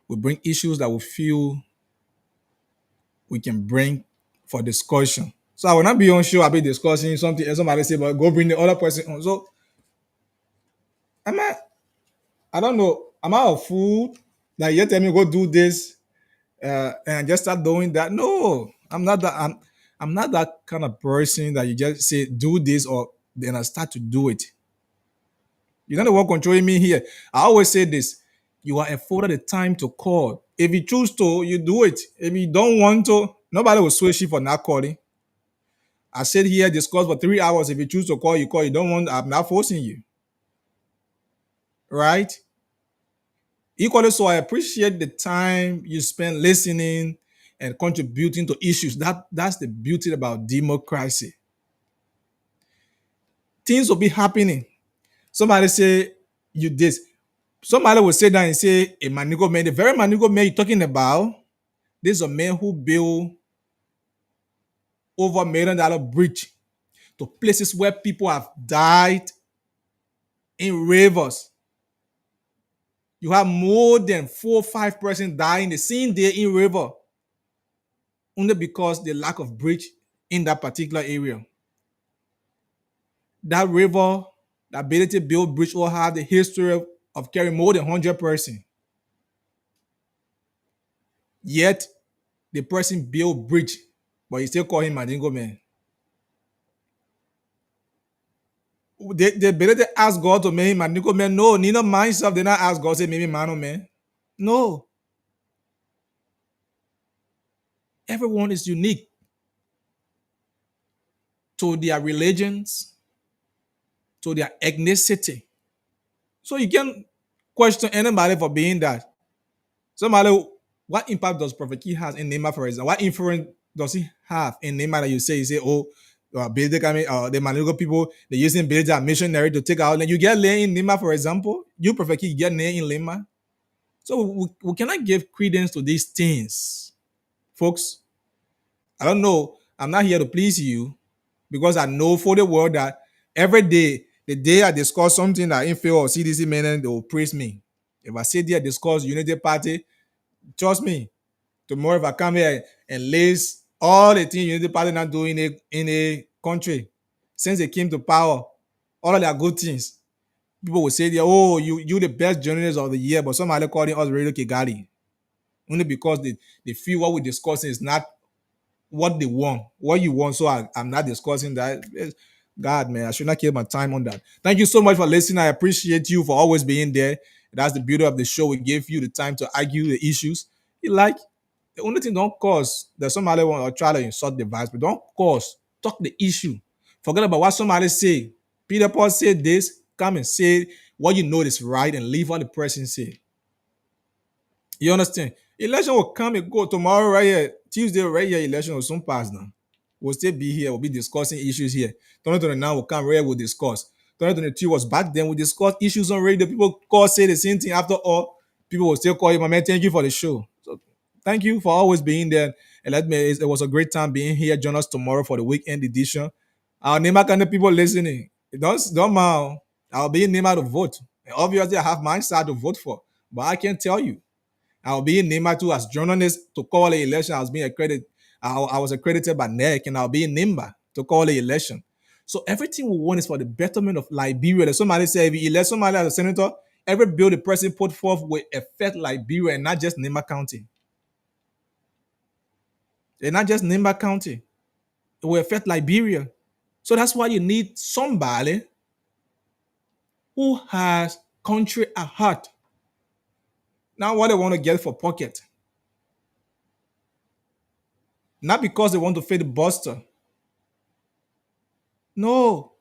We bring issues that we feel we can bring for discussion. So I will not be on show, I'll be discussing something and somebody say, but go bring the other person on. So I don't know, am I a fool? Like you tell me go do this and just start doing that? No, I'm not that. I'm not that kind of person that you just say do this or then I start to do it. You don't know what controlling me here. I always say this: you are afforded the time to call. If you choose to, you do it. If you don't want to, nobody will switch you for not calling. I sit here, discuss for 3 hours. If you choose to call, you call. You don't want, I'm not forcing you. Right? Equally so, I appreciate the time you spend listening and contributing to issues. That's the beauty about democracy. Things will be happening. Somebody say you this. Somebody will say that and say a Manigo man, the very Manigo man you're talking about, this is a man who built over $1 million bridge to places where people have died in rivers. You have more than 4 or 5 persons dying the same day in river, only because the lack of bridge in that particular area. That river, the ability to build bridge will have the history of carrying more than 100 persons. Yet, the person built bridge, but you still call him Mandingo man. They ability to ask God to make him Mandingo man. No, Nina mind stuff. They not ask God to say maybe man or man. No. Everyone is unique to their religions, to their ethnicity. So you can question anybody for being that. Somebody, what impact does Prophet Key has in Neymar, for example? What influence does he have in Neymar that you say, oh, the Manigo people, they're using Billy as missionary to take out. And you get lay in Neymar, for example. You, Prophet Key, get lay in Lima. So we cannot give credence to these things. Folks, I don't know. I'm not here to please you, because I know for the world that every day, the day I discuss something that in favor of CDC men, they will praise me. If I sit there discuss Unity Party, trust me, tomorrow if I come here and list all the things Unity Party not doing in a country since they came to power, all of their good things, people will say, oh, you the best journalist of the year, but somebody calling us Radio Kigali. Only because they feel what we're discussing is not what they want, what you want. So I'm not discussing that. God, man, I should not kill my time on that. Thank you so much for listening. I appreciate you for always being there. That's the beauty of the show. We give you the time to argue the issues. You like, the only thing don't cause that somebody want to try to insult the vice, but don't cause, talk the issue. Forget about what somebody say. Peter Paul said this, come and say what you know is right and leave what the person say. You understand? Election will come and go tomorrow right here. Tuesday right here, election will soon pass now. We'll still be here. We'll be discussing issues here. 2029 will come right here, we'll discuss. 2022 was back then. We discussed issues on radio. People call, say the same thing. After all, people will still call you, my man, thank you for the show. So thank you for always being there. And it was a great time being here. Join us tomorrow for the weekend edition. Our name kind of people listening. Don't mind. I'll be in name out to vote. And obviously, I have my side to vote for. But I can't tell you. I'll be in NIMBA too as journalist to call the election. I was being accredited. I was accredited by NEC, and I'll be in NIMBA to call the election. So everything we want is for the betterment of Liberia. There's somebody say if you elect somebody as a senator, every bill the president put forth will affect Liberia and not just NIMBA County. And not just NIMBA County. It will affect Liberia. So that's why you need somebody who has country at heart. Not what they want to get for pocket. Not because they want to feed the buster. No.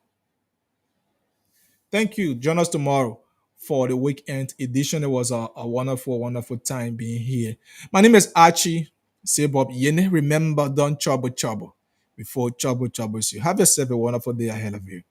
Thank you. Join us tomorrow for the weekend edition. It was a wonderful, wonderful time being here. My name is Archie Sebob Yene. Remember, don't trouble before trouble troubles you. Have yourself a wonderful day ahead of you.